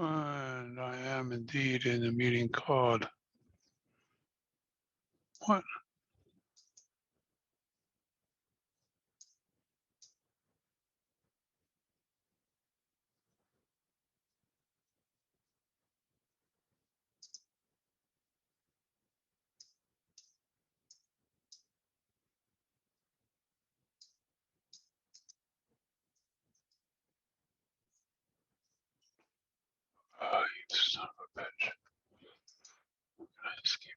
And I am indeed in the meeting called. What? Oh, you son of a bitch. I just keep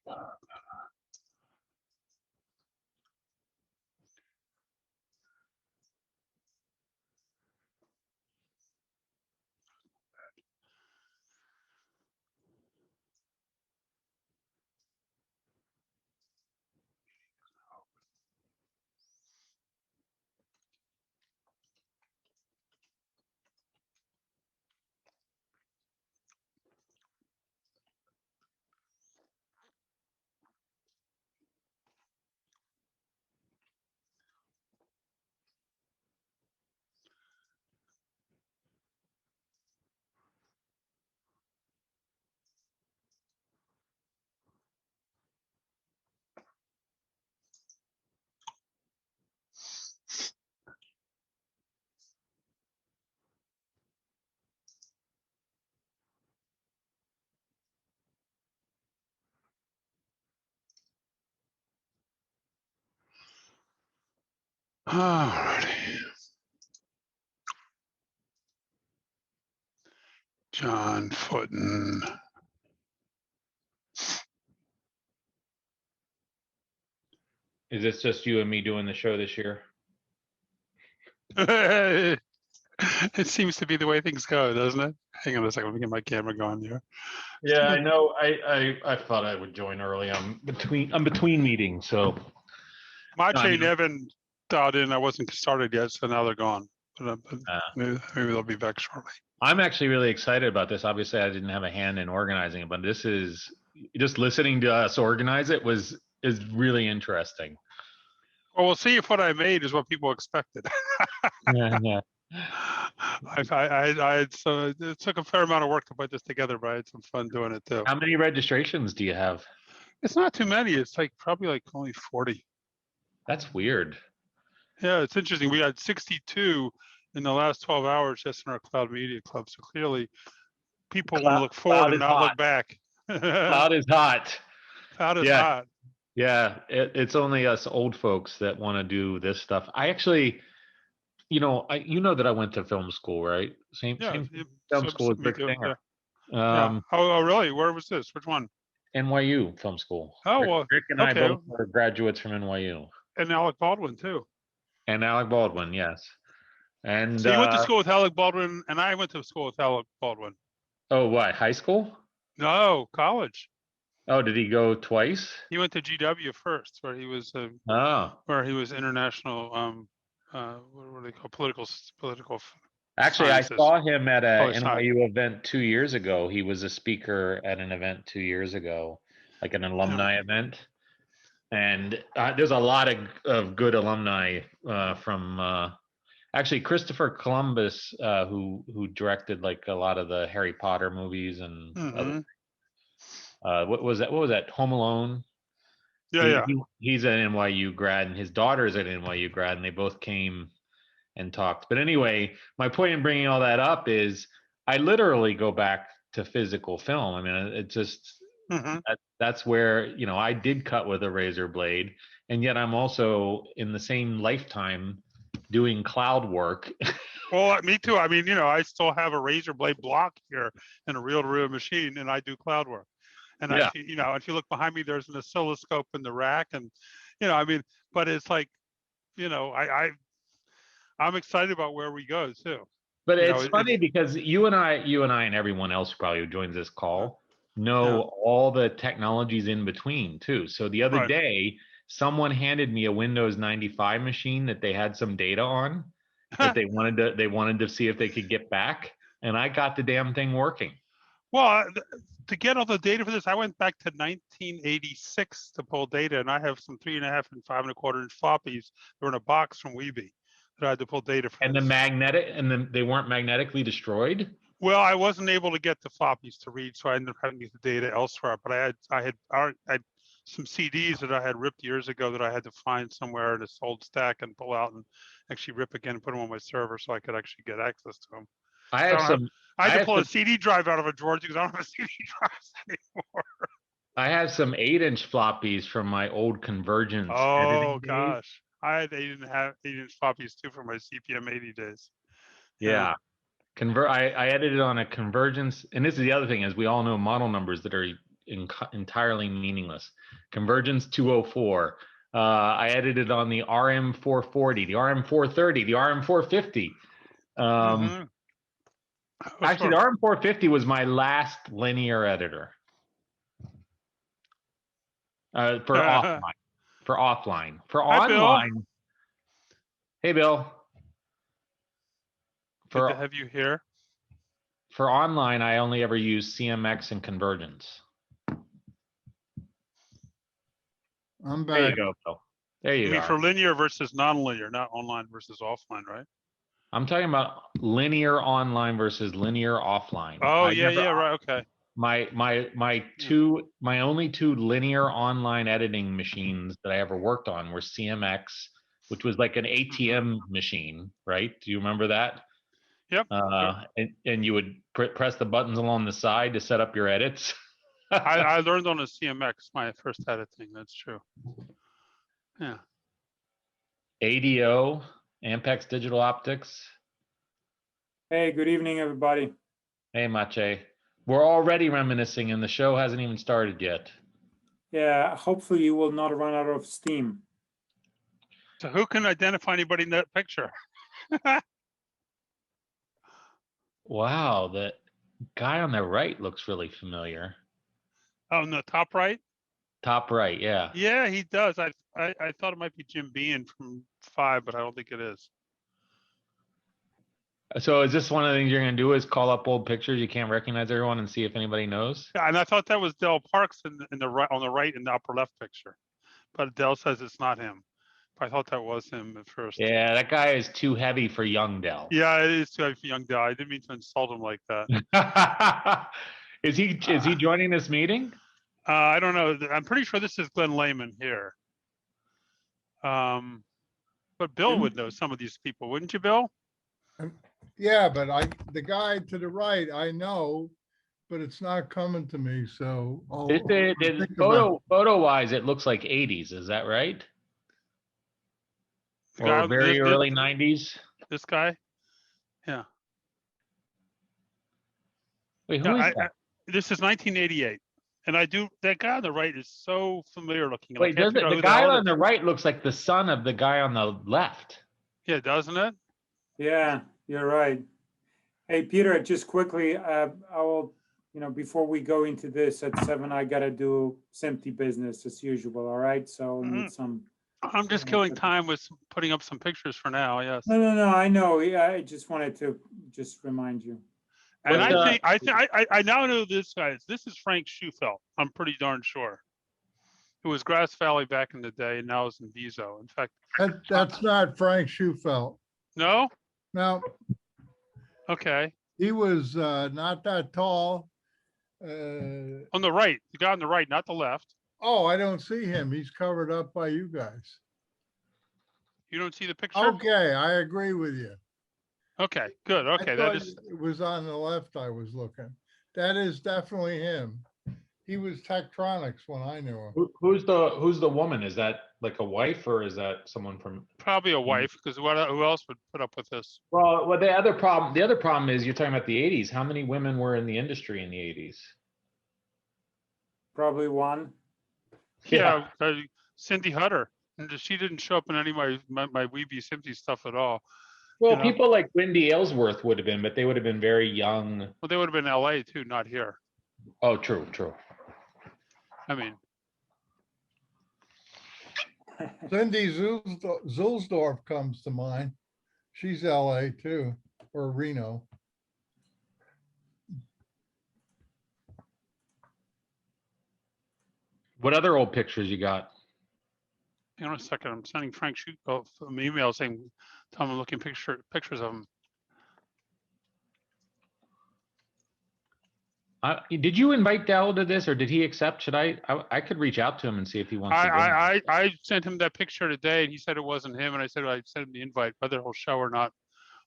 Alrighty. John Footen. Is this just you and me doing the show this year? It seems to be the way things go, doesn't it? Hang on a second, let me get my camera going here. Yeah, I know. I thought I would join early. I'm between meetings, so Mache and Evan dialed in. I wasn't started yet, so now they're gone. But maybe they'll be back shortly. I'm actually really excited about this. Obviously, I didn't have a hand in organizing it, but this is just listening to us organize it is really interesting. Well, we'll see if what I made is what people expected. Yeah. So it took a fair amount of work to put this together, but I had some fun doing it too. How many registrations do you have? It's not too many. It's probably only 40. That's weird. Yeah, it's interesting. We had 62 in the last 12 hours just in our Cloud Media Club. So clearly people want to look forward and not look back. Cloud is hot. Cloud is hot. Yeah, it's only us old folks that want to do this stuff. I actually, you know that I went to film school, right? Same film school as Rick Singer. Yeah. Oh, really? Where was this? Which one? NYU Film School. Oh, well, Rick and I both were graduates from NYU. And Alec Baldwin, too. And Alec Baldwin, yes. And so you went to school with Alec Baldwin, and I went to school with Alec Baldwin. Oh, what? High school? No, college. Oh, did he go twice? He went to GW first, where he was international. What do they call political? Actually, sciences. I saw him at a NYU event 2 years ago. He was a speaker at an event 2 years ago, like an alumni event. And there's a lot of good alumni from actually Christopher Columbus, who directed like a lot of the Harry Potter movies and other what was that? Home Alone. Yeah, he's an NYU grad, and his daughter's an NYU grad, and they both came and talked. But anyway, my point in bringing all that up is I literally go back to physical film. I mean, it just that's where I did cut with a razor blade, and yet I'm also in the same lifetime doing cloud work. Well, me too. I mean, I still have a razor blade block here and a reel-to-reel machine, and I do cloud work. And if you look behind me, there's an oscilloscope in the rack, and but it's like, I'm excited about where we go too. But it's funny because you and I, and everyone else probably who joins this call know all the technologies in between too. So the other day, someone handed me a Windows 95 machine that they had some data on that they wanted to see if they could get back, and I got the damn thing working. Well, to get all the data for this, I went back to 1986 to pull data, and I have some 3.5 and 5 1/4 inch floppies. They're in a box from WEBE that I had to pull data from. And they weren't magnetically destroyed? Well, I wasn't able to get the floppies to read, so I ended up having to get the data elsewhere. But I had some CDs that I had ripped years ago that I had to find somewhere in this old stack and pull out and actually rip again and put them on my server so I could actually get access to them. I have some. I had to pull a CD drive out of a drawer because I don't have a CD drives anymore. I have some 8-inch floppies from my old Convergence editing days. Gosh, I didn't have 8-inch floppies too for my CPM 80 days. Yeah. I edited on a Convergence, and this is the other thing, is we all know model numbers that are entirely meaningless. Convergence 204. I edited on the RM440, the RM430, the RM450. Actually, the RM450 was my last linear editor. For offline. For offline. For Hi, online. Bill. Hey, Bill. Good to have you here. For online, I only ever use CMX and Convergence. I'm back. There you go, Bill. There you go. For linear versus non-linear, not online versus offline, right? I'm talking about linear online versus linear offline. Oh, yeah, right, okay. My only two linear online editing machines that I ever worked on were CMX, which was like an ATM machine, right? Do you remember that? Yep. And you would press the buttons along the side to set up your edits. I learned on a CMX my first editing. That's true. Yeah. ADO, Ampex Digital Optics. Hey, good evening, everybody. Hey, Mache. We're already reminiscing, and the show hasn't even started yet. Yeah, hopefully you will not run out of steam. So who can identify anybody in that picture? Wow, the guy on the right looks really familiar. Oh, in the top right? Top right, yeah. Yeah, he does. I thought it might be Jim Bean from 5, but I don't think it is. So is this one of the things you're going to do is call up old pictures you can't recognize everyone and see if anybody knows? Yeah, and I thought that was Dell Parks in the right, on the right in the upper left picture. But Dell says it's not him. I thought that was him at first. Yeah, that guy is too heavy for young Dell. Yeah, it is too heavy for young Dell. I didn't mean to insult him like that. Is he joining this meeting? I don't know. I'm pretty sure this is Glenn Lehman here. But Bill would know some of these people, wouldn't you, Bill? Yeah, but the guy to the right, I know, but it's not coming to me. So photo wise, it looks like 80s. Is that right? Or very early 90s. This guy? Yeah. Wait, who is that? This is 1988. And that guy on the right is so familiar looking. Wait, the guy on the right looks like the son of the guy on the left. Yeah, doesn't it? Yeah, you're right. Hey, Peter, just quickly, I will, before we go into this at 7, I got to do SMPTE business as usual. All right. So I need some. I'm just killing time with putting up some pictures for now. Yes. No. I know. Yeah, I just wanted to just remind you. And I now know this guy. This is Frank Schufelt. I'm pretty darn sure. It was Grass Valley back in the day, and now it's in Viso. In fact, that's not Frank Schufelt. No. No. Okay. He was not that tall. On the right, the guy on the right, not the left. Oh, I don't see him. He's covered up by you guys. You don't see the picture? Okay, I agree with you. Okay, good. Okay, it was on the left I was looking. That is definitely him. He was Tektronix when I knew him. Who's the woman? Is that like a wife or is that someone from? Probably a wife, because who else would put up with this? Well, the other problem is you're talking about the 80s. How many women were in the industry in the 80s? Probably one. Yeah, Cindy Hutter. And she didn't show up in any of my WEBE SMPTE stuff at all. Well, people like Wendy Aylesworth would have been, but they would have been very young. Well, they would have been in LA too, not here. Oh, true. I mean, Cindy Zulsdorf comes to mind. She's LA too, or Reno. What other old pictures you got? hang on a second. I'm sending Frank an email saying, "Tell him I'm looking pictures of him." Did you invite Dell to this, or did he accept? Should I could reach out to him and see if he wants to join. I sent him that picture today, and he said it wasn't him, and I said I sent him the invite. Whether he'll show or not,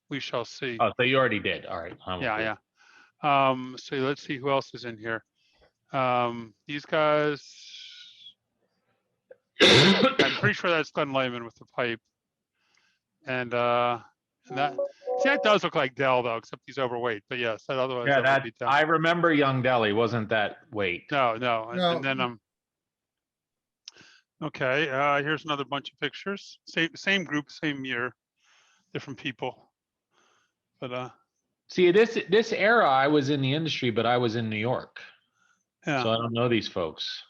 we shall see. Oh, so you already did. All right. Yeah. So let's see who else is in here. These guys. I'm pretty sure that's Glenn Lehman with the pipe, and that does look like Dell though, except he's overweight. But yes, that otherwise Yeah, that would be Dell. I remember young Dell. He wasn't that weight. No. No. And then okay. Here's another bunch of pictures. Same group, same year, different people. But see, this era, I was in the industry, but I was in New York, yeah. So I don't know these folks.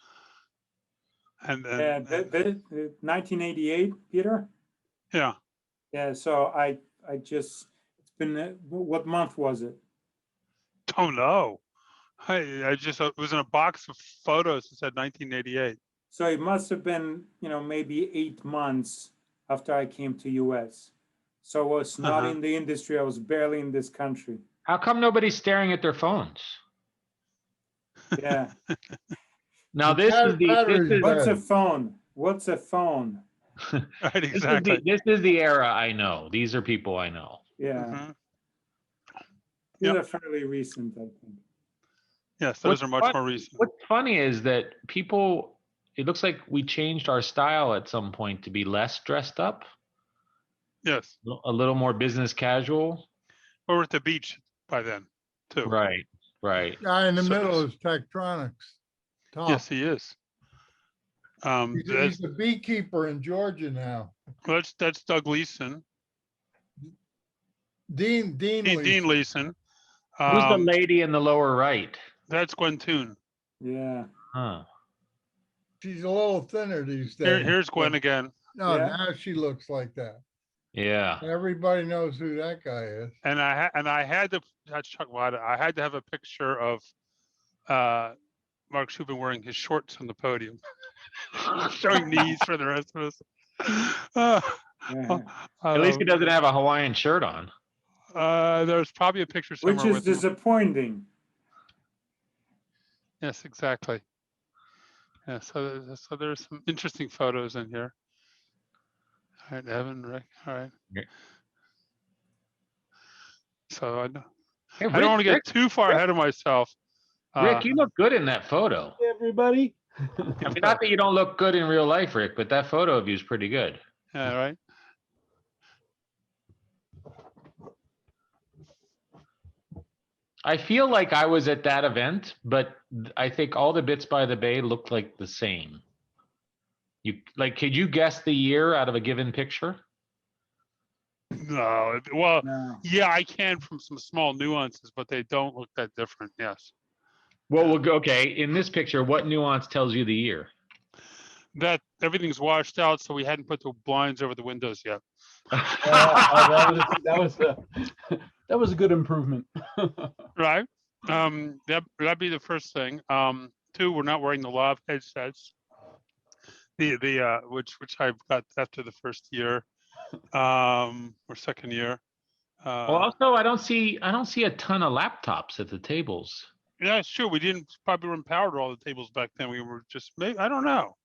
And 1988, Peter. Yeah. Yeah. So I just, it's been, what month was it? Don't know. I just, it was in a box of photos that said 1988. So it must have been, maybe 8 months after I came to US. So I was not in the industry. I was barely in this country. How come nobody's staring at their phones? Yeah. Now this is What's a phone? What's a phone? Right, exactly. This is the era I know. These are people I know. Yeah. These are fairly recent, I think. Yes, those are much more recent. What's funny is that people, it looks like we changed our style at some point to be less dressed up. Yes. A little more business casual. We're at the beach by then, too. Right. Guy in the middle is Tektronix. Tom. Yes, he is. He's a beekeeper in Georgia now. That's Doug Leeson. Dean Leeson. Who's the lady in the lower right? That's Gwen Toon. Yeah. Huh. She's a little thinner these days. Here's Gwen again. No, now she looks like that. Yeah. Everybody knows who that guy is. And I had to have a picture of Mark Shubin wearing his shorts on the podium, showing knees for the rest of us. At least he doesn't have a Hawaiian shirt on. There's probably a picture somewhere. Which is disappointing. Yes, exactly. Yeah, so there's some interesting photos in here. All right, Evan, Rick. All right. Yeah. So I Hey, don't want to get too far ahead of myself. Rick, you look good in that photo. Hey, everybody. I mean, not that you don't look good in real life, Rick, but that photo of you is pretty good. Yeah, right. I feel like I was at that event, but I think all the bits by the bay looked like the same. Could you guess the year out of a given picture? No, well, No. yeah, I can from some small nuances, but they don't look that different. Yes. Well, we'll go. Okay, in this picture, what nuance tells you the year? That everything's washed out, so we hadn't put the blinds over the windows yet. That was a good improvement. Right. That'd be the first thing. 2, we're not wearing the lav headsets. Which I've got after the first year, or second year. Well, also, I don't see a ton of laptops at the tables. Yeah, it's true. We didn't probably run power to all the tables back then. We were just I don't know.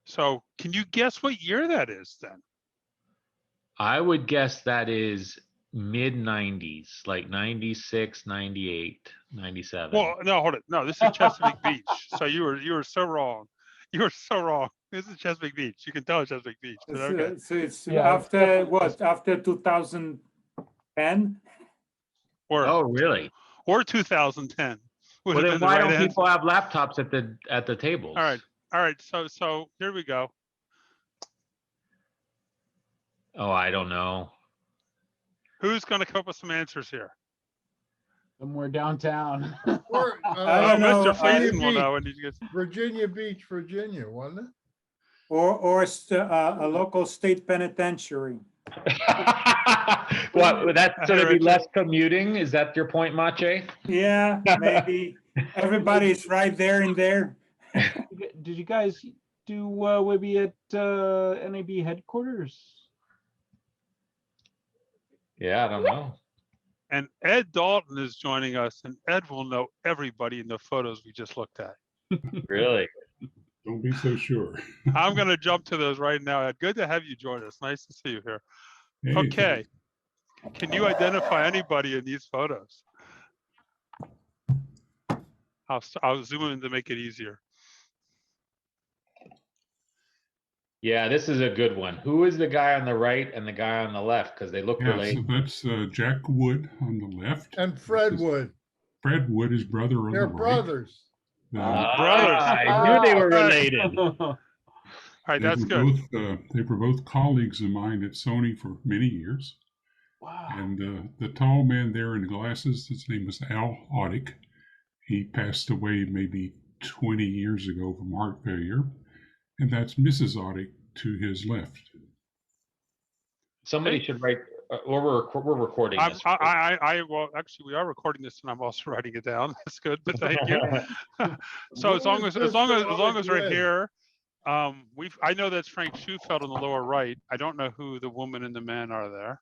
So can you guess what year that is then? I would guess that is mid 90s, like 96, 98, 97. Well, no, hold it. No, this is Chesapeake Beach. So you were so wrong. You were so wrong. This is Chesapeake Beach. You can tell it's Chesapeake Beach. Okay. So it's after what? After 2010? Oh, really? Or 2010. Well, then why don't people have laptops at the tables? All right. So here we go. Oh, I don't know. Who's going to come up with some answers here? Somewhere downtown. Mr. Faison will know. Virginia Beach, Virginia, wasn't it? Or a local state penitentiary. What, so there'd be less commuting? Is that your point, Mache? Yeah, maybe. Everybody's right there in there. Did you guys do WEBE at NAB headquarters? Yeah, I don't know. And Ed Dalton is joining us, and Ed will know everybody in the photos we just looked at. Really? Don't be so sure. I'm going to jump to those right now. Ed, good to have you join us. Nice to see you here. Hey, Okay. Can you identify anybody in these photos? I'll zoom in to make it easier. Yeah, this is a good one. Who is the guy on the right and the guy on the left? Because they look Yeah, related. so that's Jack Wood on the left. And Fred This is Wood. Fred Wood, his brother on They're the right. brothers. Brothers. I knew they were related. All right, They that's were good. both they were both colleagues of mine at Sony for many years. Wow. And the tall man there in glasses, his name was Al Audick. He passed away maybe 20 years ago from heart failure. And that's Mrs. Audick to his left. Somebody should write. We're recording this. Well, actually, we are recording this, and I'm also writing it down. That's good, but thank you. So as long as we're here, I know that's Frank Schufeld on the lower right. I don't know who the woman and the man are there.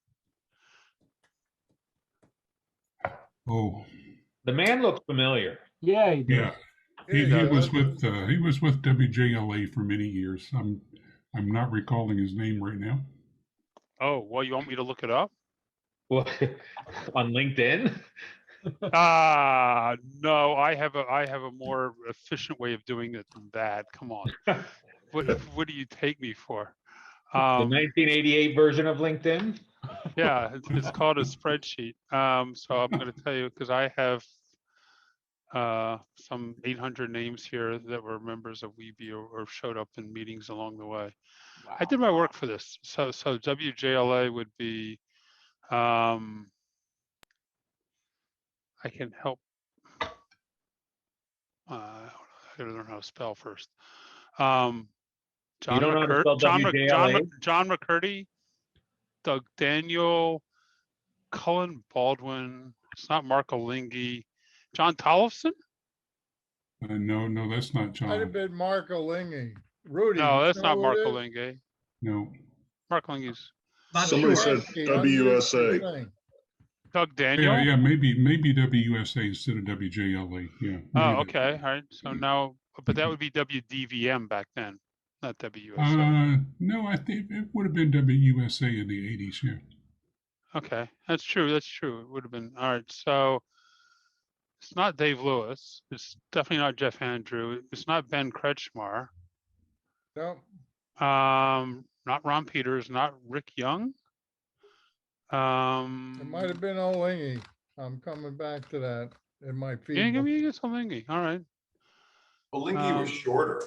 Oh, The man looks familiar. Yeah, he did. yeah. He was with WJLA for many years. I'm not recalling his name right now. Oh, well, you want me to look it up? What? On LinkedIn? No, I have a more efficient way of doing it than that. Come on. What do you take me for? The 1988 version of LinkedIn? Yeah, it's called a spreadsheet. So I'm going to tell you, because I have some 800 names here that were members of WEBE or showed up in meetings along the way. Wow. I did my work for this. So WJLA would be, I can help. I gotta learn how to spell first. John You don't know how to spell WJLA? John McCurdy, Doug Daniel, Cullen Baldwin. It's not Mark Alinghi. John Tollefson? No, that's not Might have John. been Mark Alinghi. Rudy. No, that's you not know Mark who it is? Alinghi. No. Mark Alinghi's Somebody said Rusty, WSA. thing. Doug Daniel. Yeah, maybe WSA instead of WJLA. Yeah. Oh, maybe okay. All right. So now, but that would be WDVM back then, not WSA. No, I think it would have been WUSA in the 80s. Yeah. Okay, that's true. That's true. It would have been. All right. So it's not Dave Lewis. It's definitely not Jeff Andrew. It's not Ben Kretschmar. No, Not Ron Peters. Not Rick Young. it might have been Alinghi. I'm coming back to that in my Yeah, feed. give me something. All right. Linky was shorter.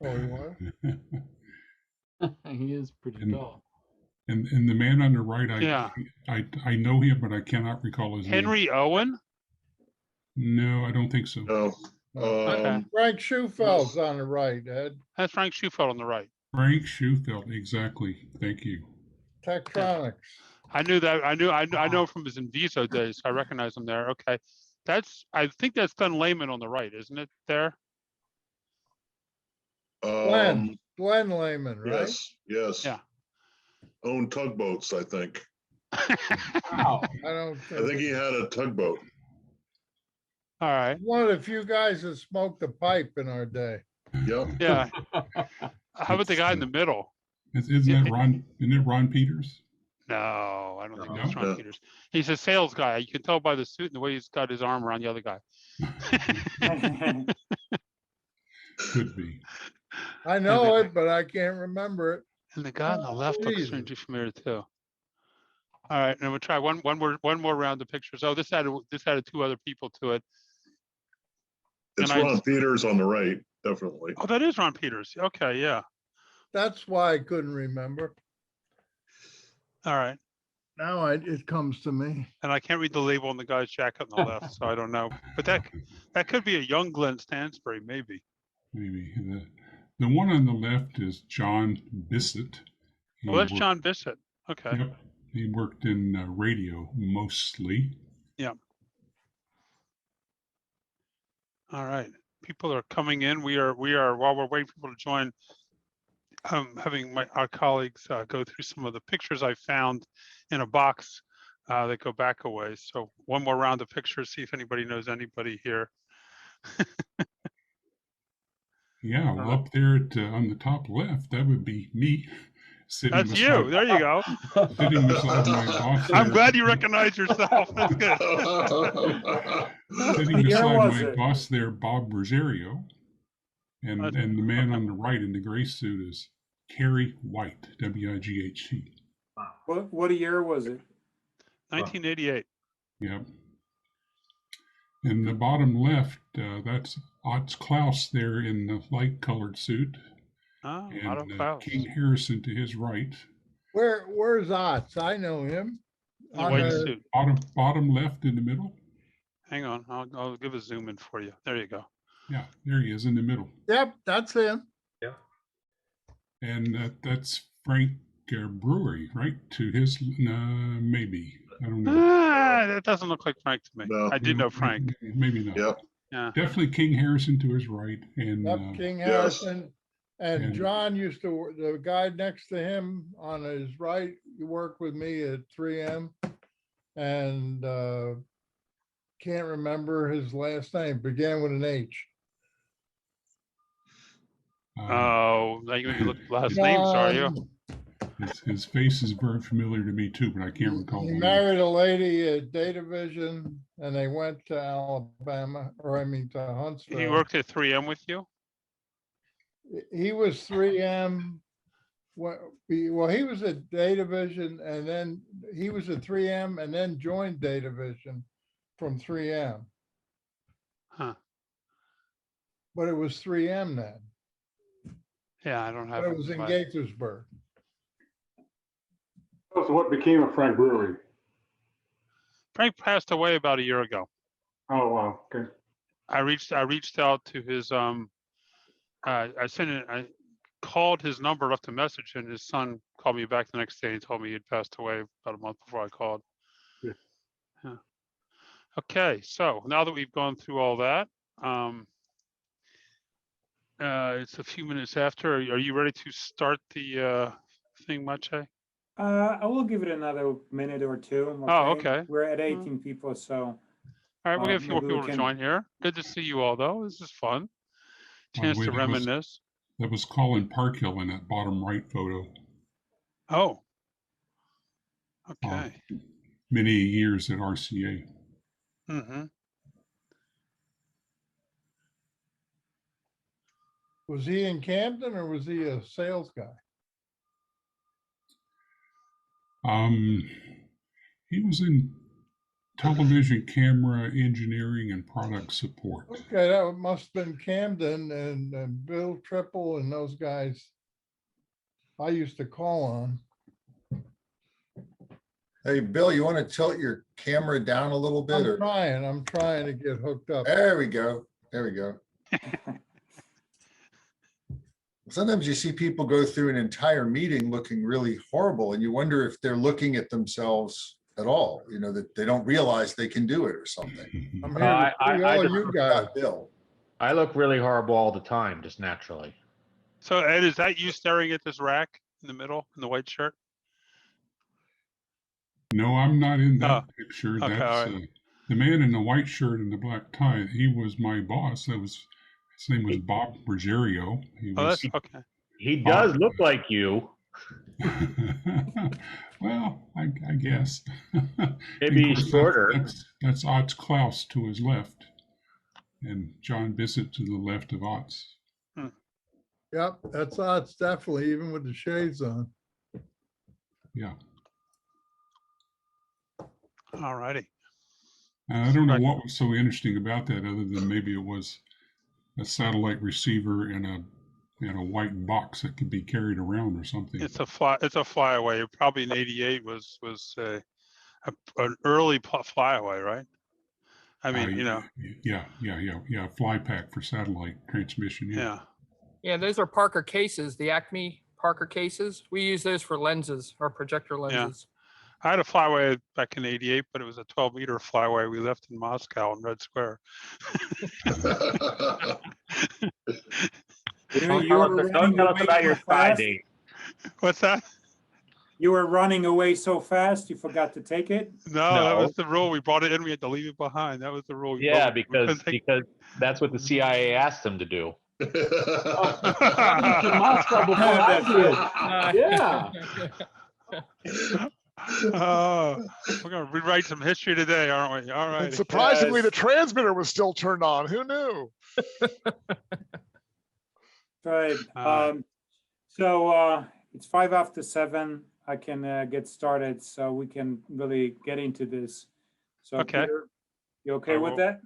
Oh, you what? He is pretty And- tall. And the man on the right, Yeah. I know him, but I cannot recall his name. Henry Owen. No, I don't think so. No. Okay. Frank Schufeld's on the right, Ed. That's Frank Schufeld on the right. Frank Schufeld, exactly. Thank you. Tektronix. I knew that. I know from his Inviso days. I recognize him there. Okay. I think that's Glenn Lehman on the right, isn't it there? Glenn Lehman, right? Yes. Yeah. Owned tugboats, I think. Wow. I don't I think he had a tugboat. All right. One of the few guys that smoked a pipe in our day. Yep. Yeah. How about the guy in the middle? Isn't it Ron Peters? No, I don't think No? that's Ron No. Peters. He's a sales guy. You can tell by the suit and the way he's got his arm around the other guy. Could be. I know it, but I can't remember it. And the guy on the left looks Jesus. strangely familiar too. All right, and we'll try one more round of pictures. Oh, this added 2 other people to it. It's And I- Ron Peters on the right, definitely. Oh, that is Ron Peters. Okay, yeah. That's why I couldn't remember. All right. Now it comes to me. And I can't read the label on the guy's jacket on the left, so I don't know. But that could be a young Glenn Stansbury, maybe. Maybe. The one on the left is John Bissett. He Well, that's worked- John Bissett. Okay. Yep. He worked in radio mostly. All right. People are coming in. We are while we're waiting for people to join, having our colleagues go through some of the pictures I found in a box They go back a ways. So one more round of pictures, see if anybody knows anybody here. Yeah, well, up there on the top left, that would be me sitting That's beside, you. There you go. sitting beside my boss I'm there, glad you recognize yourself. That's good. sitting What year beside was my it? boss there, Bob Rosario. And That's- the man on the right in the gray suit is Kerry White, W-I-G-H-T. What year was it? 1988. Yep. In the bottom left, that's Otz Klaus there in the light colored suit. Oh, And Otto Klaus. King Harrison to his right. Where's Otz? I know him. In the On white the- suit. Bottom left in the middle. Hang on. I'll give a zoom in for you. There you go. Yeah, there he is in the middle. Yep, that's him. And that's Frank Brewery, right? To his, maybe. I don't know. That doesn't look like Frank to me. No. I did know Frank. Maybe not. Yep. Yeah. Definitely King Harrison to his right. And Yep, King yes. Harrison. And And- John used to, the guy next to him on his right, he worked with me at 3M. And can't remember his last name, began with an H. Oh, now you're going to look at last names, are you? his face is very familiar to me too, but I can't recall. He the name. married a lady at Data Vision and they went to Alabama, or I mean to Huntsville. He worked at 3M with you? He was 3M. Well, he was at Data Vision and then he was at 3M and then joined Data Vision from 3M. Huh. But it was 3M then. Yeah, I don't have But it was in but- Gaithersburg. So what became of Frank Brewery? Frank passed away about a year ago. Oh, wow, okay. I reached out to his I called his number, left a message, and his son called me back the next day and told me he had passed away about a month before I called. Yeah. Yeah. Okay, so now that we've gone through all that, it's a few minutes after. Are you ready to start the thing, Mache? I will give it another minute or two. Oh, okay. We're at 18 people, so All right, we'll get a few more maybe we people to can- join here. Good to see you all, though. This is fun. By the Chance way, to that was- reminisce. That was Colin Parkhill in that bottom right photo. Oh. Okay. Many years at RCA. Mm-hmm. Was he in Camden or was he a sales guy? He was in television camera engineering and product support. Okay, that must have been Camden and Bill Triple and those guys I used to call on. Hey, Bill, you want to tilt your camera down a little bit? Or I'm trying to get hooked up. there we go. There we go. Sometimes you see people go through an entire meeting looking really horrible and you wonder if they're looking at themselves at all, you know, that they don't realize they can do it or something. I'm No, here I- to see I all just you guys. Bill. I look really horrible all the time, just naturally. So Ed, is that you staring at this rack in the middle in the white shirt? No, I'm not in that Oh, picture. okay, That's all right. the man in the white shirt and the black tie. He was my boss. His name was Bob Rosario. He Oh, was, that's okay. He does look like you. well, I guess. Maybe And of course, shorter. That's Otz Klaus to his left, and John Bissett to the left of Otz. Yep, that's odds, definitely, even with the shades on. Yeah. All righty. I don't know what was so interesting about that, other than maybe it was a satellite receiver in a white box that could be carried around or something. It's a flyaway. Probably in '88 was an early flyaway, right? I mean, you know, Yeah. Fly pack for satellite transmission. yeah. Yeah, those are Parker cases, the Acme Parker cases. We use those for lenses, our projector lenses. I had a flyaway back in '88, but it was a 12-meter flyaway we left in Moscow in Red Square. you Don't were tell us running about way your too spy fast. date. What's that? You were running away so fast, you forgot to take it? No, that No. was the rule. We brought it in, we had to leave it behind. That was the rule. Yeah, We couldn't because take- because that's what the CIA asked them to do. Moscow before I did. Yeah. We're gonna rewrite some history today, aren't we? All And right. surprisingly, Yes. the transmitter was still turned on. Who knew? Right. All right. So it's 7:05. I can get started so we can really get into this. So Okay. Peter, you okay I with will- that?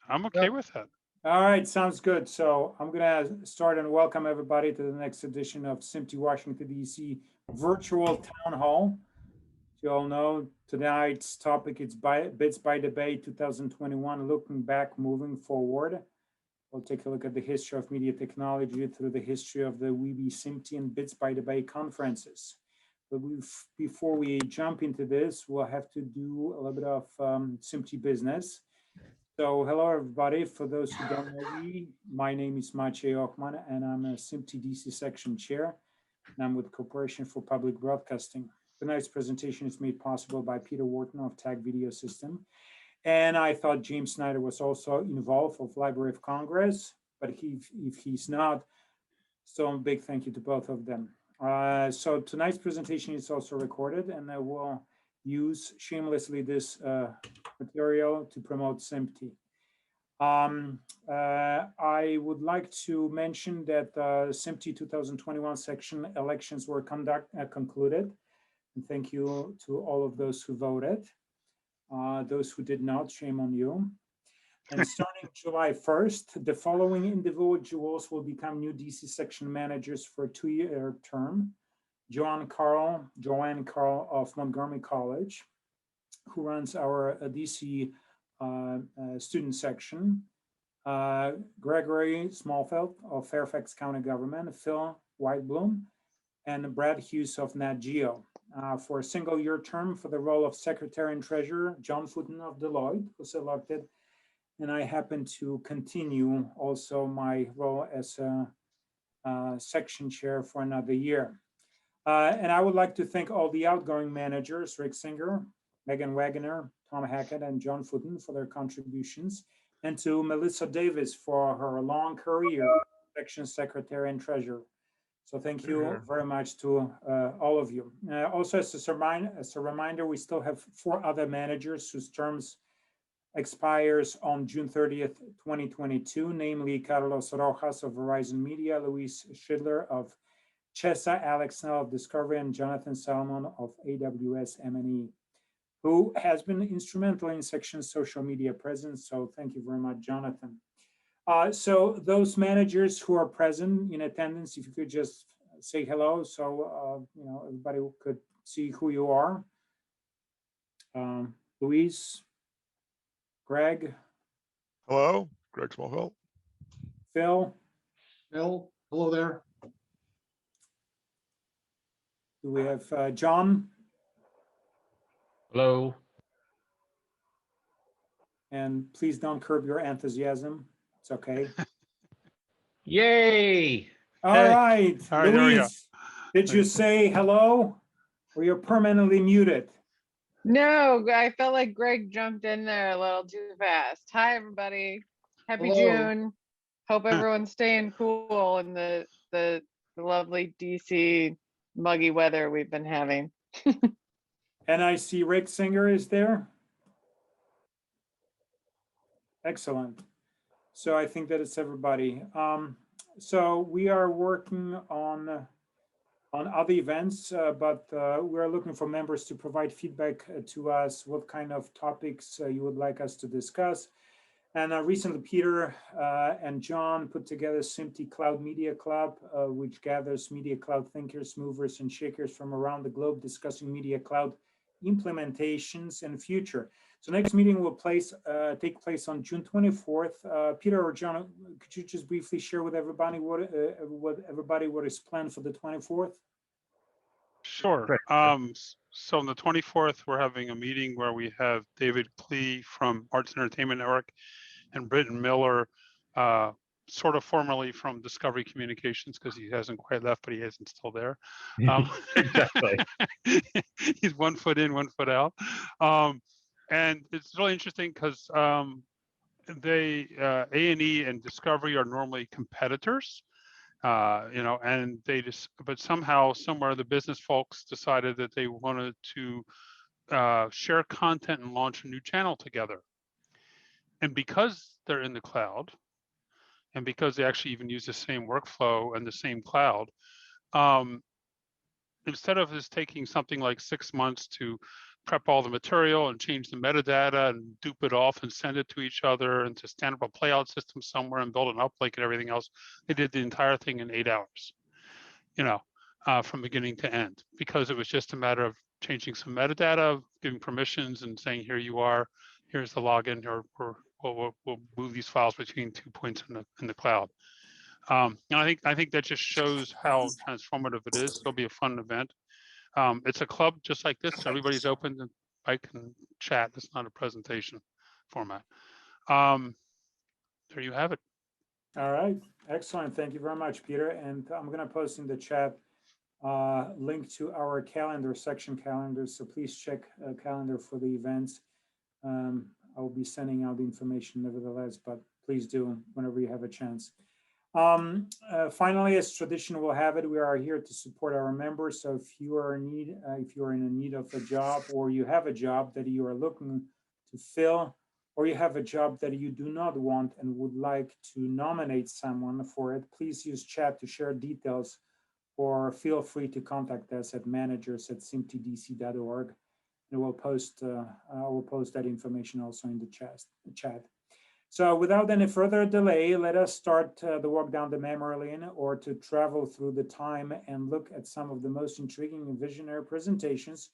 I'm okay with that. All right, sounds good. So I'm gonna start and welcome everybody to the next edition of SMPTE Washington DC Virtual Town Hall. As you all know, tonight's topic is Bits by Debate 2021, looking back, moving forward. We'll take a look at the history of media technology through the history of the WEBE, SMPTE, and Bits by Debate conferences. But before we jump into this, we'll have to do a little bit of SMPTE business. So hello, everybody. For those who don't know me, my name is Maciej Ochman, and I'm a SMPTE DC section chair, and I'm with Corporation for Public Broadcasting. Tonight's presentation is made possible by Peter Wharton of Tag Video System. And I thought James Snyder was also involved of Library of Congress, but if he's not, so a big thank you to both of them. So tonight's presentation is also recorded, and I will use shamelessly this material to promote SMPTE. I would like to mention that SMPTE 2021 section elections were concluded. And thank you to all of those who voted. Those who did not, shame on you. And starting July 1st, the following individuals will become new DC section managers for a 2-year term. Joanne Carl of Montgomery College, who runs our DC student section. Gregory Smallfeld of Fairfax County Government, Phil Whitebloom, and Brad Hughes of Nat Geo. For a single-year term for the role of Secretary and Treasurer, John Footen of Deloitte was elected, and I happen to continue also my role as a section chair for another year. And I would like to thank all the outgoing managers, Rick Singer, Megan Wagoner, Tom Hackett, and John Footen for their contributions, and to Melissa Davis for her long career, section secretary and treasurer. So thank you very much to all of you. Also, as a reminder, we still have 4 other managers whose terms expires on June 30th, 2022, namely Carlos Rojas of Verizon Media, Luis Schindler of Chesa, Alex Snell of Discovery, and Jonathan Salmon of AWS M&E, who has been instrumental in Section's social media presence. So thank you very much, Jonathan. So those managers who are present in attendance, if you could just say hello, so everybody could see who you are. Luis, Greg. Hello, Greg Smallfeld. Phil. Phil, hello there. Do we have John? Hello. And please don't curb your enthusiasm. It's okay. Yay! All right, All right, there we go. Luis, did you say hello or you're permanently muted? No, I felt like Greg jumped in there a little too fast. Hi, everybody. Happy Hello. June. Hope everyone's staying cool in the lovely DC muggy weather we've been having. And I see Rick Singer is there. Excellent. So I think that it's everybody. So we are working on other events, but we're looking for members to provide feedback to us, what kind of topics you would like us to discuss. And recently, Peter and John put together SMPTE Cloud Media Club, which gathers media cloud thinkers, movers, and shakers from around the globe discussing media cloud implementations and future. So next meeting will take place on June 24th. Peter or John, could you just briefly share with everybody what is planned for the 24th? Sure. So on the 24th, we're having a meeting where we have David Klee from Arts and Entertainment Network and Britton Miller sort of formerly from Discovery Communications, because he hasn't quite left, but he isn't still there. Exactly. He's 1 foot in, 1 foot out. And it's really interesting because they A&E and Discovery are normally competitors, and but somehow, somewhere, the business folks decided that they wanted to share content and launch a new channel together. And because they're in the cloud, and because they actually even use the same workflow and the same cloud, instead of just taking something like 6 months to prep all the material and change the metadata and dupe it off and send it to each other and to stand up a playout system somewhere and build an uplink and everything else, they did the entire thing in 8 hours, from beginning to end, because it was just a matter of changing some metadata, giving permissions and saying, here you are, here's the login, or we'll move these files between 2 points in the cloud. And I think that just shows how transformative it is. It'll be a fun event. It's a club just like this. So everybody's open to mic and chat. It's not a presentation format. There you have it. All right, excellent. Thank you very much, Peter. And I'm going to post in the chat link to our calendar, section calendar. So please check calendar for the events. I will be sending out the information nevertheless, but please do whenever you have a chance. Finally, as tradition will have it, we are here to support our members. So if you are in need, if you are in need of a job, or you have a job that you are looking to fill, or you have a job that you do not want and would like to nominate someone for it, please use chat to share details, or feel free to contact us at managers@smtdc.org. And we'll post, I will post that information also in the chat. So without any further delay, let us start the walk down the memory lane, or to travel through the time and look at some of the most intriguing and visionary presentations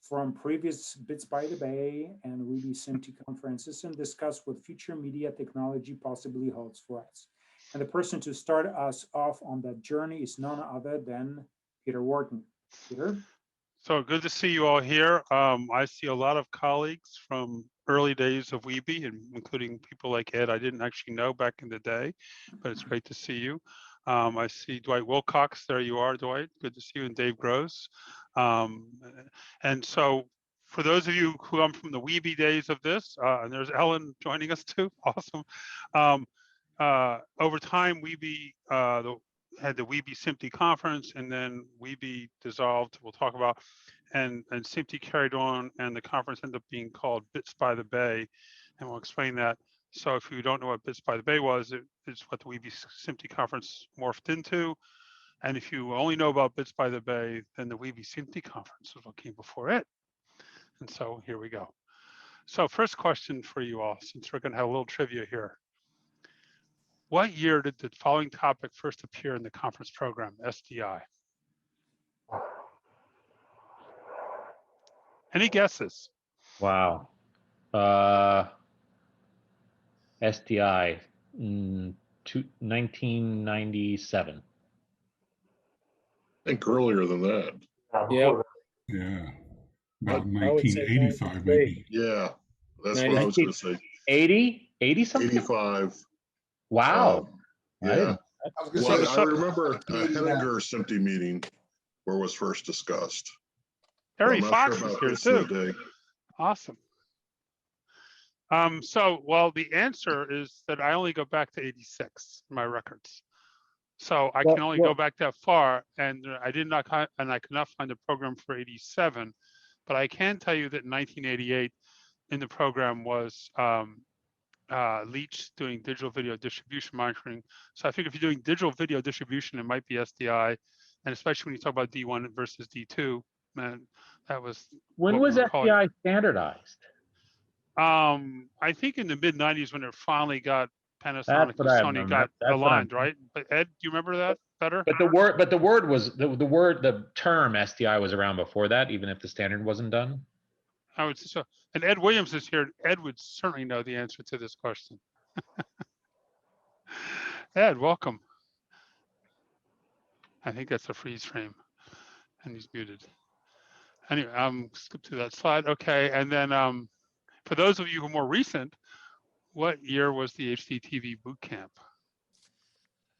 from previous Bits by the Bay and WEBE SMPTE conferences, and discuss what future media technology possibly holds for us. And the person to start us off on that journey is none other than Peter Wharton. Peter? So good to see you all here. I see a lot of colleagues from early days of WEBE, and including people like Ed I didn't actually know back in the day, but it's great to see you. I see Dwight Wilcox. There you are, Dwight. Good to see you. And Dave Gross. And so for those of you who come from the WEBE days of this, and there's Ellen joining us too. Awesome. Over time, WEBE had the WEBE SMPTE conference, and then WEBE dissolved, we'll talk about, and SMPTE carried on, and the conference ended up being called Bits by the Bay, and we'll explain that. So if you don't know what Bits by the Bay was, it's what the WEBE SMPTE conference morphed into. And if you only know about Bits by the Bay, then the WEBE SMPTE conference is what came before it. And so here we go. So first question for you all, since we're gonna have a little trivia here. What year did the following topic first appear in the conference program, SDI? Any guesses? Wow. SDI, 1997. I think earlier than that. Yeah. Yeah. About I would say 1985, maybe. Yeah, that's what I was going to say. 80 something? 85. Wow. Yeah. I was gonna Well, say, I remember a Henninger SMPTE meeting where it was first discussed. Harry I'm not Fox sure is about here this too. today. Awesome. Well, the answer is that I only go back to 86 in my records. So I can only go back that far, and I could not find a program for 87, but I can tell you that in 1988 in the program was Leach doing digital video distribution monitoring. So I think if you're doing digital video distribution, it might be SDI, and especially when you talk about D1 versus D2, man, that was. When was SDI standardized? I think in the mid 90s when it finally got Panasonic and Sony got aligned, right? But Ed, do you remember that better? But the term SDI was around before that, even if the standard wasn't done. I would say so. And Ed Williams is here. Ed would certainly know the answer to this question. Ed, welcome. I think that's a freeze frame, and he's muted. Anyway, skip to that slide. Okay, and then for those of you who are more recent, what year was the HDTV boot camp?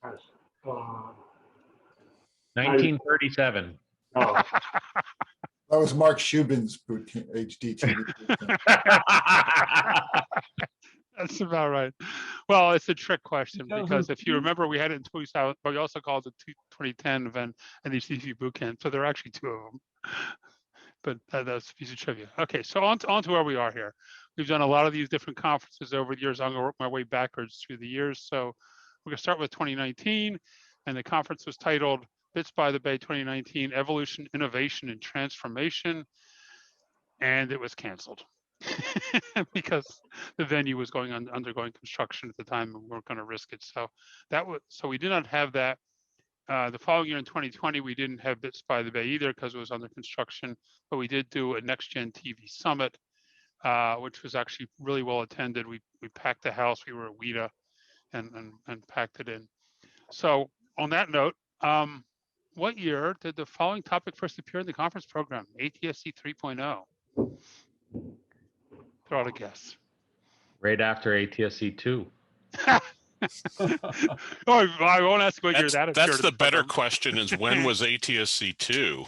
1937. Oh, That was Mark Shubin's boot camp, HDTV. boot camp. That's about right. Well, it's a trick question because if you remember, we had it in 2000, but we also called it 2010 event and HDTV boot camp. So there are actually two of them. But that's a piece of trivia. Okay, so on to where we are here. We've done a lot of these different conferences over the years. I'm gonna work my way backwards through the years. So we're gonna start with 2019, and the conference was titled Bits by the Bay 2019, Evolution, Innovation, and Transformation, and it was canceled because the venue was undergoing construction at the time, and we weren't gonna risk it. So we did not have that. The following year in 2020, we didn't have Bits by the Bay either because it was under construction, but we did do a Next Gen TV Summit, which was actually really well attended. We packed the house. We were at WEDA and packed it in. So on that note, what year did the following topic first appear in the conference program? ATSC 3.0. Throw out a guess. Right after ATSC 2. Oh, I won't ask what year that appeared. That's the better question is when was ATSC 2?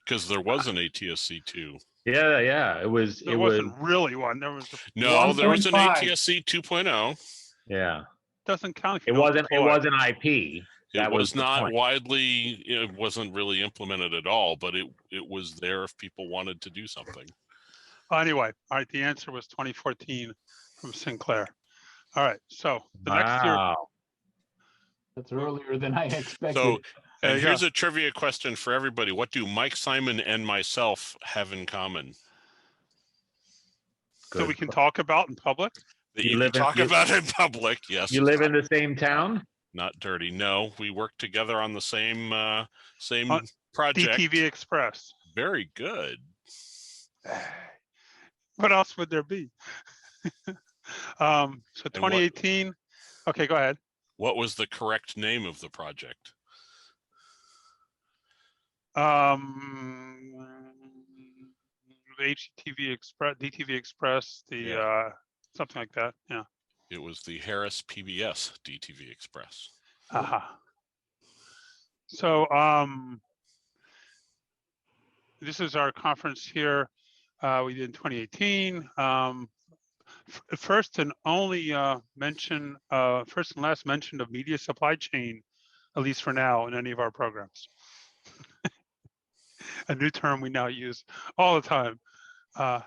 Because there was an ATSC 2. Yeah. It wasn't really one. There was there was an ATSC 2.0. Yeah. Doesn't count. It wasn't IP. It was not widely, it wasn't really implemented at all, but it was there if people wanted to do something. Anyway, all right, the answer was 2014 from Sinclair. All right, so the next year. That's earlier than I expected. So, and here's a trivia question for everybody. What do Mike Simon and myself have in common? So we can talk about in public? That you can talk about in public, yes. You live in the same town? Not dirty. No, we work together on the same project. DTV Express. Very good. What else would there be? So 2018. Okay, go ahead. What was the correct name of the project? HTV Express, DTV Express, something like that. Yeah. It was the Harris PBS DTV Express. So this is our conference here. We did in 2018. First and only mention, first and last mention of media supply chain, at least for now, in any of our programs. A new term we now use all the time. I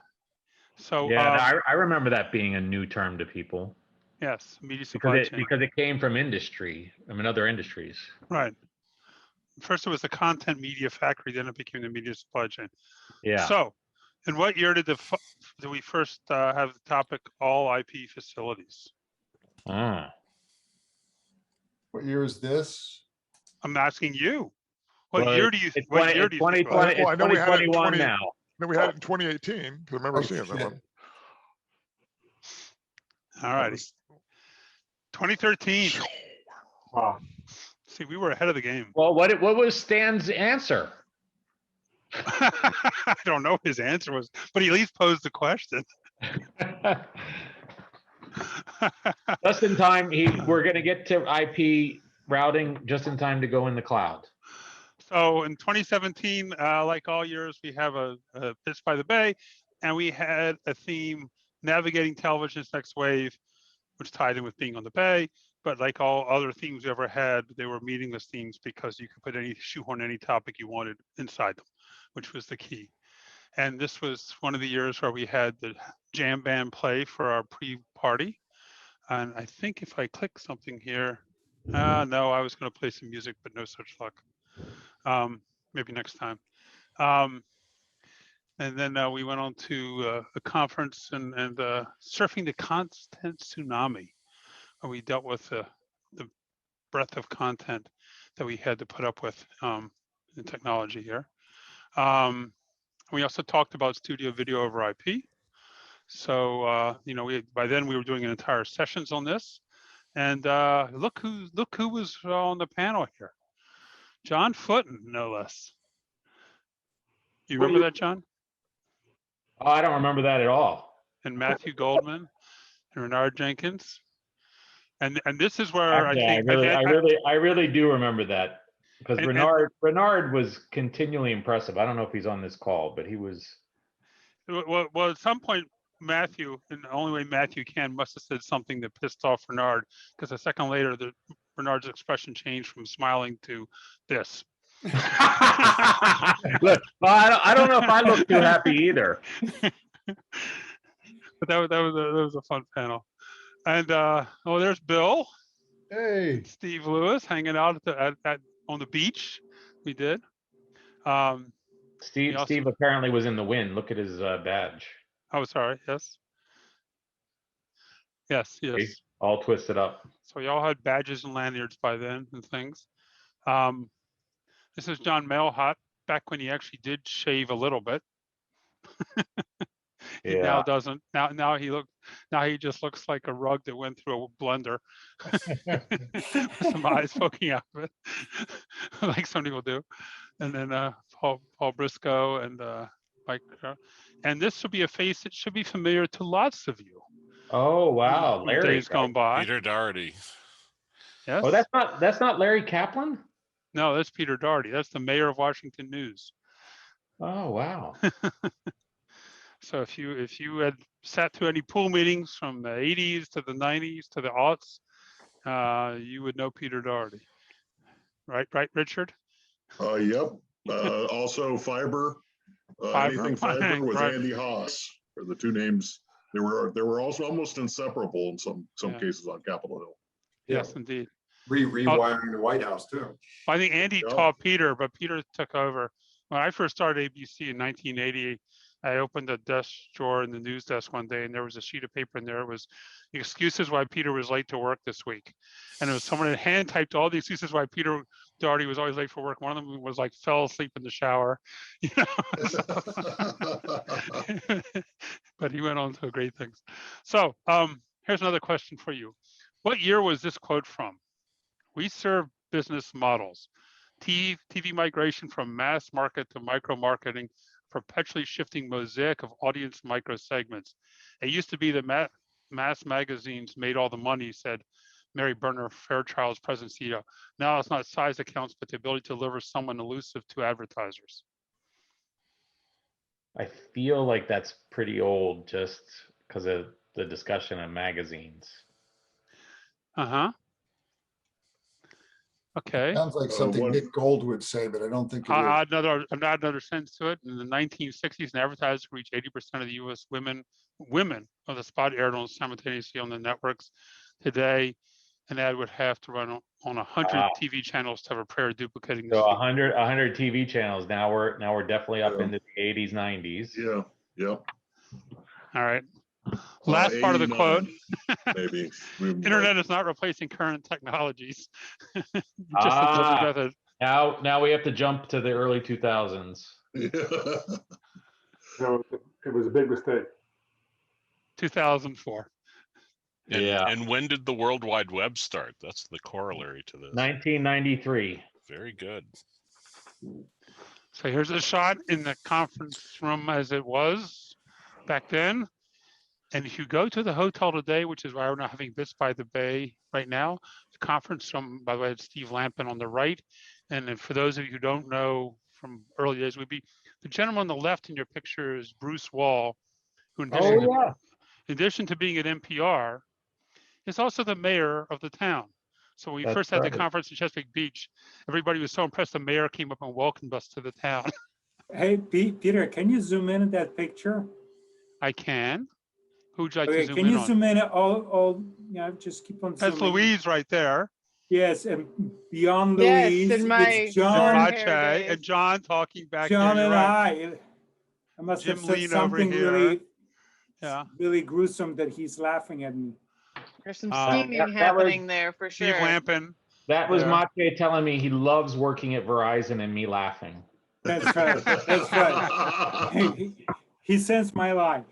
remember that being a new term to people. Yes, media supply chain. Because it came from industry, other industries. Right. First it was the content media factory, then it became the media supply chain. Yeah. So, in what year did we first have the topic all IP facilities? What year is this? I'm asking you. What year do you think? 2020, I know we had it in 2021 now. No, we had it in 2018 because I remember seeing that one. All righty. 2013. Wow. See, we were ahead of the game. Well, what was Stan's answer? I don't know what his answer was, but he at least posed the question. Just in time, we're going to get to IP routing just in time to go in the cloud. So in 2017, like all years, we have a Bits by the Bay, and we had a theme, navigating television's next wave, which tied in with being on the Bay. But like all other themes we ever had, they were meaningless themes because you could shoehorn any topic you wanted inside them, which was the key. And this was one of the years where we had the jam band play for our pre-party. And I think if I click something here, no, I was going to play some music, but no such luck. Maybe next time. And then we went on to a conference and surfing the content tsunami, where we dealt with the breadth of content that we had to put up with in technology here. We also talked about studio video over IP. So by then we were doing entire sessions on this, and look who was on the panel here, John Footen, no less. You remember that, John? Oh, I don't remember that at all. And Matthew Goldman and Renard Jenkins. And this is where Actually, I think I really do remember that, because Renard was continually impressive. I don't know if he's on this call, but he was. Well, at some point, Matthew, in the only way Matthew can, must have said something that pissed off Renard, because a second later, Renard's expression changed from smiling to this. Look, well, I don't know if I look too happy either. But that was a fun panel. And oh, there's Bill. Hey. Steve Lewis hanging out on the beach. We did. Steve apparently was in the wind. Look at his badge. Oh, sorry. Yes. Yes. Yes. Okay. All twisted up. So we all had badges and lanyards by then and things. This is John Mailhot back when he actually did shave a little bit. He now doesn't. Now he just looks like a rug that went through a blender with some eyes poking out of it, like some people do. And then Paul Briscoe and Mike. And this should be a face that should be familiar to lots of you. Oh wow, Larry. Days gone by. Peter Doherty. Yes. Oh, that's not Larry Kaplan? No, that's Peter Doherty. That's the mayor of Washington News. Oh wow. So if you had sat through any pool meetings from the 80s to the 90s to the aughts, you would know Peter Doherty. Right, Richard? Yep. Also Fiber. Anything Fiber with right. Andy Haas are the two names. They were also almost inseparable in some cases on Capitol Hill. Yes, indeed. Rewiring the White House too. I think Andy taught Peter, but Peter took over. When I first started ABC in 1980, I opened a desk drawer in the news desk one day, and there was a sheet of paper in there. It was excuses why Peter was late to work this week. And it was someone that hand typed all the excuses why Peter Doherty was always late for work. One of them was like fell asleep in the shower, you know. But he went on to great things. So here's another question for you. What year was this quote from? We serve business models. TV migration from mass market to micro marketing, perpetually shifting mosaic of audience micro segments. It used to be that mass magazines made all the money, said Mary Berner, Fairchild's president CEO. Now it's not size accounts, but the ability to deliver someone elusive to advertisers. I feel like that's pretty old just because of the discussion of magazines. Uh-huh. Okay. Sounds like something Nick Gold would say, but I don't think it is. I'll add another sense to it. In the 1960s, an advertiser reached 80% of the U.S. women of the spot aired on simultaneously on the networks. Today, an ad would have to run on 100 TV channels to have a prayer duplicating. So 100 TV channels. Now we're definitely up into the 80s, 90s. Yeah. Yep. All right. Last part of the quote. Maybe. Internet is not replacing current technologies. Just a different method. Now we have to jump to the early 2000s. Yeah. No, it was a big mistake. 2004. And when did the World Wide Web start? That's the corollary to this. 1993. Very good. So here's a shot in the conference room as it was back then. And if you go to the hotel today, which is why we're not having Bits by the Bay right now, the conference room, by the way, it's Steve Lampin on the right. And then for those of you who don't know from early days, would be the gentleman on the left in your picture is Bruce Wall, who in addition to being at NPR, is also the mayor of the town. So when we first had the conference in Chesapeake Beach, everybody was so impressed the mayor came up and welcomed us to the town. Hey, Peter, can you zoom in at that picture? I can. Who'd you like to zoom in on? Can you zoom in all, just keep on zooming. That's Louise right there. Yes, and beyond Louise, it's John and John talking back John there. And right. I must Jim have said Lean something really gruesome that he's laughing at me. There's some scheming happening there for sure. Steve Lampin. That was Mache telling me he loves working at Verizon and me laughing. That's right. That's right. He sensed my lie.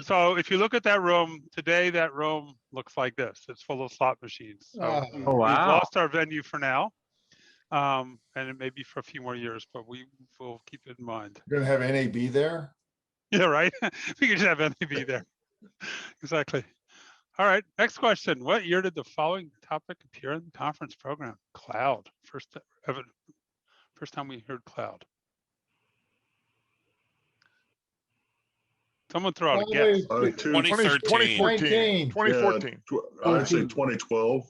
So if you look at that room today, that room looks like this. It's full of slot machines. So we've lost our venue for now, and it may be for a few more years, but we will keep it in mind. You're gonna have NAB there? Yeah, right. We could just have NAB there. Exactly. All right, next question. What year did the following topic appear in the conference program? Cloud. First time we heard cloud. Someone throw out a guess. 2013. 2014. I'd say 2012.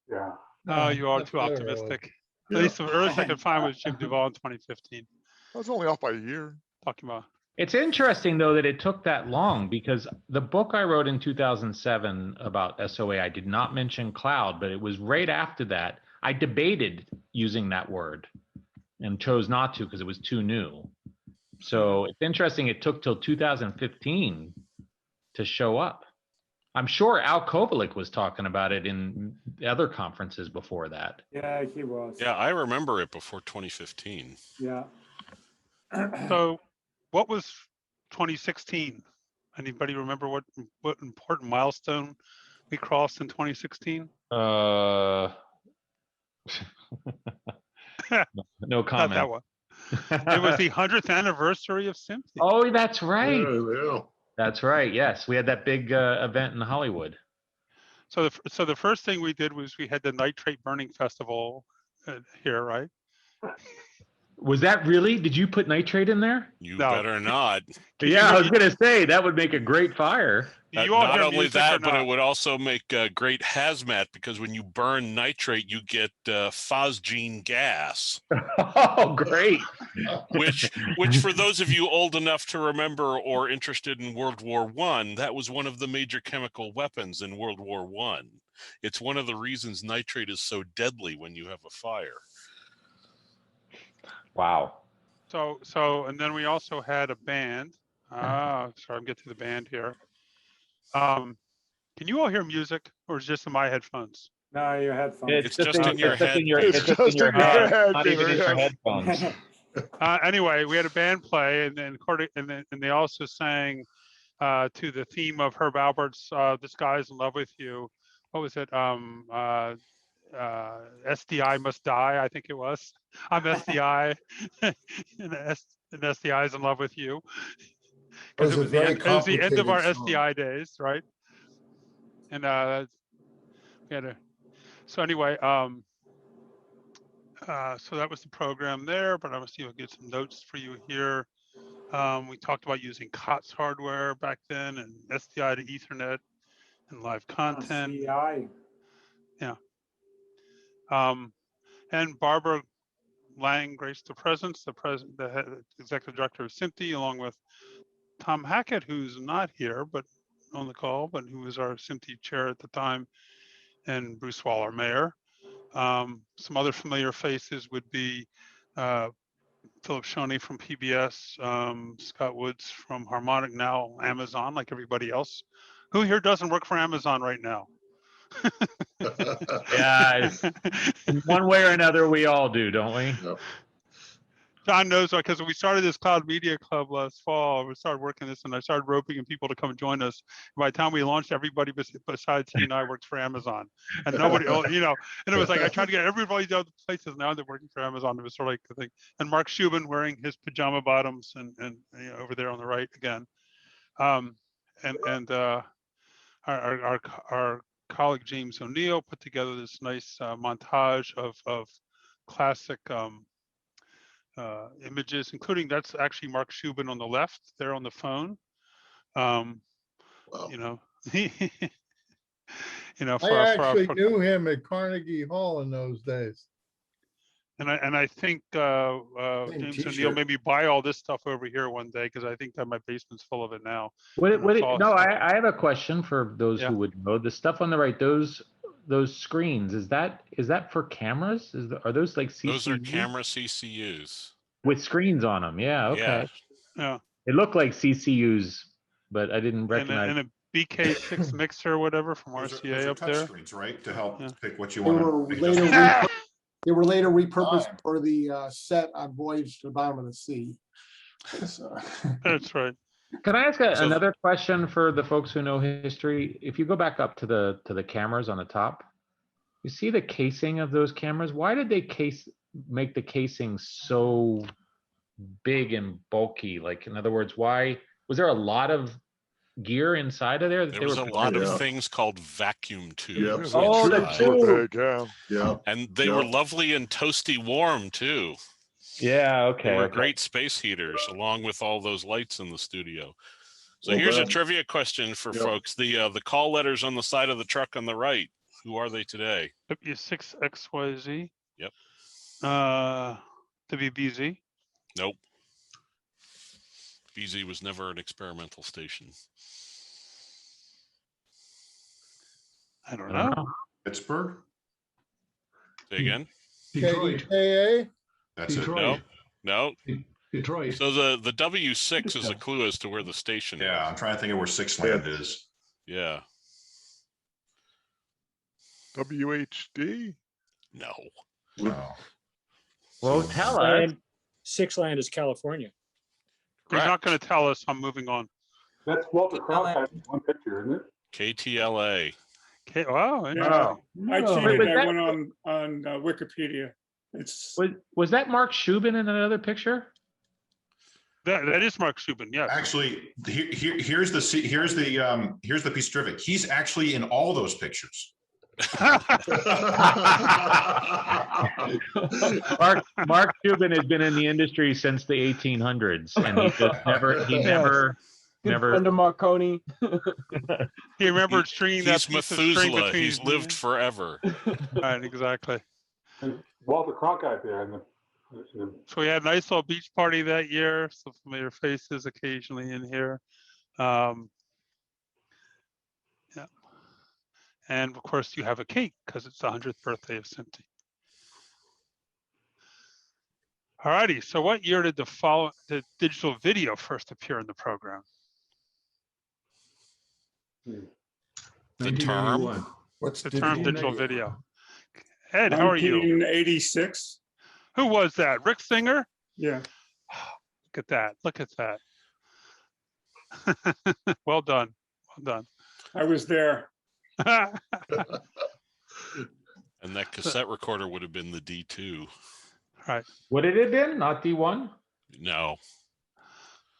Yeah. Oh, you are That's too better, optimistic. Yeah. At least the earliest I could find was Jim Duvall in 2015. I was only off by a year. Talking about. It's interesting though that it took that long, because the book I wrote in 2007 about SOA, I did not mention cloud, but it was right after that. I debated using that word and chose not to because it was too new. So it's interesting it took till 2015 to show up. I'm sure Al Kovalik was talking about it in other conferences before that. Yeah, he was. Yeah, I remember it before 2015. Yeah. So what was 2016? Anybody remember what important milestone we crossed in 2016? No comment. Not that one. It was the 100th anniversary of SMPTE. Oh, that's right. Yeah. That's right. Yes, we had that big event in Hollywood. So the first thing we did was we had the nitrate burning festival here, right? Was that really? Did you put nitrate in there? You No. better not. Yeah, I was gonna say that would make a great fire. You all Not hear only music or that, but not? it would also make great hazmat, because when you burn nitrate, you get phosgene gas, Oh, great. which for those of you old enough to remember or interested in World War I, that was one of the major chemical weapons in World War I. It's one of the reasons nitrate is so deadly when you have a fire. Wow. So and then we also had a band. Sorry, I'm getting to the band here. Can you all hear music, or is it just in my headphones? No, your headphones. It's just in your head. It's just in your head. Not even in your Peter. headphones. Anyway, we had a band play, and then they also sang to the theme of Herb Alpert's "This Guy's in Love with You." What was it? SDI must die, I think it was. I'm SDI, and SDI's in love with you. Because it was the end of our SDI days, right? And we had so anyway, so that was the program there, but I will see if I get some notes for you here. We talked about using COTS hardware back then, and SDI to Ethernet and live content. SDI. Yeah. And Barbara Lang graced the presence, the head, executive director of SMPTE, along with Tom Hackett, who's not here, but on the call, but who was our SMPTE chair at the time, and Bruce Waller, mayor. Some other familiar faces would be Philip Shoney from PBS, Scott Woods from Harmonic, now Amazon, like everybody else. Who here doesn't work for Amazon right now? Yeah, in one way or another, we all do, don't we? Yep. John knows, because we started this Cloud Media Club last fall. We started working this, and I started roping in people to come join us. By the time we launched, everybody besides he and I worked for Amazon, and nobody, you know. And it was like I tried to get everybody to other places. Now they're working for Amazon. It was sort of like the thing. And Mark Shubin wearing his pajama bottoms, and you know, over there on the right again. Our colleague James O'Neill put together this nice montage of classic images, including that's actually Mark Shubin on the left there on the phone. Wow. You know, you know, I actually knew him at Carnegie Hall in those days. And I think James O'Neill made me buy all this stuff over here one day, because I think that my basement's full of it now. I have a question for those who would know. The stuff on the right, those screens, is that for cameras? Are those like CCUs? Those are camera CCUs with screens on them. Yeah. Okay. Yeah. It looked like CCUs, but I didn't recognize. And a BK6 mixer or whatever from RCA up there. Screens, right, to help pick what you They want. they were later repurposed for the set on Voyage to the Bottom of the Sea. So. That's right. Can I ask another question for the folks who know history? If you go back up to the cameras on the top, you see the casing of those cameras. Why did they make the casing so big and bulky? Like, in other words, why was there a lot of gear inside of there that There they was were a lot Yeah. of things called vacuum tubes. Yeah. Oh, the inside. tube. Were big, yeah. Yeah. And they were lovely and toasty warm too. Yeah, They okay. were great space heaters along with all those lights in the studio. So Well, here's a that- trivia question for Yep. folks. The call letters on the side of the truck on the right, who are they today? W6XYZ. Yep. WBZ. Nope. BZ was never an experimental station. I don't know. Pittsburgh? Say again? Detroit. KDKA? That's No, no. Detroit. So the W6 is a clue as to where the station it. Yeah, is. I'm trying to think of where Six Land is. Yeah. WHD? No. No. Well, tell us. Six Land is California. He's not going to tell us. I'm moving on. That's Walter Cronkite in one picture, isn't it? KTLA. Okay. Wow. Yeah. Interesting. I No. cheated. Wait, I that- went on Wikipedia. It's Was that Mark Shubin in another picture? That is Mark Shubin. Yes. Actually, here's the piece of trivia. He's actually in all those pictures. Mark Cuban has been in the industry since the 1800s, and he just never. Under Marconi. He remembered stringing that He's piece of string Methuselah. between. He's lived forever. Right. Exactly. and Walter Cronkite there. In the, So we had a nice little beach party that year. Some familiar faces occasionally in here. Yeah. And of course you have a cake because it's the 100th birthday of SMPTE. All righty. So what year did the digital video first appear in the program? The term. What's The term digital video? Ed, how are you? 1986. Who was that? Rick Singer? Yeah. Look at that. Look at that. Well done. Well done. I was there. And that cassette recorder would have been the D2. Right. Would it have been not D1? No.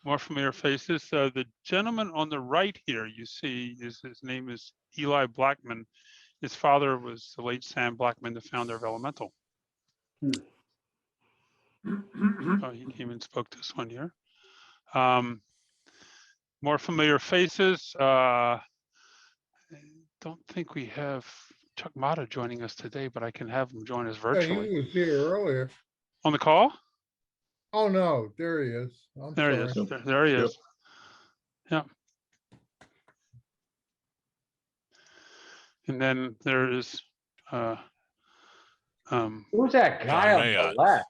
More familiar faces. The gentleman on the right here, you see, his name is Eli Blackman. His father was the late Sam Blackman, the founder of Elemental. Oh, he came and spoke to us one year. More familiar faces. I don't think we have Chuck Mata joining us today, but I can have him join us Yeah, virtually. he was here earlier. On the call? Oh, no, there he is. I'm There he sorry. is. There he is. Yeah. And then there is Who's that guy on the left?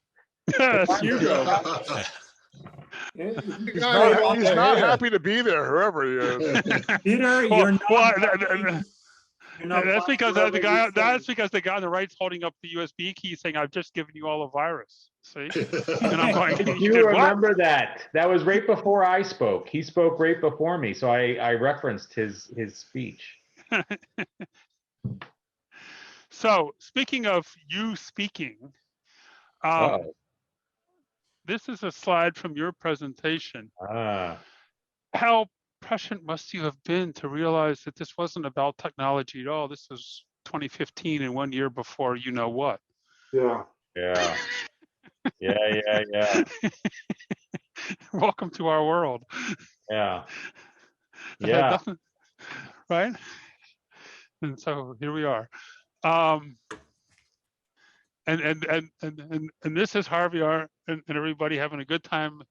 Yes, Hugo. He's not happy to be there, whoever he is. Peter, you're not. That's because the guy. That's because the guy on the right's holding up the USB key, saying, "I've just given you all a virus." See, and I'm going. You did what? remember that? That was right before I spoke. He spoke right before me, so I referenced his speech. So, speaking of you speaking, this is a slide from your presentation. How prescient must you have been to realize that this wasn't about technology at all? This was 2015 and 1 year before you know what. Yeah. Yeah. Welcome to our world. Yeah. Right? And so here we are. And this is Harvey R and everybody having a good time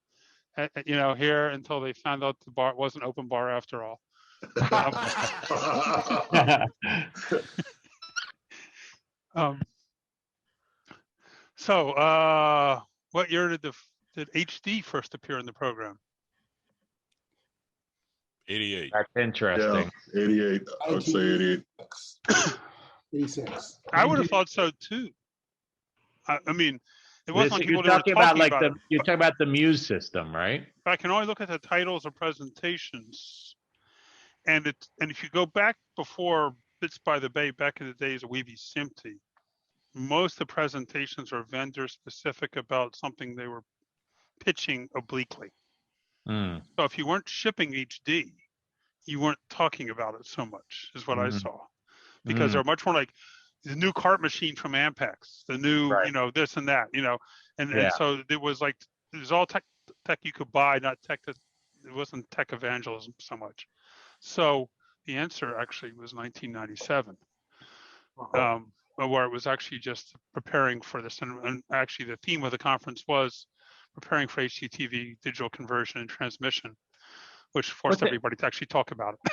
here until they found out the bar wasn't open bar after all. So what year did HD first appear in the program? 88. That's interesting. Yeah, 88. I would say 88. 86. I would have thought so too. I mean, it wasn't like people You're were talking talking about like about it. you're talking about the Muse system, right? But I can only look at the titles of presentations, and if you go back before Bits by the Bay, back in the days of WEBE SMPTE, most of the presentations are vendor specific about something they were pitching obliquely. So if you weren't shipping HD, you weren't talking about it so much, is what I Mhm. saw, because they're much more like the new cart machine from Ampex, the new, Right. you know, this and that, you know, and Yeah. so it was like it was all tech you could buy, not tech that it wasn't tech evangelism so much. So the answer actually was 1997, where it was actually just preparing for this, and actually the theme of the conference was preparing for HDTV digital conversion and transmission, which forced everybody to actually talk about it.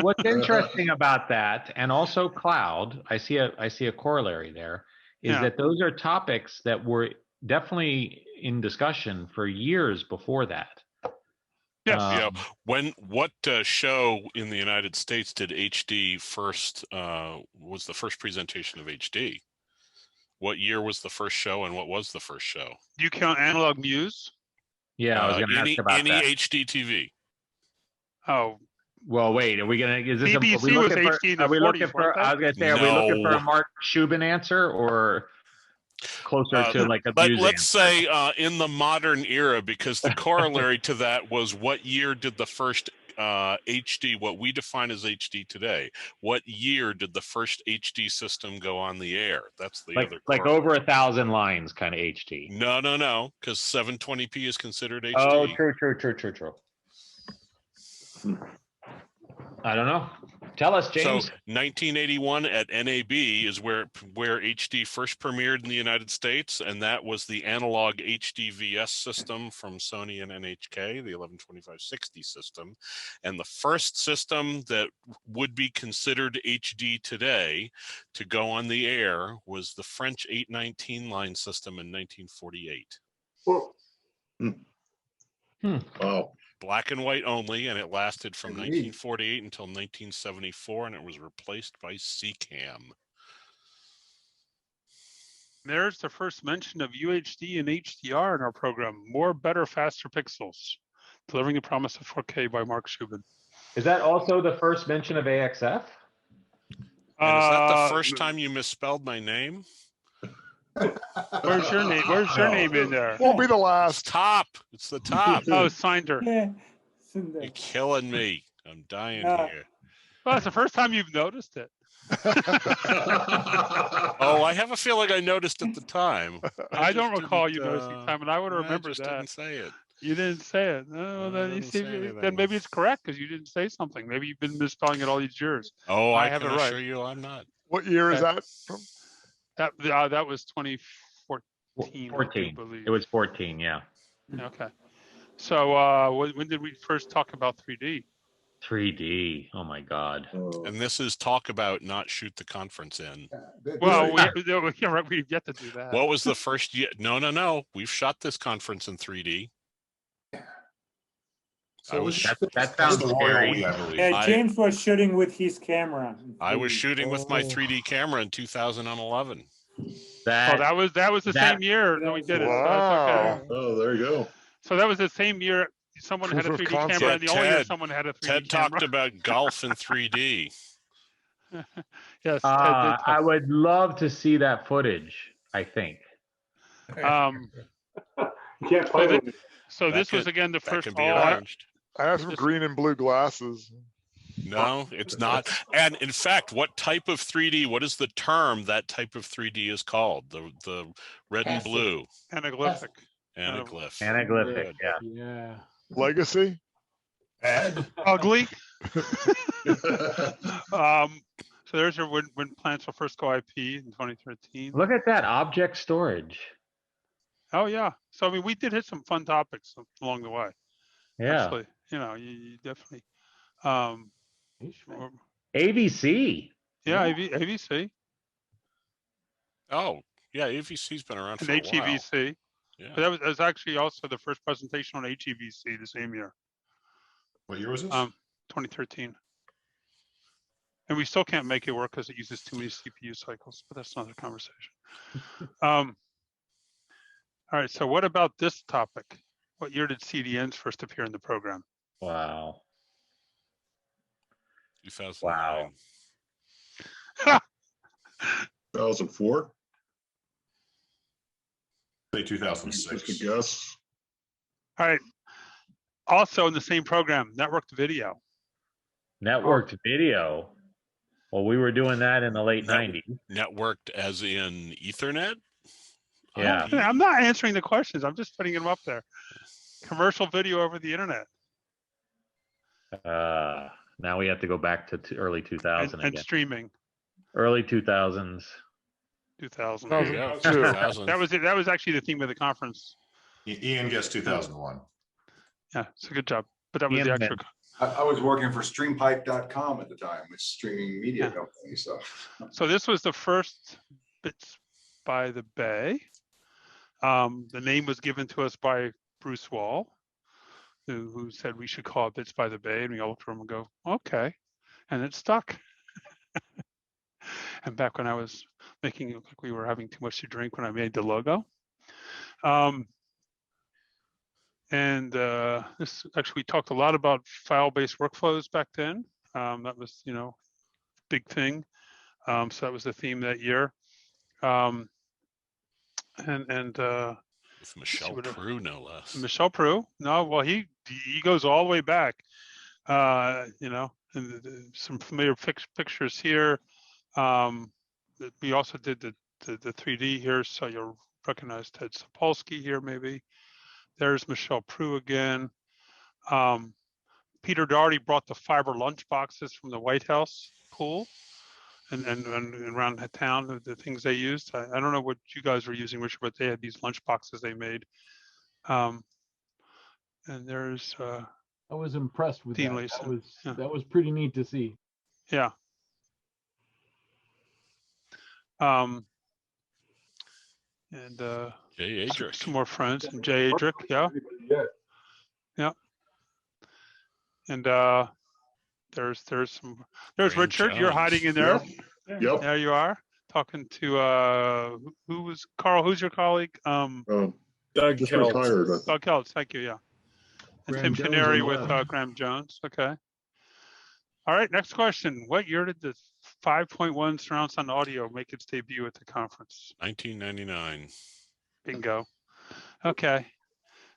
What's interesting about that, and also cloud, I see a corollary there, is Yeah. that those are topics that were definitely in discussion for years before that. Yes. Yeah. What show in the United States did HD first? Was the first presentation of HD? What year was the first show, and what was the first show? Do you count Analog Muse? Yeah, I was going to ask about any that. HD TV. Oh. Well, wait. Are we going to? Is this? BBC are we was looking for? HD in the Are we 40s, looking for? weren't they? I was going to say, are we looking for a No. Mark Shubin answer or closer to like a But Muse let's answer? say in the modern era, because the corollary to that was what year did the first HD, what we define as HD today, what year did the first HD system go on the air? That's the other like corollary. over 1,000 lines kind of HD. No, because 720p is considered HD. Oh, true. I don't know. Tell us, James. So 1981 at NAB is where HD first premiered in the United States, and that was the analog HDVS system from Sony and NHK, the 1125/60 system. And the first system that would be considered HD today to go on the air was the French 819 line system in 1948. Wow. Black and white only, and it lasted from 1948 until 1974, and it was replaced by CCAM. There's the first mention of UHD and HDR in our program. More, better, faster pixels. Delivering the promise of 4K by Mark Shubin. Is that also the first mention of AXF? And is that the first time you misspelled my name? Where's your name? Where's your name in there? Won't be the last. Top. It's the top. Oh, Sinder. Yeah. You're killing me. I'm dying Yeah. here. Well, it's the first time you've noticed it. Oh, I have a feeling I noticed at the time. I don't recall you noticing time, and I would remember that. I didn't say it. You didn't say it. No, then you see, then maybe it's correct because you didn't say something. Maybe you've been misspelling it all these years. Oh, I have can it right. assure you I'm not. What year is that from? That was 2014. 14. I believe. It was 14. Yeah. Okay. So when did we first talk about 3D? 3D. Oh my God. And this is talk about not shoot the conference in. Well, we've yet to do that. What was the first year? No. We've shot this conference in 3D. That sounds scary. Yeah, James was shooting with his camera. I was shooting with my 3D camera in 2011. That was the same year that we did it. So that's okay. Oh, there you go. So that was the same year someone had a 3D camera, and the only year someone had a 3D Ted camera. talked about golf in 3D. Yes, I would love to see that footage. I think. You can't play with it. So this was again the first. I have some green and blue glasses. No, it's not. And in fact, what type of 3D? What is the term that type of 3D is called? The red and blue. Anaglyphic. Anaglyph. Anaglyphic. Yeah. Yeah. Legacy. Ugly. So there's your when plants will first go IP in 2013. Look at that object storage. Oh yeah. So I mean, we did hit some fun topics along the way. Yeah. Actually, you definitely. AVC. Yeah, AVC. Oh, yeah, AVC's been around for And a while. HEVC. Yeah. But that was actually also the first presentation on HEVC the same year. What year was this? 2013. And we still can't make it work because it uses too many CPU cycles, but that's another conversation. All right, so what about this topic? What year did CDNs first appear in the program? Wow. 2009. Wow. 2004? Say 2006. Just a guess. All right. Also in the same program, networked video. Networked video. Well, we were doing that in the late '90s. Networked as in Ethernet? Yeah. I'm not answering the questions. I'm just putting them up there. Commercial video over the internet. Now we have to go back to early 2000 and again. Streaming. Early 2000s. 2000. There you go. 2000. That was it. That was actually the theme of the conference. Ian guessed 2001. Yeah, it's a good job. But that was the actual. I was working for streampipe.com at the time, a streaming media company. So this was the first Bits by the Bay. The name was given to us by Bruce Wall, who said we should call it Bits by the Bay, and we all looked at him and go, okay, and it stuck. And back when I was making it look like we were having too much to drink when I made the logo. This actually, we talked a lot about file-based workflows back then. That was, big thing. So that was the theme that year. With Michel Preux, no less. Michel Preux. No, well, he goes all the way back. And some familiar pictures here. We also did the 3D here, so you'll recognize Ted Sapolsky here, maybe. There's Michel Preux again. Peter Doherty brought the fiber lunch boxes from the White House pool and around the town, the things they used. I don't know what you guys were using, Richard, but they had these lunch boxes they made. And there's I was impressed with Dean that. Leeson. That was pretty neat to see. Yeah. Jay Adrick. Some more friends, and Jay Adrick, yeah. And there's Graham Richard. Jones. You're hiding in there. Yep. There you are, talking to who was Carl? Who's your colleague? Doug Just Keltz. retired. Doug Keltz. Thank you. Yeah. And Graham Tim Jones Canary on with left. Graham Jones. Okay. All right. Next question. What year did the 5.1 surround sound audio make its debut at the conference? 1999. Bingo. Okay.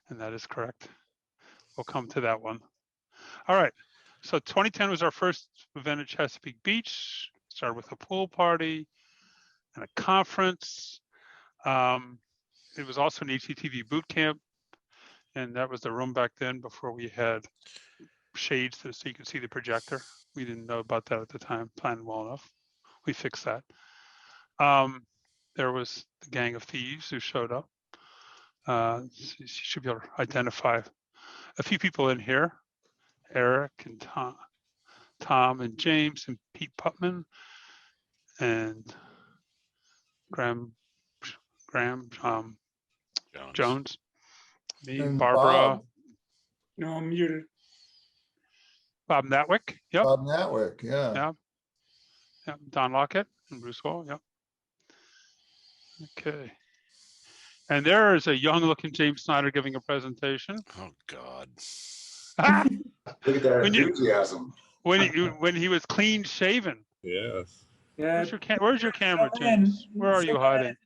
And that is correct. We'll come to that one. All right. So 2010 was our first event at Chesapeake Beach. Started with a pool party and a conference. It was also an HDTV boot camp. And that was the room back then before we had shades so you could see the projector. We didn't know about that at the time, planned well enough. We fixed that. There was the gang of thieves who showed up. You should be able to identify a few people in here. Eric and Tom and James and Pete Putman and Graham Jones. Me, And Barbara. Bob. No, I'm muted. Bob Natwick. Yep. Bob Natwick, yeah. Yep. Don Lockett and Bruce Wall. Yep. Okay. And there is a young-looking James Snyder giving a presentation. Oh God. Look at that enthusiasm. When he was clean shaven. Yes. Yeah. Where's your camera, James? Where are you hiding?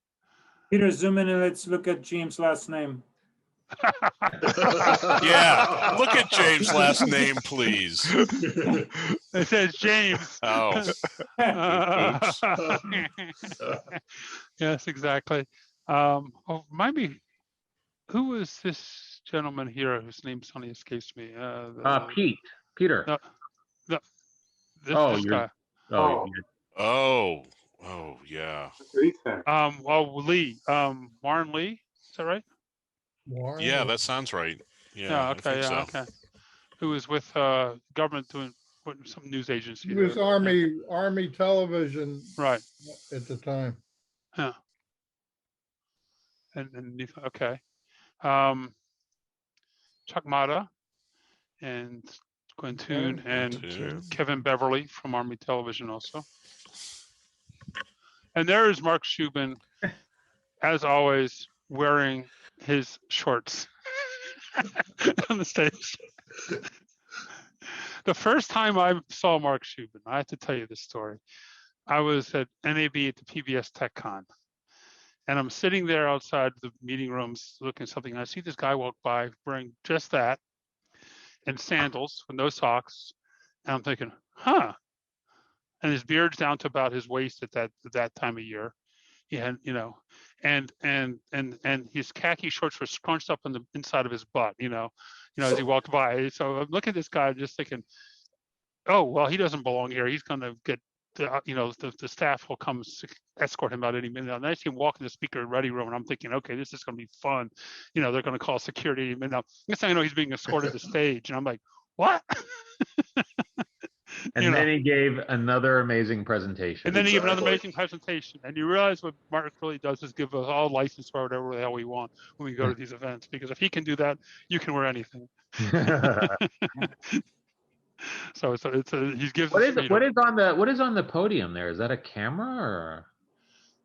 Peter, zoom in and let's look at James' last name. Yeah. Look at James' last name, please. It says James. Oh. Yes, exactly. Remind me, who was this gentleman here whose name suddenly escapes me? Peter. This you're- guy. Oh, yeah. Well, Lee, Warren Lee, is that right? Warren? Yeah, that sounds right. Yeah. Okay. I think so. Okay. Who was with government doing some news agency? He was there. Army television Right. at the time. Yeah. And okay. Chuck Mata and Gwen Toon and Kevin Beverly from Army Television also. And there is Mark Shubin, as always, wearing his shorts on the stage. The first time I saw Mark Shubin, I have to tell you this story. I was at NAB at the PBS TechCon. And I'm sitting there outside the meeting rooms looking at something. And I see this guy walk by wearing just that and sandals with no socks. And I'm thinking, huh. And his beard's down to about his waist at that time of year. Yeah, you know, and his khaki shorts were scrunched up on the inside of his butt, as he walked by. So I'm looking at this guy, just thinking, oh well, he doesn't belong here. He's going to get, the staff will come escort him out any minute. And I see him walk in the speaker ready room, and I'm thinking, okay, this is going to be fun. They're going to call security. And now next thing I know, he's being escorted to stage, and I'm like, what? And then he gave another amazing presentation. And then he gave another amazing presentation. And you realize what Mark really does is give us all license for whatever the hell we want when we go to these events. Because if he can do that, you can wear anything. So he gives. What is on the podium there? Is that a camera or?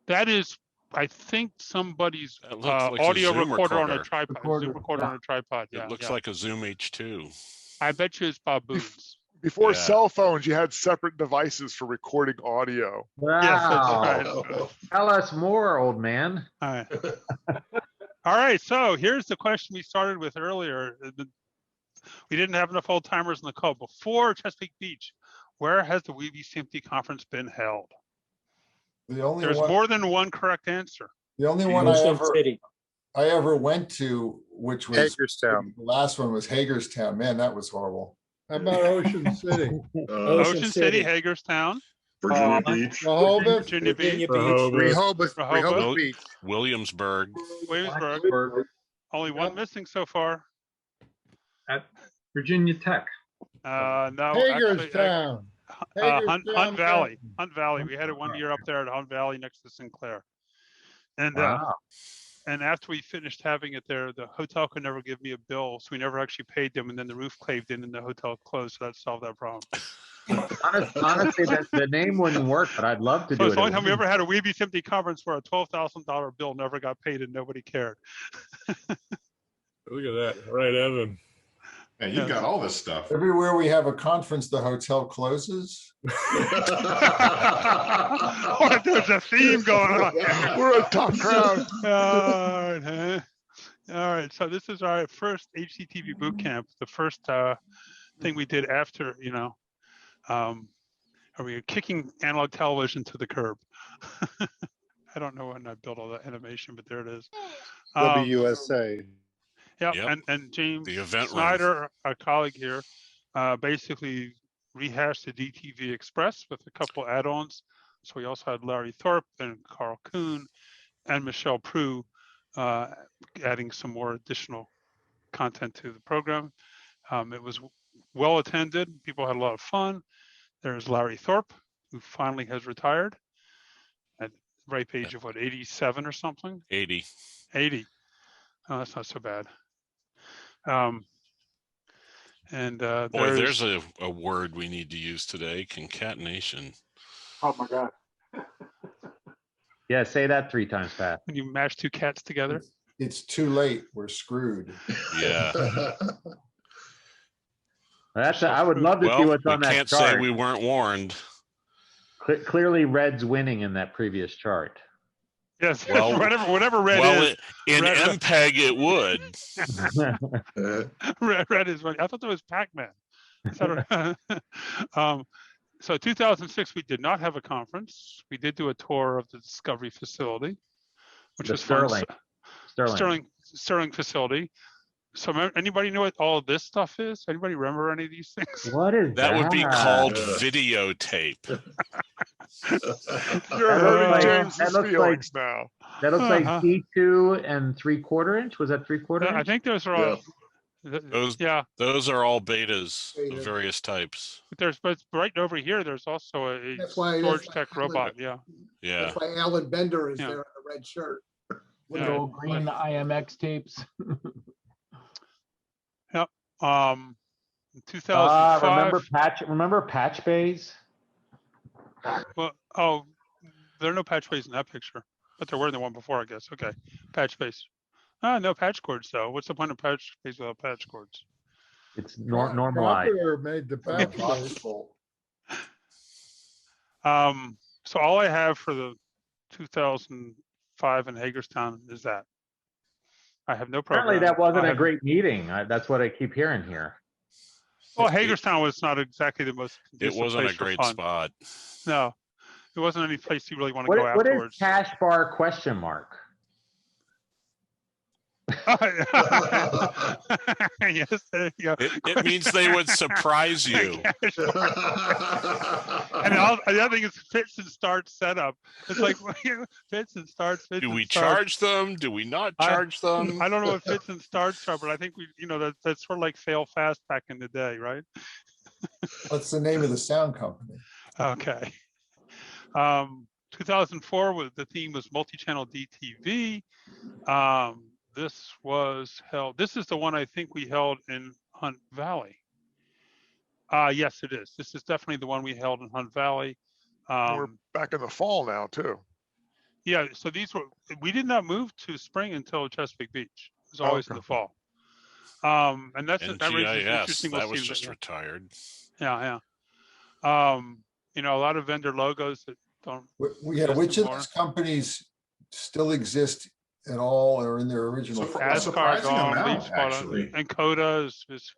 That is, I think, somebody's like audio Zoom recorder on a recorder. tripod. Zoom recorder on a tripod. Yeah. It looks like a Zoom H2. I bet you it's baboons. Before cell phones, you had separate devices for recording audio. Wow. Yes, that's right. Tell us more, old man. All right. All right. So here's the question we started with earlier. We didn't have enough old timers in the call. Before Chesapeake Beach, where has the WEBE SMPTE conference been held? There's more than one correct answer. The only one I ever went to, which was Hagerstown. The last one was Hagerstown. Man, that was horrible. How about Ocean City? Ocean City, Hagerstown, Virginia Beach, Rehoboth, Virginia Beach, Rehoboth Beach, Williamsburg. Only one missing so far. At Virginia Tech. No, Hagerstown. Hunt Valley. Hunt Valley. We had it 1 year up there at Hunt Valley next to Sinclair. And and after we finished having it there, the hotel could never give me a bill, so we never actually paid them. And then the roof caved in and the hotel closed, so that solved that problem. Honestly, the name wouldn't work, but I'd love to do it. It's the only time we ever had a WEBE SMPTE conference where a $12,000 bill never got paid and nobody cared. Look at that. All right, Evan. Yeah, you've got all this stuff. Everywhere we have a conference, the hotel closes. There's a theme going on. We're a tough crowd. All right. So this is our first HCTV boot camp. The first thing we did after, we were kicking analog television to the curb. I don't know when I built all that animation, but there it is. WUSA. Yep. And James the event Snyder, our colleague here, basically rehashed the DTV Express with a couple add-ons. So we also had Larry Thorpe and Carl Kuhn and Michelle Prue adding some more additional content to the program. It was well attended. People had a lot of fun. There's Larry Thorpe, who finally has retired at the ripe age of 87 or something? 80. 80. Oh, that's not so bad. Boy, there's a word we need to use today: concatenation. Oh my God. Yeah, say that 3 times fast. When you mash 2 cats together. It's too late. We're screwed. Yeah. I would love to see what's on that chart. We can't say we weren't warned. Clearly, Red's winning in that previous chart. Yes, well, whatever red is. In MPEG, it would. red is running. I thought that was Pac-Man. So 2006, we did not have a conference. We did do a tour of the Discovery facility, which was Sterling facility. So anybody know what all of this stuff is? Anybody remember any of these things? What is that? That would be called videotape. You're hurting James's feelings now. That looks like D2 and 3/4 inch. Was that 3/4 inch? I think those are all. Those are all betas of various types. But right over here, there's also a Storage Tech robot. Yeah. That's why Alan Bender is there in a red shirt. Little green IMX tapes. Yep. 2005. Remember patch bays? Well, there are no patch bays in that picture, but there were in the one before, I guess. Okay, patch bays. No patch cords though. What's the point of patch bays without patch cords? It's normalized. Made the patch bays. So all I have for the 2005 in Hagerstown is that. I have no program. Apparently that wasn't a great meeting. That's what I keep hearing here. Well, Hagerstown was not exactly the most. It wasn't place a for great fun. spot. No, it wasn't any place you really want to go What is afterwards. Cash Bar question mark? Yes, there you go. It means they would surprise you. And the other thing is fits and starts setup. It's like fits and starts. Do we charge them? Do we not charge them? I don't know what fits and starts are, but I think that's sort of like fail fast back in the day, right? What's the name of the sound company? Okay. 2004 was the theme was multi-channel DTV. This was held. This is the one I think we held in Hunt Valley. Yes, it is. This is definitely the one we held in Hunt Valley. We're back in the fall now too. Yeah, so we did not move to spring until Chesapeake Beach. It was always in the fall. And that raises interesting. That was just retired. Yeah. A lot of vendor logos that don't. Yeah, which of those companies still exist at all or in their original? Ascar gone, actually. And Coda is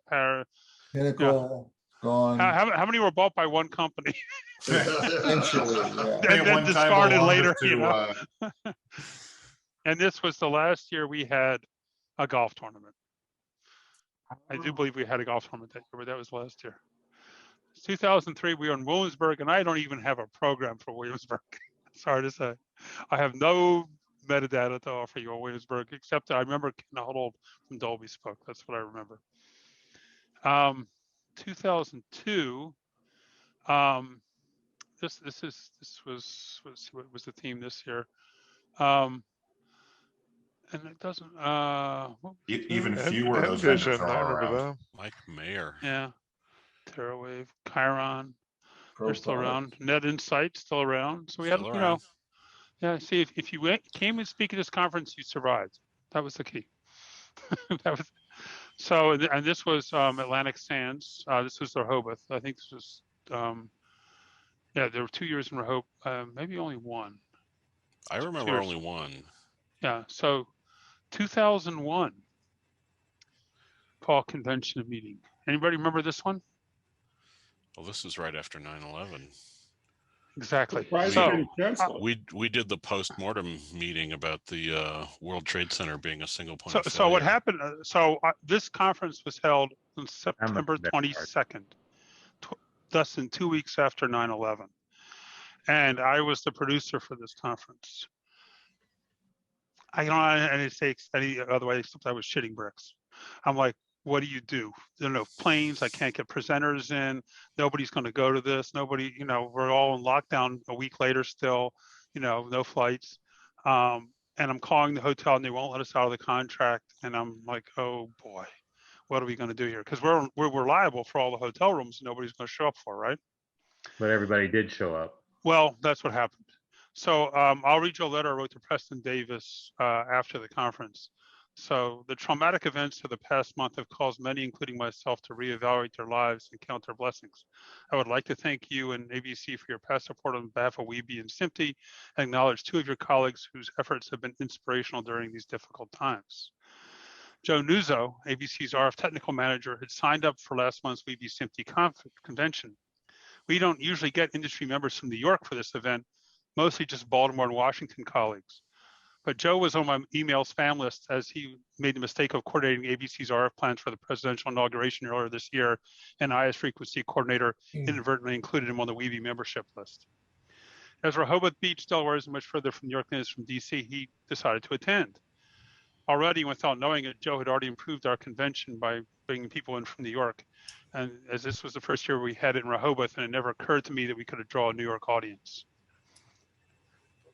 Pinnacle gone. How many were bought by one company? Eventually, yeah. And then discarded later, And this was the last year we had a golf tournament. I do believe we had a golf tournament that year, but that was last year. 2003, we were in Williamsburg, and I don't even have a program for Williamsburg. Sorry to say. I have no metadata to offer you on Williamsburg, except that I remember Ken Huddle from Dolby spoke. That's what I remember. 2002. This was what was the theme this year? And it doesn't. Even fewer of those vendors are around. Mike Mayer. Yeah. TerraWave, Chiron. They're still around. Net Insight still around. So we had, yeah. See, if you came and speak at this conference, you survived. That was the key. That was. So, and this was Atlantic Sands. This was Rehoboth. I think this was. Yeah, there were 2 years in Rehoboth. Maybe only one. I remember only one. Yeah. So, 2001. Fall Convention meeting. Anybody remember this one? Well, this is right after 9/11. Exactly. So we did the post-mortem meeting about the World Trade Center being a single point. So what happened? This conference was held on September 22nd, less than 2 weeks after 9/11, and I was the producer for this conference. I don't know any say any other way except I was shitting bricks. I'm like, what do? There are no planes. I can't get presenters in. Nobody's going to go to this. Nobody, we're all in lockdown a week later still, no flights. And I'm calling the hotel and they won't let us out of the contract. And I'm like, oh boy, what are we going to do here? Because we're liable for all the hotel rooms nobody's going to show up for, right? But everybody did show up. Well, that's what happened. So I'll read you a letter I wrote to Preston Davis after the conference. So the traumatic events of the past month have caused many, including myself, to reevaluate their lives and count their blessings. I would like to thank you and ABC for your past support on behalf of WEBE and SMPTE, and acknowledge two of your colleagues whose efforts have been inspirational during these difficult times. Joe Nuzzo, ABC's RF technical manager, had signed up for last month's WEBE SMPTE convention. We don't usually get industry members from New York for this event, mostly just Baltimore and Washington colleagues. But Joe was on my email spam list as he made the mistake of coordinating ABC's RF plans for the presidential inauguration earlier this year, and IS frequency coordinator inadvertently included him on the WEBE membership list. As Rehoboth Beach, Delaware, is much further from New York than it is from DC, he decided to attend. Already, without knowing it, Joe had already improved our convention by bringing people in from New York. And as this was the first year we had it in Rehoboth, and it never occurred to me that we could draw a New York audience.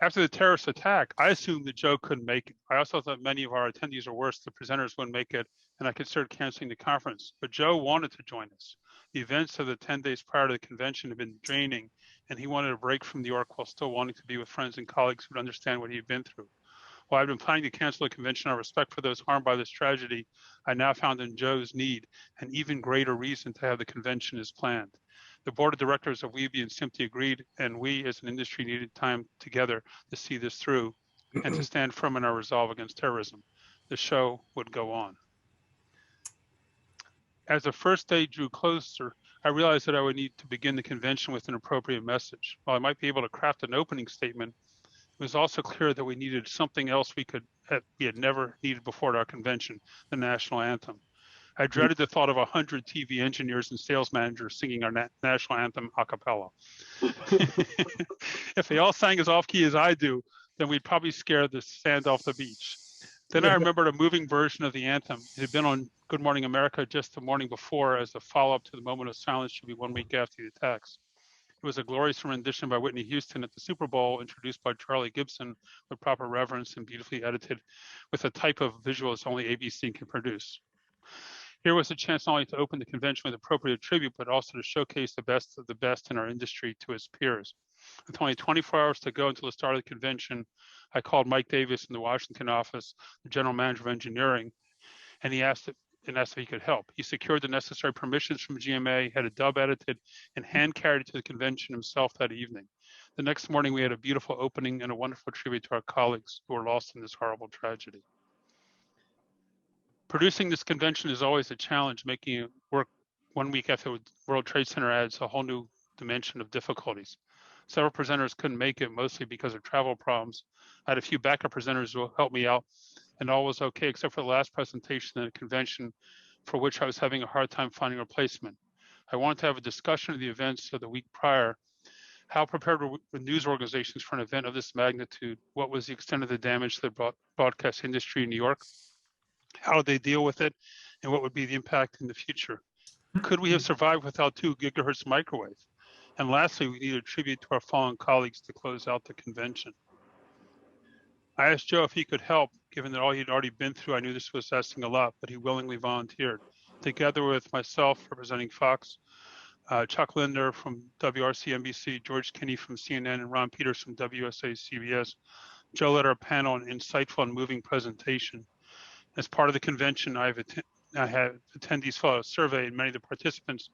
After the terrorist attack, I assumed that Joe couldn't make it. I also thought many of our attendees, or worse, the presenters wouldn't make it, and I considered canceling the conference. But Joe wanted to join us. The events of the 10 days prior to the convention had been draining, and he wanted a break from New York while still wanting to be with friends and colleagues who would understand what he'd been through. While I've been planning to cancel the convention out of respect for those harmed by this tragedy, I now found in Joe's need an even greater reason to have the convention as planned. The board of directors of WEBE and SMPTE agreed, and we as an industry needed time together to see this through and to stand firm in our resolve against terrorism. The show would go on. As the first day drew closer, I realized that I would need to begin the convention with an appropriate message. While I might be able to craft an opening statement, it was also clear that we needed something else we had never needed before at our convention, the national anthem. I dreaded the thought of 100 TV engineers and sales managers singing our national anthem a cappella. If they all sang as off key as I do, then we'd probably scare the sand off the beach. Then I remembered a moving version of the anthem. It had been on Good Morning America just the morning before, as the follow-up to the moment of silence should be 1 week after the attacks. It was a glorious rendition by Whitney Houston at the Super Bowl, introduced by Charlie Gibson with proper reverence and beautifully edited with a type of visuals only ABC can produce. Here was a chance not only to open the convention with appropriate tribute, but also to showcase the best of the best in our industry to his peers. With only 24 hours to go until the start of the convention, I called Mike Davis in the Washington office, the general manager of engineering, and he asked if he could help. He secured the necessary permissions from GMA, had a dub edited, and hand carried it to the convention himself that evening. The next morning, we had a beautiful opening and a wonderful tribute to our colleagues who were lost in this horrible tragedy. Producing this convention is always a challenge. Making it work 1 week after the World Trade Center adds a whole new dimension of difficulties. Several presenters couldn't make it, mostly because of travel problems. I had a few backup presenters who helped me out, and all was okay except for the last presentation at a convention for which I was having a hard time finding a replacement. I wanted to have a discussion of the events of the week prior. How prepared were the news organizations for an event of this magnitude? What was the extent of the damage to the broadcast industry in New York? How would they deal with it? And what would be the impact in the future? Could we have survived without 2 gigahertz microwave? And lastly, we need a tribute to our fallen colleagues to close out the convention. I asked Joe if he could help, given that all he'd already been through. I knew this was asking a lot, but he willingly volunteered. Together with myself, representing Fox, Chuck Linder from WRC NBC, George Kinney from CNN, and Ron Peters from WSA CBS, Joe led our panel on an insightful and moving presentation. As part of the convention, I had attendees fill out a survey, and many of the participants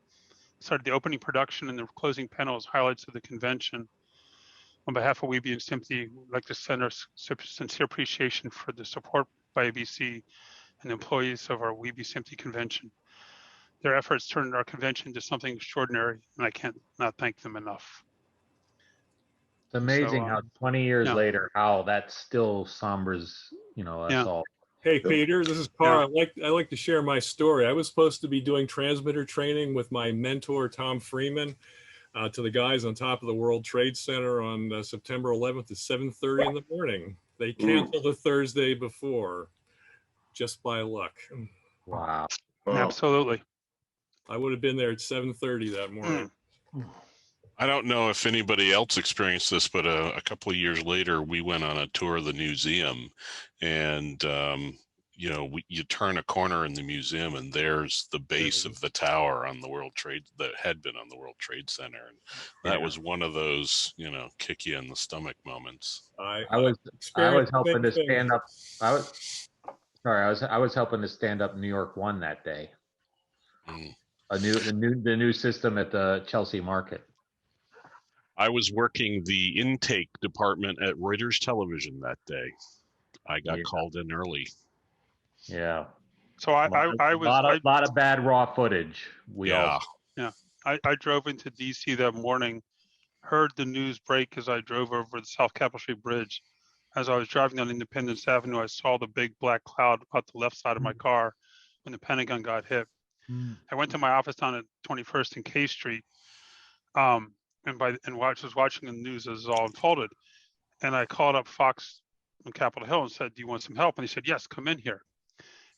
started the opening production and the closing panel as highlights of the convention. On behalf of WEBE and SMPTE, we'd like to send our sincere appreciation for the support by ABC and employees of our WEBE SMPTE convention. Their efforts turned our convention into something extraordinary, and I can't not thank them enough. It's amazing how 20 years later, how that still sombers, us all. Hey, Peter, this is Carl. I like to share my story. I was supposed to be doing transmitter training with my mentor, Tom Freeman, to the guys on top of the World Trade Center on September 11th at 7:30 in the morning. They canceled the Thursday before, just by luck. Wow. Absolutely. I would have been there at 7:30 that morning. I don't know if anybody else experienced this, but a couple of years later, we went on a tour of the museum, and you turn a corner in the museum, and there's the base of the tower on the World Trade that had been on the World Trade Center, and that was one of those kick you in the stomach moments. I was helping to stand up. I was helping to stand up New York One that day. The new system at the Chelsea Market. I was working the intake department at Reuters Television that day. I got called in early. Yeah. So I was a lot of bad raw footage. I drove into DC that morning, heard the news break as I drove over the South Capitol Street Bridge. As I was driving down Independence Avenue, I saw the big black cloud out the left side of my car when the Pentagon got hit. I went to my office down at 21st and K Street, and was watching the news as it all unfolded. And I called up Fox on Capitol Hill and said, "Do you want some help?" And he said, "Yes, come in here."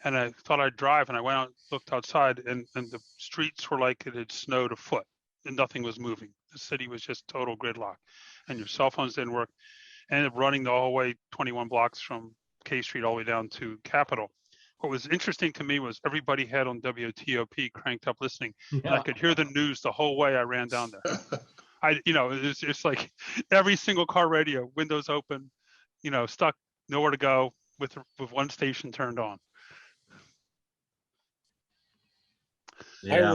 And I thought I'd drive, and I went out, looked outside, and the streets were like it had snowed a foot, and nothing was moving. The city was just total gridlock, and your cell phones didn't work. I ended up running the whole way 21 blocks from K Street all the way down to Capitol. What was interesting to me was everybody had on WTOP cranked up listening, and I could hear the news the whole way I ran down there. It's like every single car radio, windows open, stuck, nowhere to go, with one station turned on. Yeah.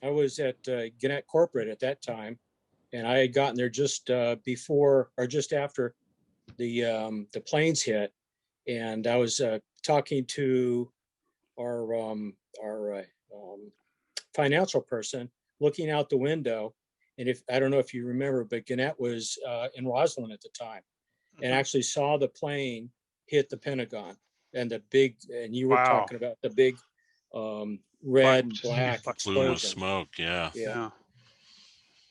I was at Gannett Corporate at that time, and I had gotten there just before or just after the planes hit, and I was talking to our financial person looking out the window. And if, I don't know if you remember, but Gannett was in Roslyn at the time and actually saw the plane hit the Pentagon and the big, and you were talking about the big red and black plume of explosion. smoke. Yeah.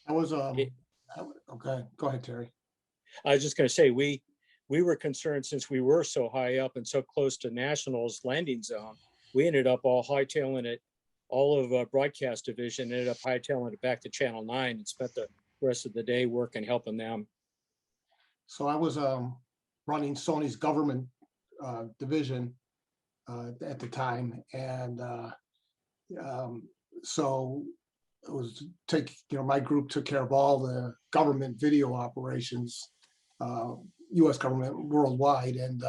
I was, okay, go ahead, Terry. I was just going to say, we were concerned since we were so high up and so close to National's landing zone, we ended up all hightailing it. All of broadcast division ended up hightailing it back to Channel 9 and spent the rest of the day working, helping them. So I was running Sony's government division at the time, and so it was my group took care of all the government video operations, U.S. government worldwide, and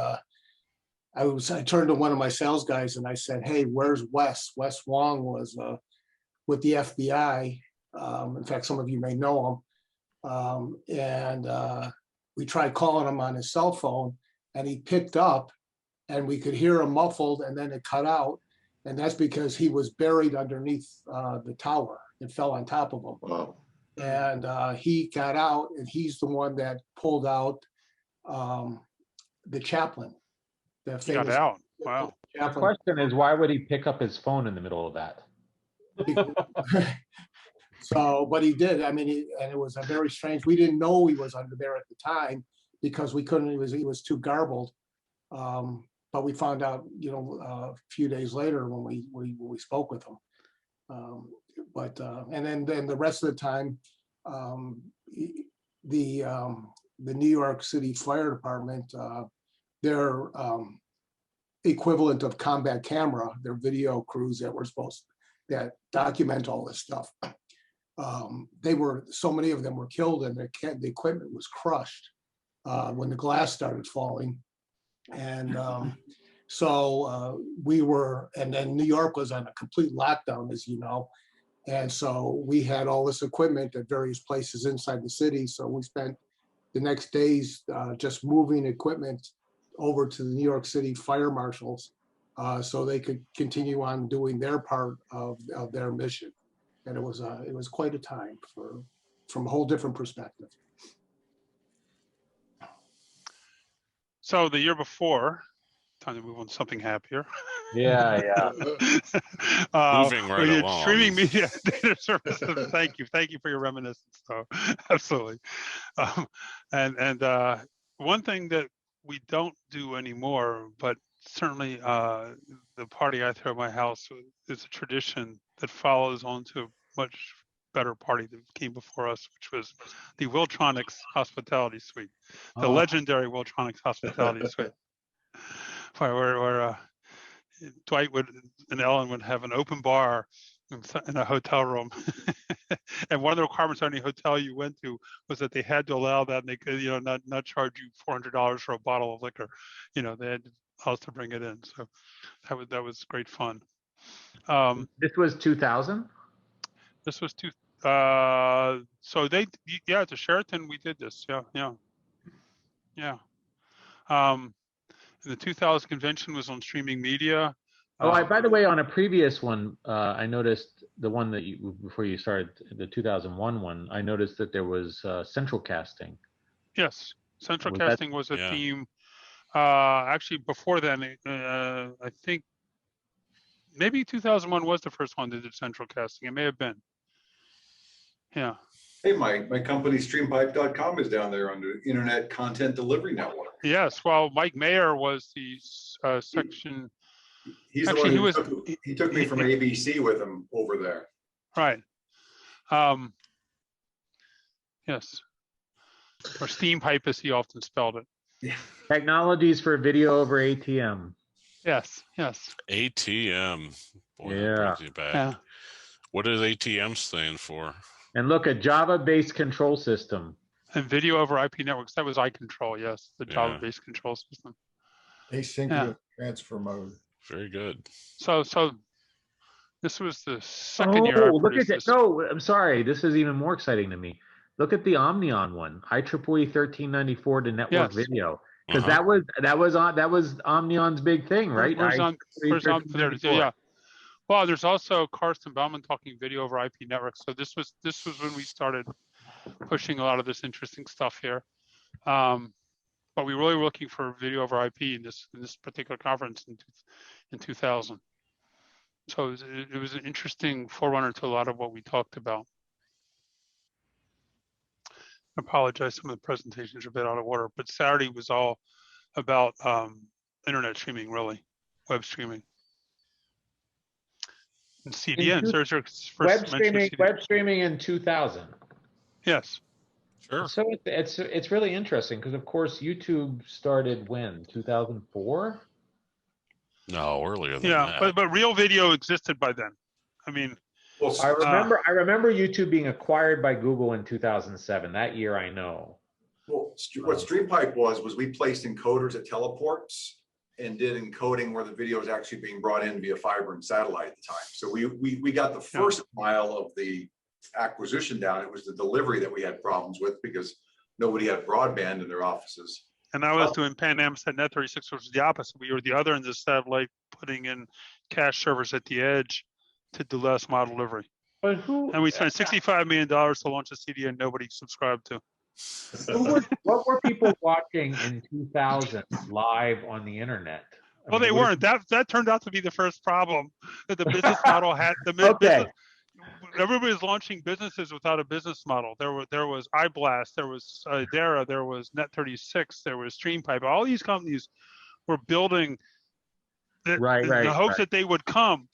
I turned to one of my sales guys and I said, "Hey, where's Wes? Wes Wong was with the FBI. In fact, some of you may know him, and we tried calling him on his cell phone, and he picked up, and we could hear him muffled, and then it cut out, and that's because he was buried underneath the tower. It fell on top of him. Wow. And he got out, and he's the one that pulled out the chaplain. The got out. Wow. The question is, why would he pick up his phone in the middle of that? So, but he did. I mean, and it was a very strange. We didn't know he was under there at the time because we couldn't. He was too garbled. But we found out, a few days later when we spoke with him. And then the rest of the time, the New York City Fire Department, their equivalent of combat camera, their video crews that document all this stuff. So many of them were killed, and the equipment was crushed when the glass started falling. And and then New York was on a complete lockdown, as you know. And so we had all this equipment at various places inside the city. So we spent the next days just moving equipment over to the New York City fire marshals so they could continue on doing their part of their mission. And it was quite a time from a whole different perspective. So the year before, time to move on to something happier. Yeah. Moving right along. Streaming media data services. Thank you for your reminiscence. So absolutely. And one thing that we don't do anymore, but certainly the party I throw at my house is a tradition that follows on to a much better party that came before us, which was the Wiltronics Hospitality Suite, the legendary Wiltronics Hospitality Suite, where Dwight and Ellen would have an open bar in a hotel room. And one of the requirements on any hotel you went to was that they had to allow that, and they could, not charge you $400 for a bottle of liquor. They had us to bring it in. So that was great fun. This was 2000? This was so at the Sheraton we did this. Yeah. The 2000 convention was on streaming media. By the way, on a previous one, I noticed the one that before you started the 2001 one, I noticed that there was central casting. Yes, central casting was a theme. Actually, before then, I think maybe 2001 was the first one that did central casting. It may have been. Yeah. Hey, my company streampipe.com is down there under Internet Content Delivery Network. Yes, well, Mike Mayer was the section. He's actually, the one he took me from ABC with him over there. Right. Yes. Or steam pipe, as he often spelled it. Yeah. Technologies for video over ATM. Yes. ATM. Boy, yeah. That brings you back. Yeah. What does ATM stand for? And look, a Java-based control system. And video over IP networks. That was iControl, yes, the Java-based control system. Asynchronous transfer mode. Very good. So this was the second year. Look at it. No, I'm sorry. This is even more exciting to me. Look at the Omnion one, IEEE 1394 to network video, because that was Omnion's big thing, right? Yeah. Well, there's also Karsten Bauman talking video over IP networks. So this was when we started pushing a lot of this interesting stuff here. But we really were looking for video over IP in this particular conference in 2000. So it was an interesting forerunner to a lot of what we talked about. I apologize, some of the presentations are a bit out of order, but Saturday was all about internet streaming, really, web streaming. And CDNs, there's your first web streaming in 2000. Yes. Sure. So it's really interesting because, of course, YouTube started when? 2004? No, earlier than that. Yeah, but real video existed by then. I mean, well, I remember YouTube being acquired by Google in 2007. That year, I know. Well, what StreamPipe was we placed encoders at teleports and did encoding where the video was actually being brought in via fiber and satellite at the time. So we got the first mile of the acquisition down. It was the delivery that we had problems with because nobody had broadband in their offices. And I was doing Pan Am Net 36, which was the opposite. We were the other end of the satellite, putting in cache servers at the edge to do last mile delivery. But who? And we spent $65 million to launch a CDN nobody subscribed to. What were people watching in 2000 live on the internet? Well, they weren't. That turned out to be the first problem that the business model had. Everybody was launching businesses without a business model. There was iBlast, there was Idera, there was Net36, there was StreamPipe. All these companies were building the hopes that they would come.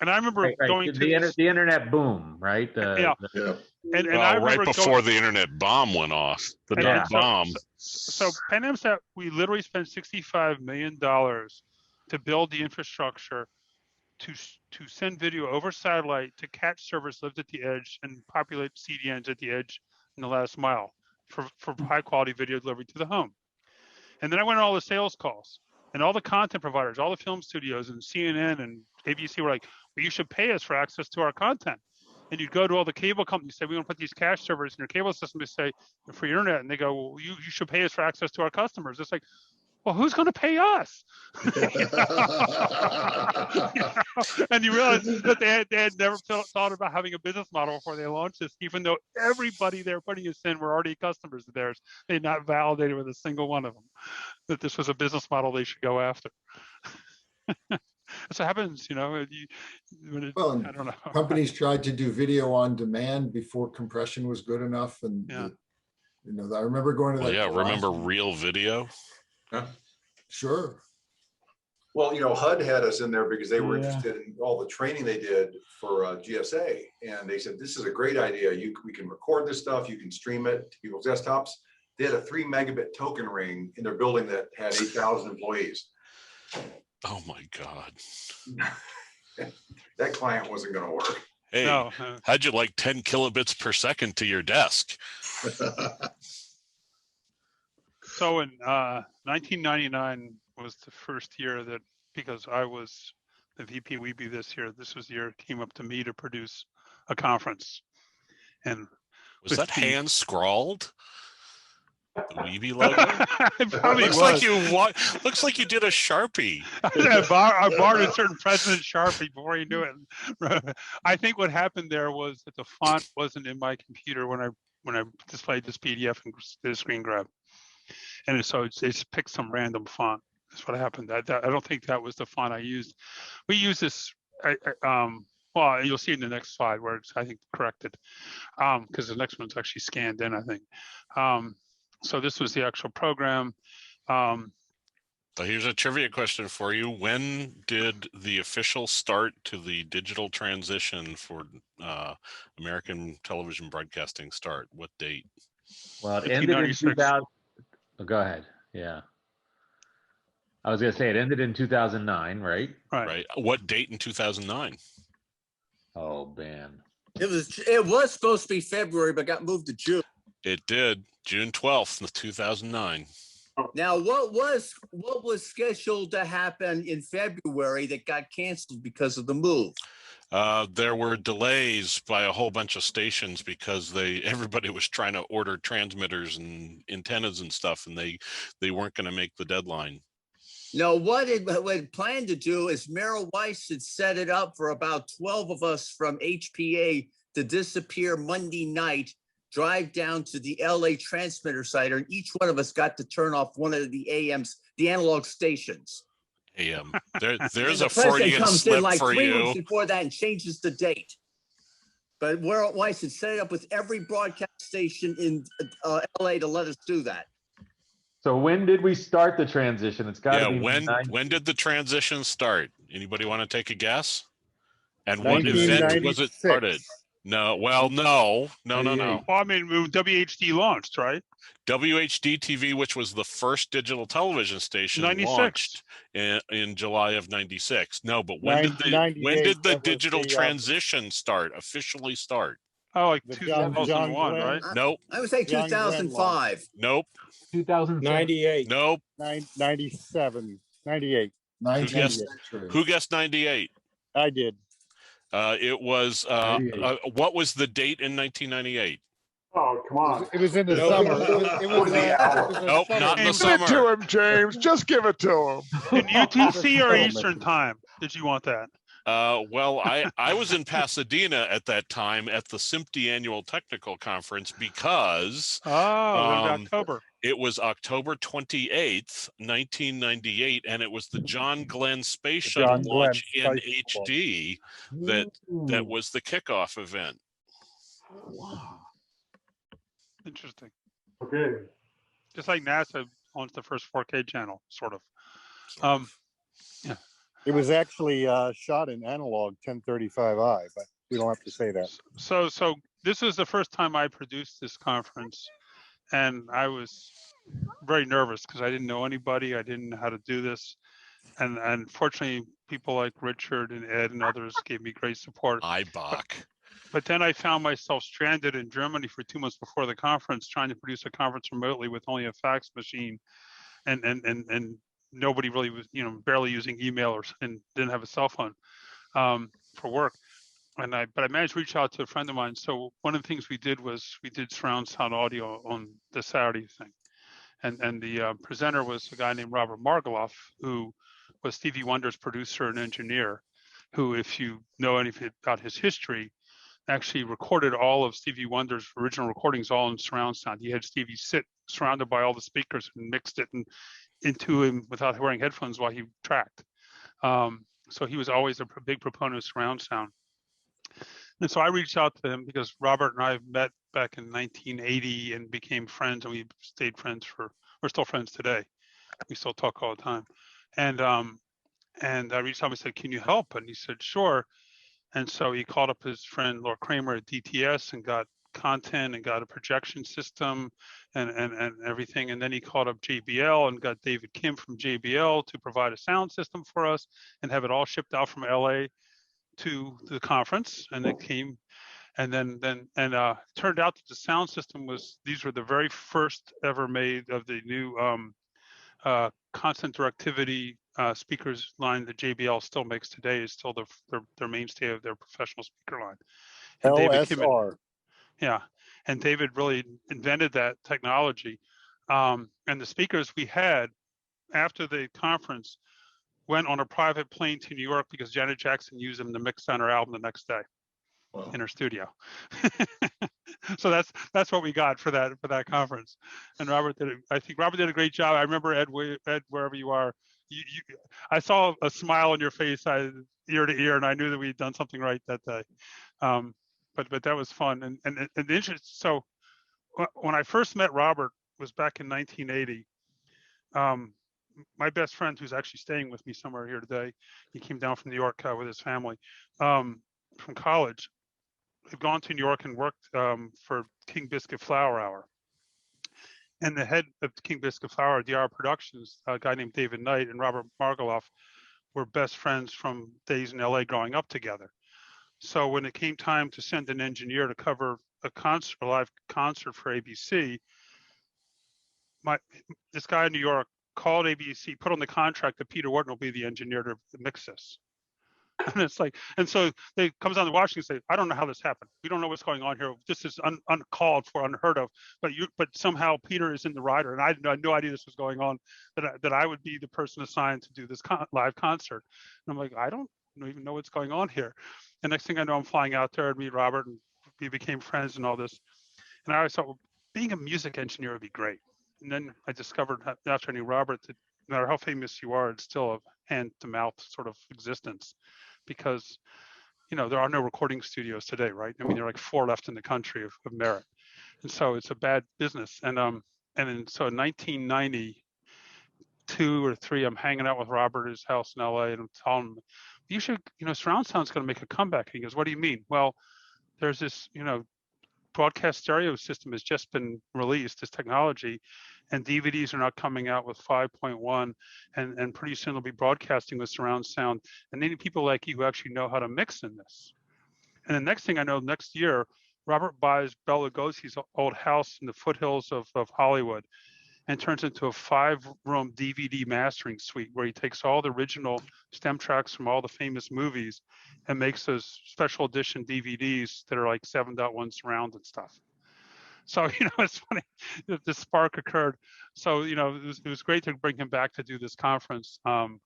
And I remember going to the internet boom, right? And I remember right before the internet bomb went off, the dot bomb. So Pan Am Sat, we literally spent $65 million to build the infrastructure to send video over satellite to catch servers lived at the edge and populate CDNs at the edge in the last mile for high quality video delivery to the home. And then I went on all the sales calls and all the content providers, all the film studios and CNN and ABC were like, well, you should pay us for access to our content. And you'd go to all the cable companies, say, we want to put these cache servers in your cable system to say for your internet. And they go, well, you should pay us for access to our customers. It's like, well, who's going to pay us? And you realize that they had never thought about having a business model before they launched this, even though everybody they were putting us in were already customers of theirs. They had not validated with a single one of them that this was a business model they should go after. That's what happens, I don't know. Companies tried to do video on demand before compression was good enough. And, I remember going to that. Remember Real Video? Huh? Sure. Well, HUD had us in there because they were interested in all the training they did for GSA. And they said, this is a great idea. We can record this stuff. You can stream it to people's desktops. They had a 3 megabit token ring in their building that had 8,000 employees. Oh my God. That client wasn't going to work. Hey, how'd you like 10 kilobits per second to your desk? So in 1999 was the first year that, because I was the VP WEBE this year, this was the year it came up to me to produce a conference. And was that hand scrawled? The WEBE logo? It probably looks was. Looks like you did a Sharpie. I borrowed a certain president Sharpie before you knew it. I think what happened there was that the font wasn't in my computer when I displayed this PDF and did a screen grab. And so it just picked some random font. That's what happened. I don't think that was the font I used. We use this, well, you'll see in the next slide where it's, I think, corrected, because the next one's actually scanned in, I think. So this was the actual program. So here's a trivia question for you. When did the official start to the digital transition for American television broadcasting start? What date? Well, it ended in 2000. Oh, go ahead. Yeah. I was going to say it ended in 2009, right? Right. What date in 2009? Oh, man. It was supposed to be February, but got moved to June. It did. June 12th, 2009. Now, what was scheduled to happen in February that got canceled because of the move? There were delays by a whole bunch of stations because everybody was trying to order transmitters and antennas and stuff, and they weren't going to make the deadline. No, what it planned to do is Merrill Weiss had set it up for about 12 of us from HPA to disappear Monday night, drive down to the LA transmitter site, and each one of us got to turn off one of the AMs, the analog stations. AM. There's And a the president Freudian comes in slip like for 3 weeks you. before that and changes the date. But Merrill Weiss had set it up with every broadcast station in LA to let us do that. So when did we start the transition? It's got to be when did the transition start? Anybody want to take a guess? And what event was it started? No, well, no. Well, I mean, WHD launched, right? WHD TV, which was the first digital television station, 96. launched in July of '96. No, but when did the digital transition officially start? Oh, like 2001, right? Nope. I would say 2005. Nope. 2098. Nope. 97, 98. Who guessed 98? I did. It was what was the date in 1998? Oh, come on. It was in the summer. It was nope, not in the Give it summer. to him, James. Just give it to him. In UTC or Eastern time? Did you want that? Well, I was in Pasadena at that time at the SMPTE annual technical conference because October. It was October 28th, 1998, and it was the John Glenn Space Shuttle launch in HD that was the kickoff event. Wow. Interesting. Okay. Just like NASA launched the first 4K channel, sort of. Yeah. It was actually shot in analog 1035i, but we don't have to say that. So this is the first time I produced this conference, and I was very nervous because I didn't know anybody. I didn't know how to do this. And fortunately, people like Richard and Ed and others gave me great support. But then I found myself stranded in Germany for 2 months before the conference, trying to produce a conference remotely with only a fax machine, and nobody really was, barely using email and didn't have a cell phone for work. But I managed to reach out to a friend of mine. So one of the things we did was we did surround sound audio on the Saturday thing, and the presenter was a guy named Robert Margoloff, who was Stevie Wonder's producer and engineer, who, if you know anything about his history, actually recorded all of Stevie Wonder's original recordings all in surround sound. He had Stevie sit surrounded by all the speakers and mixed it into him without wearing headphones while he tracked. So he was always a big proponent of surround sound. And so I reached out to him because Robert and I met back in 1980 and became friends, and we stayed friends we're still friends today. We still talk all the time. And I reached out and said, "Can you help?" And he said, "Sure." And so he called up his friend Laura Kramer at DTS and got content and got a projection system and everything. And then he called up JBL and got David Kim from JBL to provide a sound system for us and have it all shipped out from LA to the conference. And it came, and then turned out that the sound system these were the very first ever made of the new constant directivity speakers line that JBL still makes today. Is still their mainstay of their professional speaker line. And LSR. And David really invented that technology. And the speakers we had after the conference went on a private plane to New York because Janet Jackson used them to mix on her album the next day in her studio. So that's what we got for that conference. And I think Robert did a great job. I remember Ed, wherever you are, I saw a smile on your face ear to ear, and I knew that we'd done something right that day. But that was fun. And the interest. So when I first met Robert was back in 1980. My best friend, who's actually staying with me somewhere here today, he came down from New York with his family from college. Had gone to New York and worked for King Biscuit Flour Hour. And the head of King Biscuit Flour, DR Productions, a guy named David Knight and Robert Margoloff, were best friends from days in LA growing up together. So when it came time to send an engineer to cover a live concert for ABC, this guy in New York called ABC, put on the contract that Peter Wharton will be the engineer to mix this. And it's like, and so they comes on the Washington and say, I don't know how this happened. We don't know what's going on here. This is uncalled for, unheard of. But somehow Peter is in the rider, and I had no idea this was going on. That I would be the person assigned to do this live concert. And I'm like, I don't even know what's going on here. And next thing I know, I'm flying out there to meet Robert, and we became friends and all this. And I always thought, well, being a music engineer would be great. And then I discovered after I knew Robert that no matter how famous you are, it's still a hand-to-mouth sort of existence, because there are no recording studios today, right? I mean, there are like 4 left in the country of merit, and so it's a bad business. And then so in 1992 or 3, I'm hanging out with Robert at his house in LA, and I'm telling him, you should, surround sound's going to make a comeback. And he goes, what do you mean? Well, there's this, broadcast stereo system has just been released, this technology, and DVDs are not coming out with 5.1, and pretty soon they'll be broadcasting with surround sound, and they need people like you who actually know how to mix in this. And the next thing I know, next year, Robert buys Bela Lugosi's old house in the foothills of Hollywood and turns into a 5-room DVD mastering suite where he takes all the original stem tracks from all the famous movies and makes those special edition DVDs that are like 7.1 surround and stuff. So, it's funny that this spark occurred. So, it was great to bring him back to do this conference and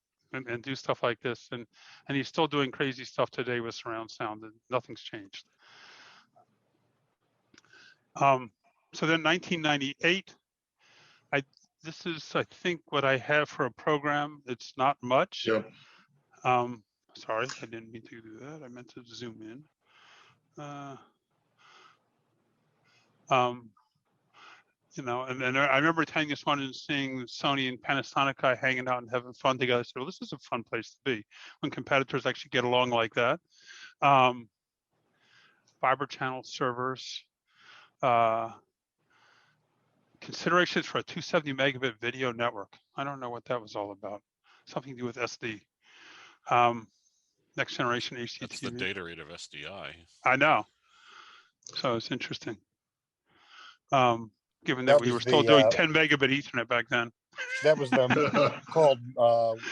do stuff like this. And he's still doing crazy stuff today with surround sound, and nothing's changed. So then 1998, this is, I think, what I have for a program. It's not much. Yep. Sorry, I didn't mean to do that. I meant to zoom in. And I remember attending this one and seeing Sony and Panasonic guy hanging out and having fun together. I said, well, this is a fun place to be when competitors actually get along like that. Fiber channel servers. Considerations for a 270 megabit video network. I don't know what that was all about. Something to do with SD. Next generation HDTV. That's the data rate of SDI. I know. So it's interesting. Given that we were still doing 10 megabit Ethernet back then. That was called,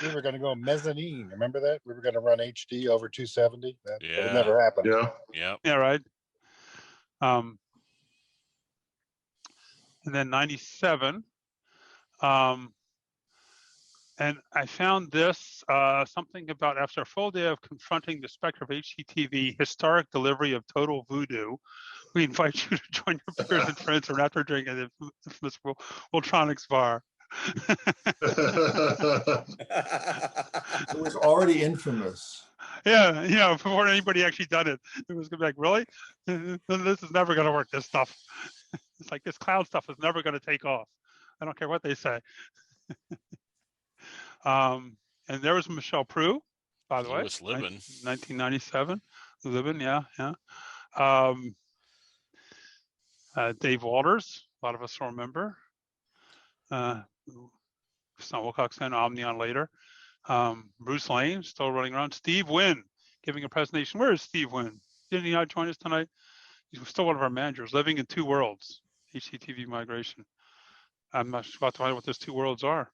we were going to go mezzanine. Remember that? We were going to run HD over 270. But it never happened. Yeah, right. And then 97. And I found this, something about after a full day of confronting the specter of HDTV, historic delivery of total voodoo, we invite you to join your peers and friends or after drinking the infamous Voltronics bar. It was already infamous. Yeah, before anybody actually done it. It was gonna be like, really? This is never gonna work, this stuff. It's like this cloud stuff is never gonna take off. I don't care what they say. And there was Michelle Prue, by the way. 1997. Libin, yeah. Dave Walters, a lot of us will remember. Snow Wilcox and Omnion later. Bruce Lane, still running around. Steve Wynn, giving a presentation. Where is Steve Wynn? Didn't he not join us tonight? He's still one of our managers, living in 2 worlds, HDTV migration. I'm not about to find out what those 2 worlds are.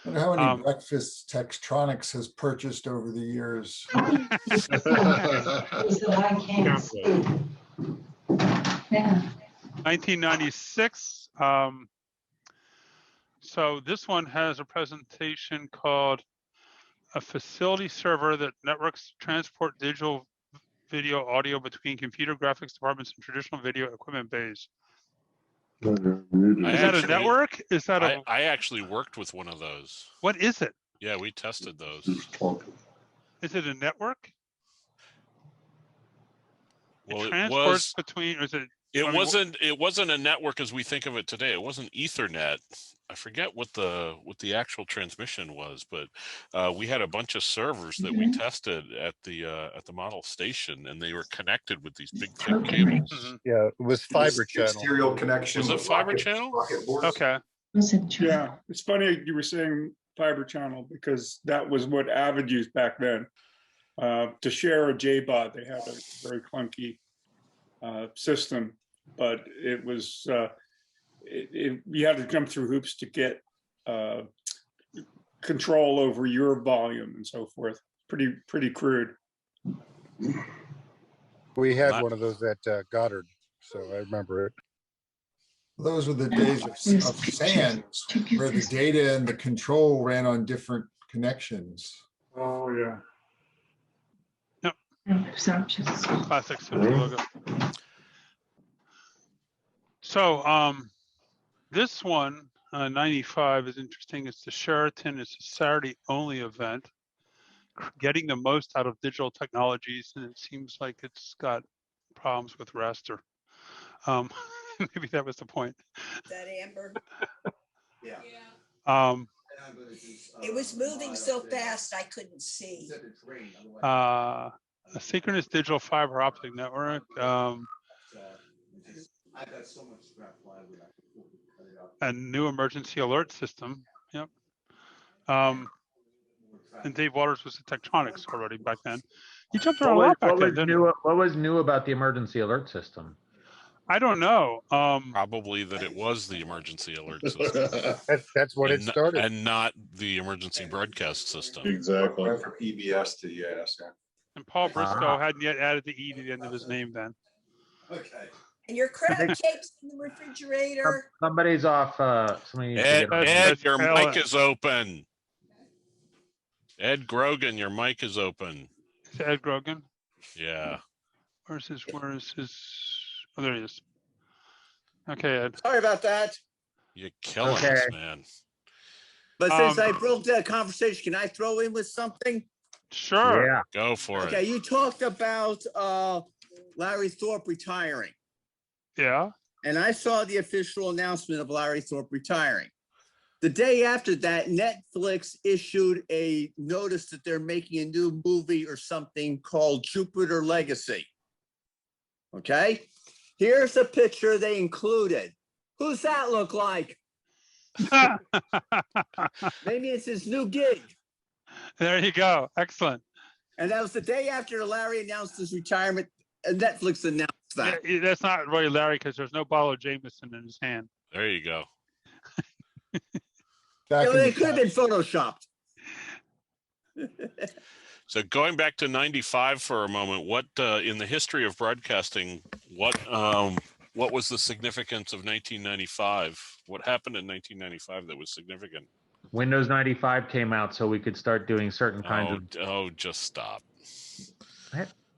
I wonder how many breakfasts Textronics has purchased over the years. 1996. So this one has a presentation called a facility server that networks transport digital video audio between computer graphics departments and traditional video equipment bays. Is that a network? Is that I actually worked with one of those. What is it? Yeah, we tested those. Is it a network? Well, it transports between, or is it? It wasn't a network as we think of it today. It wasn't Ethernet. I forget what the actual transmission was, but we had a bunch of servers that we tested at the model station, and they were connected with these big thick cables. Yeah, it was fiber channel. Serial connection. Was it fiber channel? Okay. Yeah, it's funny you were saying fiber channel because that was what Avid used back then. To share a JBOD, they had a very clunky system, but it was you had to jump through hoops to get control over your volume and so forth. Pretty crude. We had one of those at Goddard, so I remember it. Those were the days of SANs, where the data and the control ran on different connections. Oh, yeah. Classic SMPTE logo. So this one, 95, is interesting. It's the Sheraton. It's a Saturday only event, getting the most out of digital technologies, and it seems like it's got problems with raster. Maybe that was the point. Is that Amber? Yeah. It was moving so fast I couldn't see. A synchronous digital fiber optic network. A new emergency alert system. Yep. And Dave Waters was at Tektronix already back then. He jumped around a lot back then. What was new about the emergency alert system? I don't know. Probably that it was the emergency alert system. That's what it started. And not the emergency broadcast system. Exactly. Went from PBS to ES. And Paul Briscoe hadn't yet added the E to the end of his name then. Okay. And your crab cakes in the refrigerator. Somebody's off. Somebody needs to get off. Ed, your mic is open. Ed Grogan, your mic is open. Is Ed Grogan? Yeah. Where is his? Oh, there he is. Okay, Ed. Sorry about that. You're killing us, man. But since I broke that conversation, can I throw in with something? Sure. Yeah. Go for it. Okay, you talked about Larry Thorpe retiring. Yeah. And I saw the official announcement of Larry Thorpe retiring. The day after that, Netflix issued a notice that they're making a new movie or something called Jupiter Legacy. Okay? Here's a picture they included. Who's that look like? Maybe it's his new gig. There you go. Excellent. And that was the day after Larry announced his retirement. And Netflix announced that. Yeah, that's not really Larry because there's no bottle of Jameson in his hand. There you go. It could have been photoshopped. So going back to 95 for a moment, what in the history of broadcasting, what was the significance of 1995? What happened in 1995 that was significant? Windows 95 came out, so we could start doing certain kinds of. Oh, just stop.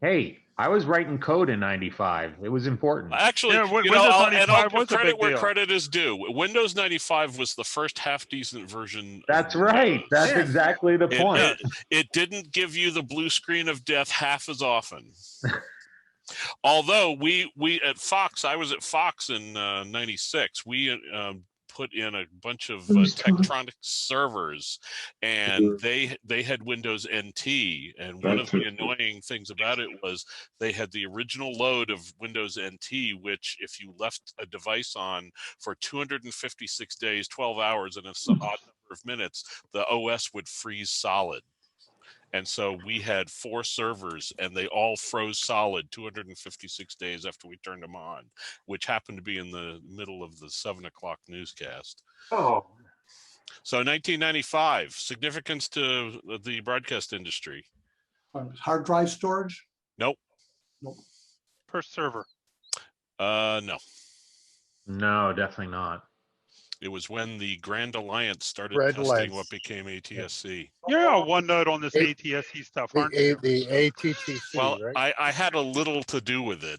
Hey, I was writing code in 95. It was important. Actually, yeah, I'll give credit where credit is due. Windows 95 was the first half-decent version. That's right. That's exactly the point. It didn't give you the blue screen of death half as often. Although we at Fox, I was at Fox in 96. We put in a bunch of Tektronix servers, and they had Windows NT. And one of the annoying things about it was they had the original load of Windows NT, which if you left a device on for 256 days, 12 hours, and a odd number of minutes, the OS would freeze solid. And so we had 4 servers, and they all froze solid 256 days after we turned them on, which happened to be in the middle of the 7 o'clock newscast. Oh. So 1995, significance to the broadcast industry. Hard drive storage? Nope. Nope. Per server? No. No, definitely not. It was when the Grand Alliance started Grand testing Alliance. what became ATSC. You're on one note on this ATSC stuff, aren't you? The ATTC, Well, right? I had a little to do with it.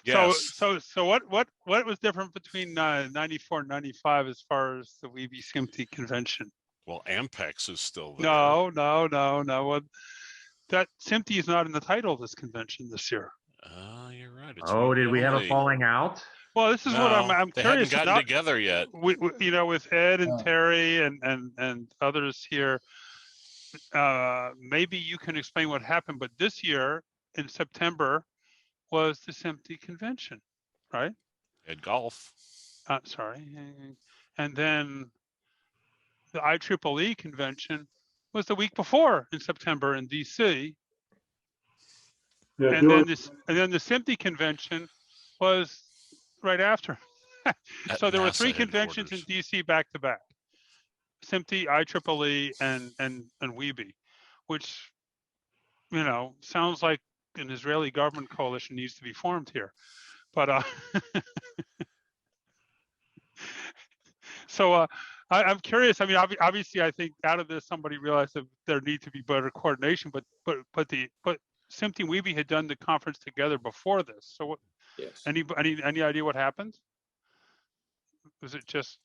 Yes. So what was different between 94 and 95 as far as the WEBE SMPTE convention? Well, Ampex is still there. No. Well, that SMPTE is not in the title of this convention this year. You're right. Did we have a falling out? Well, this is what I'm they curious hadn't gotten together yet. We, with Ed and Terry and others here, maybe you can explain what happened. But this year in September was the SMPTE convention, right? Ed Golf. Sorry, and then the IEEE convention was the week before in September in DC. Yeah, and then the SMPTE convention was right after. So there were 3 conventions in DC back to back. SMPTE, IEEE, and WEBE, which, you know, sounds like an Israeli government coalition needs to be formed here. But so I'm curious. I mean, obviously, I think out of this, somebody realized that there needs to be better coordination. But SMPTE and WEBE had done the conference together before this. So what? Yes. Any idea what happened? Was it just?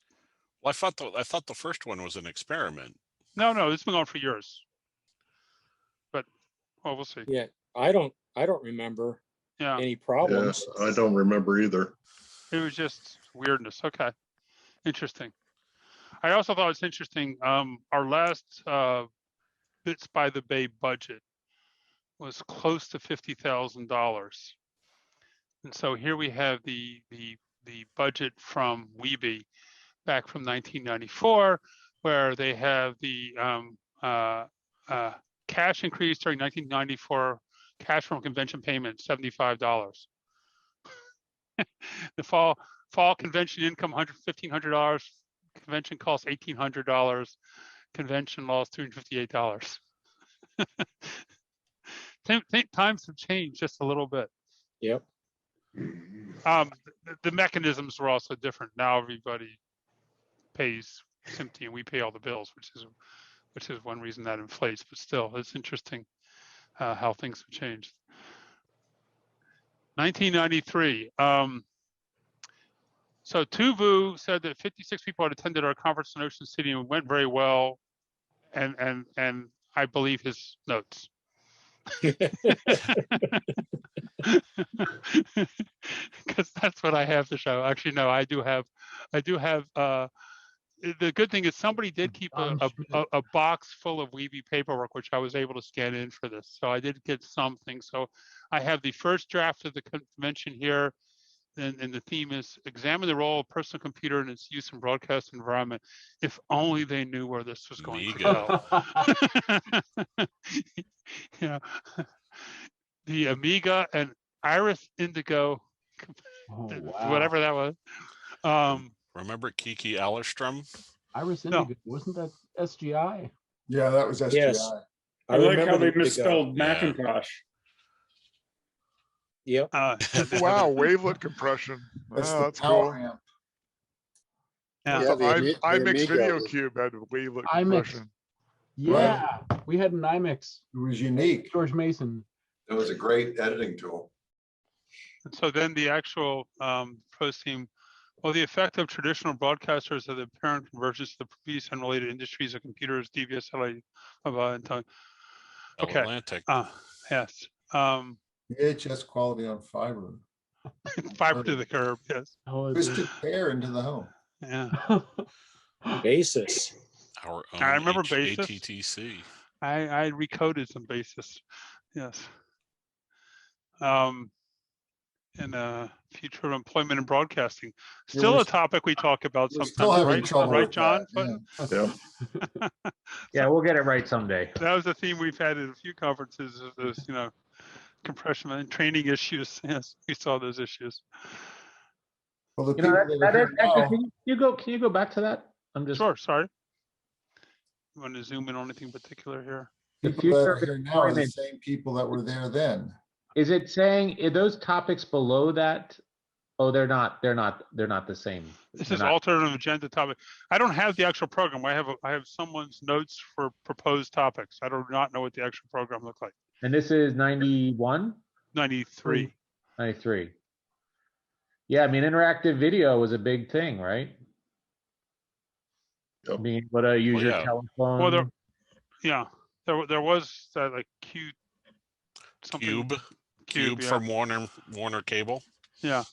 Well, I thought the first one was an experiment. No, it's been going for years. But well, we'll see. Yeah, I don't remember any problems. Yeah, I don't remember either. It was just weirdness. Okay, interesting. I also thought it's interesting. Our last Bits by the Bay budget was close to $50,000, and so here we have the budget from WEBE back from 1994, where they have the cash increase during 1994, cash from convention payment, $75. The fall convention income, $1,500. Convention costs $1,800. Convention loss, $258. Times have changed just a little bit. Yep. The mechanisms were also different. Now everybody pays SMPTE and we pay all the bills, which is one reason that inflates. But still, it's interesting how things have changed. 1993. So Tuvu said that 56 people had attended our conference in Ocean City and it went very well, and I believe his notes. Because that's what I have to show. Actually, no, I do have. The good thing is somebody did keep a box full of WEBE paperwork, which I was able to scan in for this. So I did get something. So I have the first draft of the convention here. And the theme is examine the role of personal computer and its use in broadcast environment. If only they knew where this was going to go. Yeah. The Amiga and Iris Indigo, whatever that was. Remember Kiki Allerstrom? Iris Indigo, wasn't that SGI? Yeah, that was SGI. Yes. I like how they misspelled Macintosh. Yep. Wow, wavelet compression. That's cool. Amp. Yeah, IMAX Video was... Cube had wavelet compression. Yeah, we had an IMAX. It was unique. George Mason. It was a great editing tool. And so then the actual post team, well, the effect of traditional broadcasters of the apparent convergence to the piece and related industries of computers, DVS, and time. Okay. Atlantic. Yes. VHS quality on fiber. Fiber to the curb, yes. Twisted pair into the home. Yeah. Basis. Our own I remember Basis. ATTC. I recoded some Basis. Yes. In future of employment and broadcasting. Still a topic we talk about sometimes, right, John? Yeah. Yeah, we'll get it right someday. That was a theme we've had at a few conferences, is, you know, compression and training issues. Yes, we saw those issues. Well, Can you go back to that? I'm just sure. Sorry. You want to zoom in on anything particular here? The people that are here now are the same people that were there then. Is it saying, are those topics below that? Oh, they're not the same. This is alternative agenda topic. I don't have the actual program. I have someone's notes for proposed topics. I do not know what the actual program looked like. And this is 91? 93. 93. Yeah, I mean, interactive video was a big thing, right? Yep. Being able to use your telephone. Well, there was that like Cube yeah. from Warner Cable. Yeah.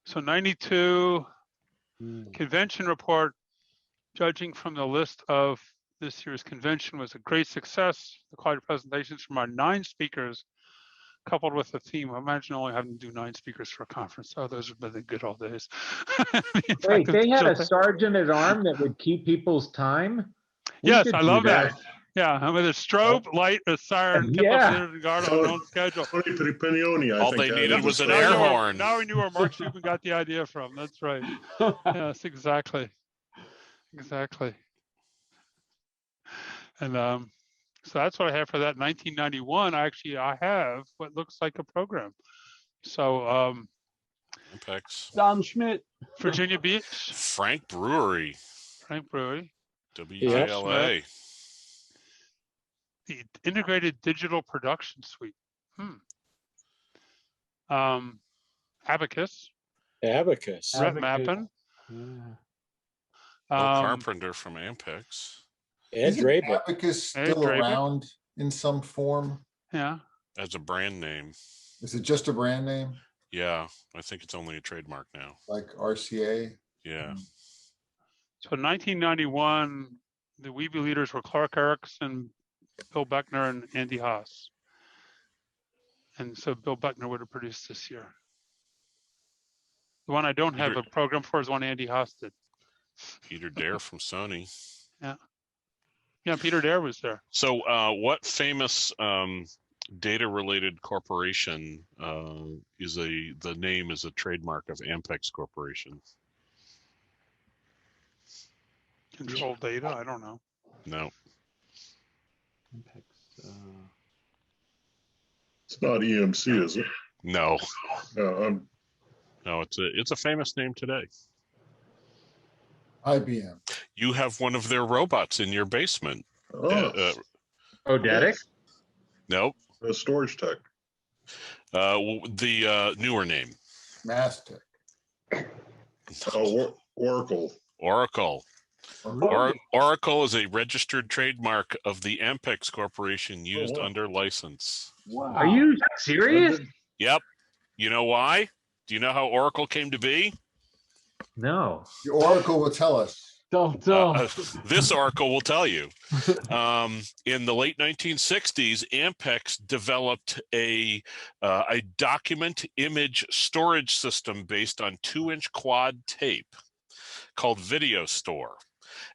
So 92 convention report, judging from the list of this year's convention was a great success. The quality of presentations from our 9 speakers, coupled with the theme. Imagine only having to do 9 speakers for a conference. Oh, those have been the good old days. Wait, they had a sergeant at arms that would keep people's time? Yes, I love that. Yeah, with a strobe, light, a siren, kept up the guard on their own schedule. All they needed was an air horn. Now we knew where Mark Cuban got the idea from. That's right. Yes, exactly. Exactly. And so that's what I have for that. 1991. Actually, I have what looks like a program. So Ampex. Don Schmidt. Virginia Beach. Frank Brewery. Frank Brewery. WJLA. The Integrated Digital Production Suite. Abacus. Abacus. Rep mapping. Bill Carpenter from Ampex. Ed Isn't Drabel. Abacus Ed still Drabel. around in some form? Yeah. As a brand name. Is it just a brand name Yeah, I think it's only a trademark now. like RCA? Yeah. So 1991, the WEBE leaders were Clark Erickson, Bill Beckner, and Andy Haas. And so Bill Beckner would have produced this year. The one I don't have a program for is one Andy Haas did. Peter Dare from Sony. Yeah. Yeah, Peter Dare was there. So what famous data-related corporation the name is a trademark of Ampex Corporation? Control data, I don't know. No. It's not EMC, is it? No. No, it's a famous name today. IBM. You have one of their robots in your basement. Odetics? Nope. Storage Tech. The newer name. Mastech. Oracle. Oracle. Oracle is a registered trademark of the Ampex Corporation used under license. Wow. Are you serious? Yep. You know why? Do you know how Oracle came to be? No. The Oracle will tell us. This Oracle will tell you. In the late 1960s, Ampex developed a document image storage system based on 2-inch quad tape called Video Store.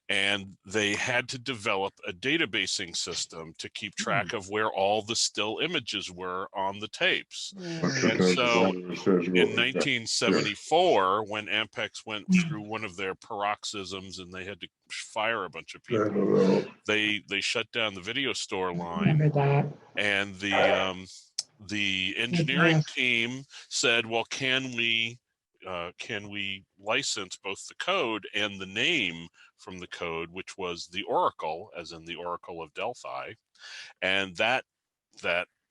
And they had to develop a databasing system to keep track of where all the still images were on the tapes. And so in 1974, when Ampex went through one of their paroxysms and they had to fire a bunch of people, they shut down the Video Store line. And the engineering team said, well, can we license both the code and the name from the code, which was the Oracle, as in the Oracle of Delphi, and that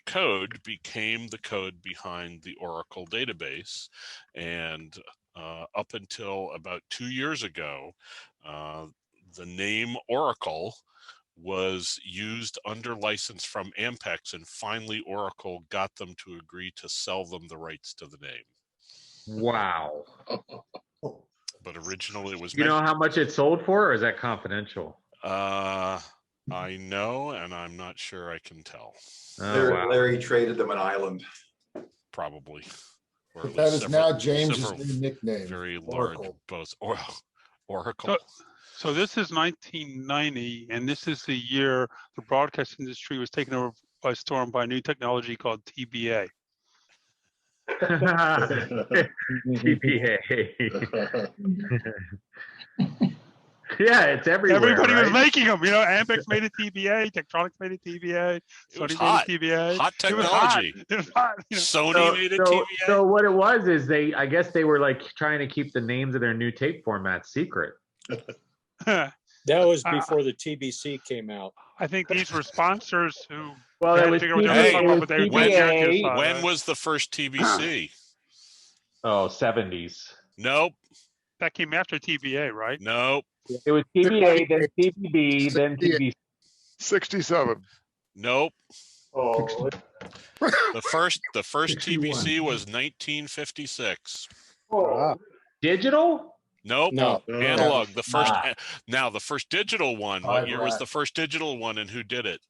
code became the code behind the Oracle database. And up until about 2 years ago, the name Oracle was used under license from Ampex, and finally Oracle got them to agree to sell them the rights to the name. Wow. But originally it was. You know how much it sold for, or is that confidential? I know, and I'm not sure I can tell. Larry traded them an island. Probably. But that is now James's new nickname. Very Oracle. large, both Oracle. So this is 1990, and this is the year the broadcast industry was taken over by storm by a new technology called TBA. TBA. Yeah, it's everywhere. Everybody was right? making them. You know, Ampex made a TBA, Tektronix made a TBA, Sony made a TBA. Hot technology. It was hot. You know? Sony made a TBA. So what it was is I guess they were like trying to keep the names of their new tape formats secret. That was before the TBC came out. I think these were sponsors who. Well, it was when was the first TBC? Oh, 70s. Nope. That came after TBA, right? Nope. It was TBA, then TBB, then TBC. 67. Nope. Oh. The first TBC was 1956. Oh. Digital? Nope. No. Analog. The first. Now the first digital one. What year was the first digital one, and who did it?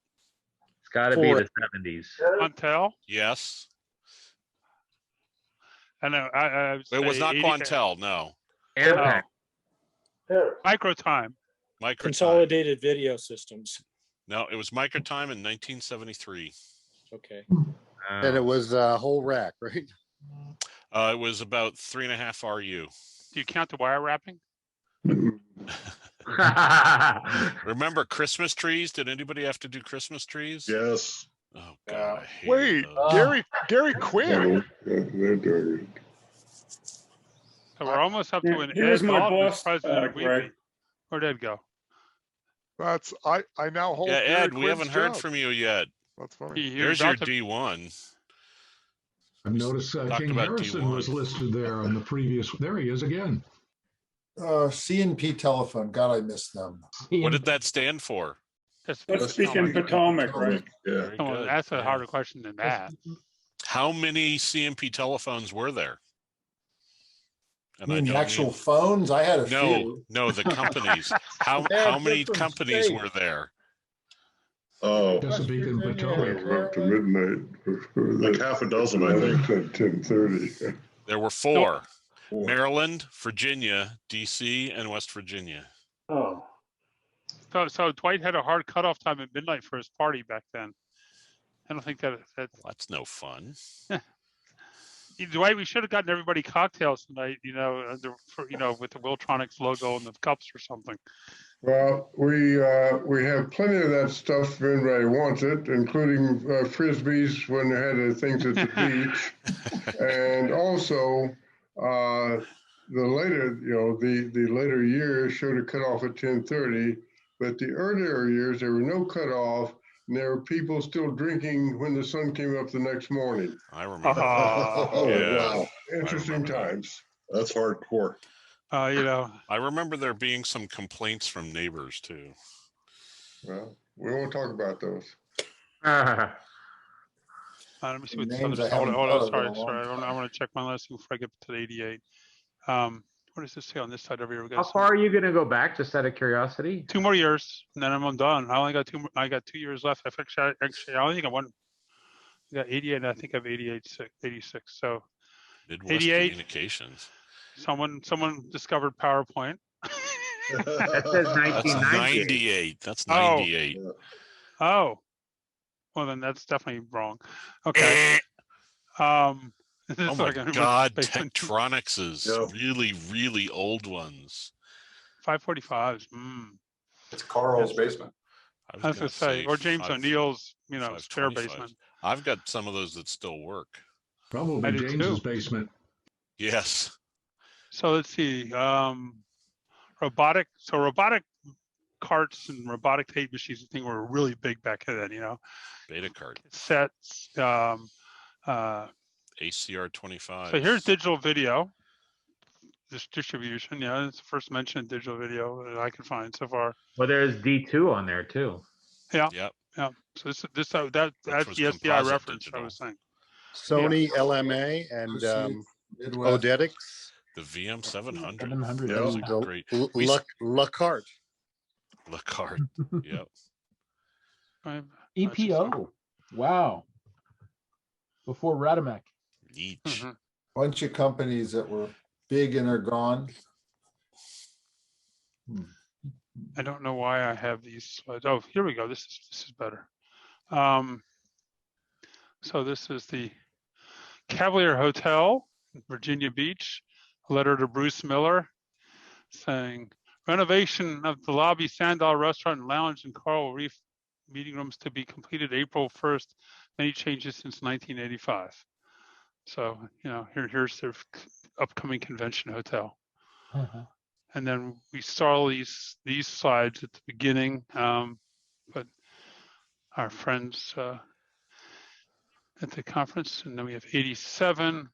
It's got to be the 70s. Quantel? Yes. I know. It was not Quantel. No. Ampex. Microtime. Consolidated Video Systems. No, it was Microtime in 1973. Okay. And it was a whole rack, right? It was about 3.5 RU. Do you count the wire wrapping? Remember Christmas trees? Did anybody have to do Christmas trees? Yes. Oh God, I hate Wait, those. Gary Quinn. They're doing So we're almost up to an He was Ed my Dalton as boss, president of Greg. WEBE. Where'd Ed go? That's I now hold. Yeah, Gary Ed, we haven't Quinn's heard job. from you yet. That's funny. He was There's your about to- D1. I've noticed talked King about Harrison was D1. listed there on the previous. There he is again. CNP telephone. God, I miss them. What did that stand for? Let's speak in Potomac, right? Yeah. Come on, good, that's a yeah. harder question than that. How many CMP telephones were there? And You I mean the don't actual mean- phones? I had a No, few. no, the companies. How They have many different companies states. were there? Oh, Chesapeake and Potomac. up to midnight. Like half a dozen, I think. At 10:30. There were four: Maryland, Virginia, DC, and West Virginia. Oh. So Dwight had a hard cutoff time at midnight for his party back then. I don't think that. That's no fun. Dwight, we should have gotten everybody cocktails tonight. You know, with the Wiltronics logo and the cups or something. Well, we have plenty of that stuff if anybody wants it, including frisbees when they had things at the beach, and also the later years showed a cutoff at 10:30, but the earlier years there were no cutoff, and there were people still drinking when the sun came up the next morning. I remember. Wow. Interesting times. That's hardcore. I remember there being some complaints from neighbors too. Well, we won't talk about those. Let me see what Names I hold haven't on, thought of sorry. in a long I want to check my list before I get to the 88. What does this say on this side over here? We got How far are you going to go back, just out of curiosity? 2 more years, and then I'm done. I only got 2. I got 2 years left. I only think I won. I got 88, and I think I have 86. So Midwest 88. Communications. Someone discovered PowerPoint. That says 1998. That's 98. Oh. Well, then that's definitely wrong. Okay. Oh my like God, Tektronix is really, really old ones. 545s. It's Carl's basement. I was gonna say, or James O'Neill's, spare 525s. basement. I've got some of those that still work. I Probably do James's too. basement. Yes. So let's see. Robotic carts and robotic tape machines, I think, were really big back then. Beta cart. Sets. ACR 25. So here's digital video. This distribution, it's the first mention of digital video that I can find so far. Well, there's D2 on there too. Yeah. Yep. Yeah. So that's the SDI composite reference digital. I was saying. Sony LMA and Odetics. The VM 700. 700. That was a The great. Lacarte. Lacarte. Yep. EPO. Wow. Before Radamek. Each. Bunch of companies that were big and are gone. I don't know why I have these slides. Oh, here we go. This is better. So this is the Cavalier Hotel, Virginia Beach. A letter to Bruce Miller saying, renovation of the lobby, Sandal Restaurant and Lounge and Coral Reef meeting rooms to be completed April 1st. Many changes since 1985. So, here's their upcoming convention hotel. And then we saw these slides at the beginning, but our friends at the conference, and then we have 87.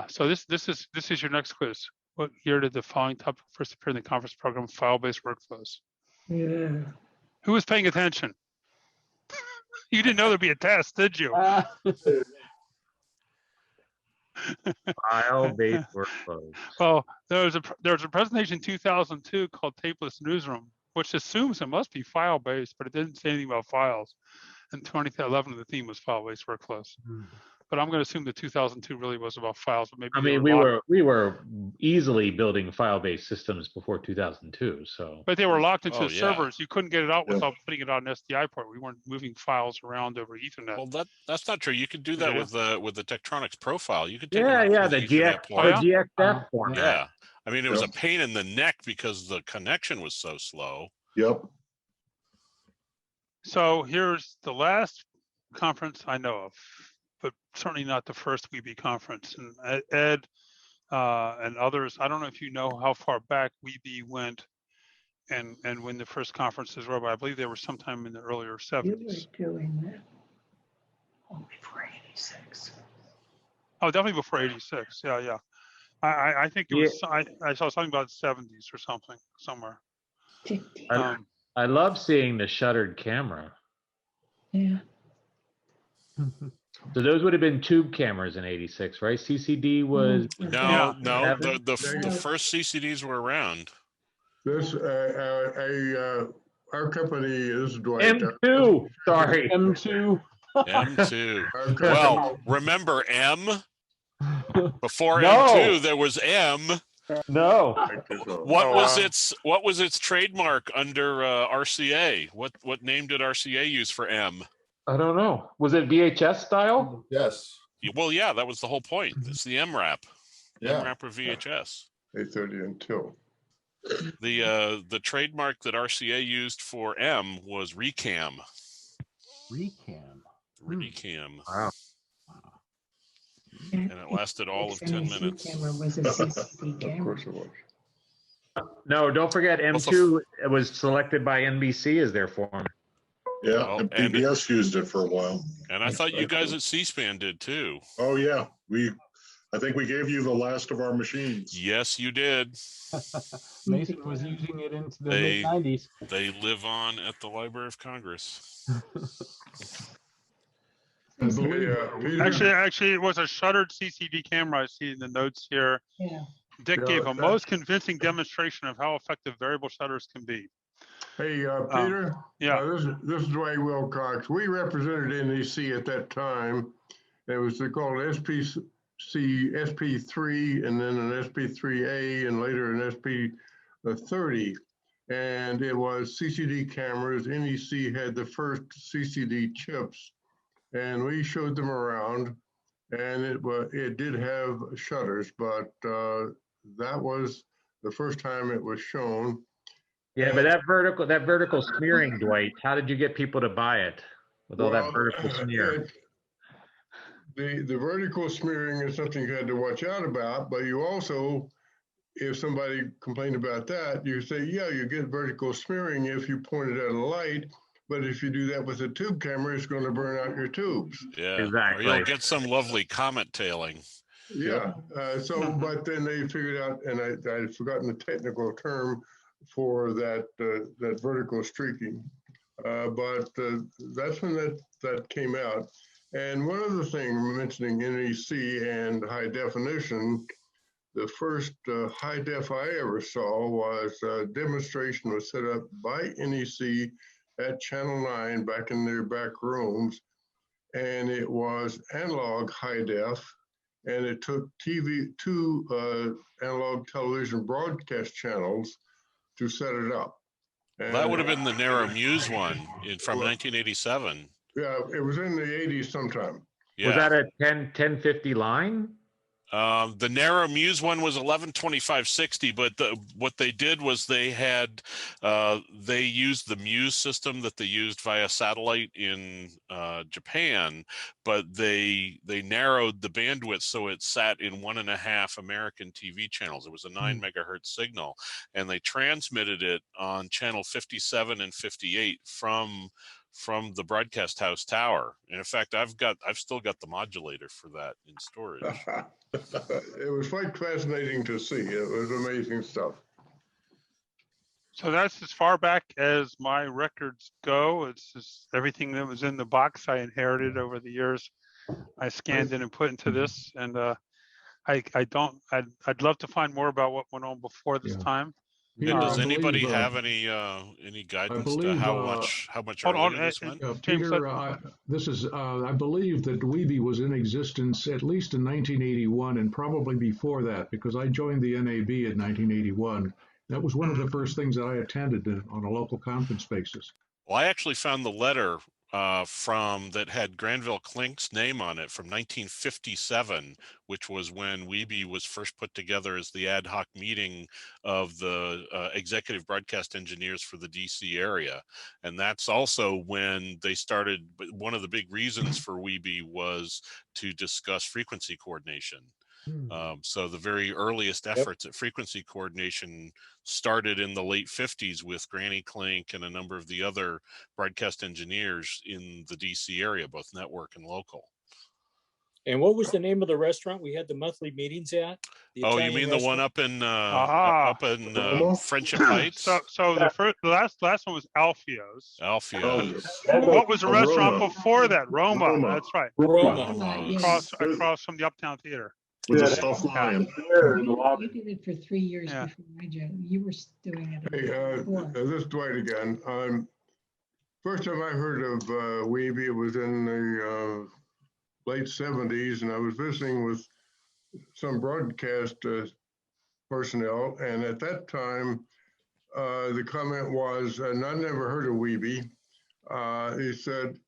So this is your next quiz. What year did the following topic first appear in the conference program, file-based workflows? Yeah. Who was paying attention? You didn't know there'd be a test, did you? File-based workflows. Well, there was a presentation in 2002 called Tapeless Newsroom, which assumes it must be file-based, but it didn't say anything about files. In 2011, the theme was file-based workflows. but I'm going to assume the 2002 really was about files, but maybe I they mean, we were easily building file-based systems before 2002. So, but they were locked into Oh, the yeah. servers. You couldn't get it out without putting it on an SDI port. We weren't moving files around over Ethernet. Well, that's not true. You could do that with the Tektronix profile. You could take yeah, them yeah, through the Ethernet GX, port. the GXF format. Yeah. I mean, it was a Yep. pain in the neck because the connection was so slow. Yep. So here's the last conference I know of, but certainly not the first WEBE conference. And Ed and others, I don't know if you know how far back WEBE went and when the first conferences were, but I believe they were sometime in the earlier 70s. You were doing that before 86. Oh, definitely before 86. Yeah, yeah. I think it was, I saw something about 70s or something, somewhere. I love seeing the shuttered camera. Yeah. So those would have been tube cameras in 86, right? CCD was No, no. Heaven? The first CCDs were around. This, our company is Dwight. M2, sorry. M2. M2. Well, remember M? Before No. M2, there was M. No. What was its trademark under RCA? What name did RCA use for M? I don't know. Was it VHS style? Yes. Well, yeah, that was the whole point. It's the MRAP. Yeah. MRAP or VHS. 830 until. The trademark that RCA used for M was Recam. Recam. Wow. And it lasted all of 10 minutes. Camera was a CCD camera. Of course it was. No, don't forget M2 was selected by NBC as their form. Yeah, and PBS used it for a while. And I thought you guys at C-SPAN did too. Oh yeah, I think we gave you the last of our machines. Yes, you did. Mason was using it into the They- mid-90s. They live on at the Library of Congress. Actually, it was a shuttered CCD camera. I see in the notes here. Yeah. Dick gave a most convincing demonstration of how effective variable shutters can be. Hey, Peter. Yeah. This is Dwight Wilcox. We represented NEC at that time. It was called SP3, and then an SP3A, and later an SP30. And it was CCD cameras. NEC had the first CCD chips, and we showed them around. And it did have shutters, but that was the first time it was shown. Yeah, but that vertical smearing, Dwight, how did you get people to buy it with all that vertical smear? The vertical smearing is something you had to watch out about, but you also, if somebody complained about that, you say, yeah, you get vertical smearing if you point it at a light, but if you do that with a tube camera, it's going to burn out your tubes. Yeah, exactly. Or you'll get some lovely comet tailing. Yeah, but then they figured out, and I'd forgotten the technical term for that vertical streaking, but that's when that came out. And one other thing, mentioning NEC and high definition, the first high def I ever saw was a demonstration was set up by NEC at Channel 9 back in their back rooms, and it was analog high def, and it took two analog television broadcast channels to set it up. And That would have been the Narrow Muse one from 1987. Yeah, it was in the 80s sometime. Yeah. Was that a 1050 line? The Narrow Muse one was 112560, but what they did was they used the Muse system that they used via satellite in Japan, but they narrowed the bandwidth so it sat in 1.5 American TV channels. It was a 9 megahertz signal, and they transmitted it on channel 57 and 58 from the broadcast house tower. And in fact, I've still got the modulator for that in storage. It was quite fascinating to see. It was amazing stuff. So that's as far back as my records go. It's just everything that was in the box I inherited over the years. I scanned in and put into this, and I'd love to find more about what went on before this time. Peter, And does I anybody believe, have any guidance to believe, how much hold on, earlier this went? Peter, I believe that WEBE was in existence at least in 1981 and probably before that, because I joined the NAB in 1981. That was one of the first things that I attended on a local conference basis. Well, I actually found the letter that had Granville Klink's name on it from 1957, which was when WEBE was first put together as the ad hoc meeting of the executive broadcast engineers for the DC area. And that's also when they started. One of the big reasons for WEBE was to discuss frequency coordination. So the very earliest efforts at frequency coordination started in the late 50s with Granny Klink and a number of the other broadcast engineers in the DC area, both network and local. And what was the name of the restaurant we had the monthly meetings at? The Oh, Italian you mean the one restaurant? up in Friendship Heights? So the last one was Alfio's. Alfio's. What was the restaurant Roma. before that? Roma. That's right. Roma. Across from the Uptown Theater. With a stuffed lion. You did it for 3 years before I joined. You were doing it. Hey, before. this is Dwight again. First time I heard of WEBE was in the late 70s, and I was visiting with some broadcast personnel, and at that time, the comment was, and I never heard of WEBE, he said,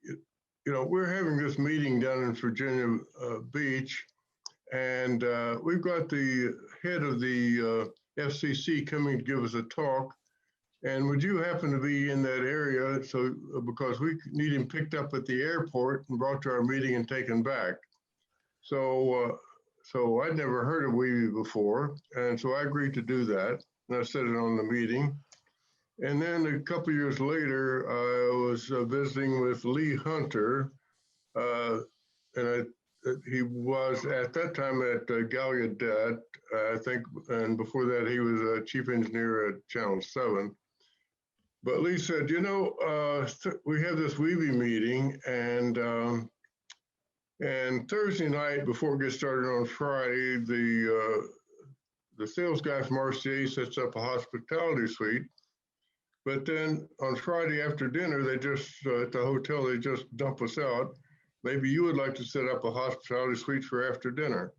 you know, we're having this meeting down in Virginia Beach, and we've got the head of the FCC coming to give us a talk. And would you happen to be in that area? So, because we need him picked up at the airport and brought to our meeting and taken back. So, so I'd never heard of WEBE before. And so I agreed to do that. And I said it on the meeting. And then a couple of years later, I was visiting with Lee Hunter. And he was at that time at Gallaudet, I think, and before that he was a chief engineer at Channel 7. But Lee said, you know, we have this WEBE meeting, and Thursday night before it gets started on Friday, the sales guy from RCA sets up a hospitality suite. But then on Friday after dinner, they just at the hotel they just dump us out. Maybe you would like to set up a hospitality suite for after dinner.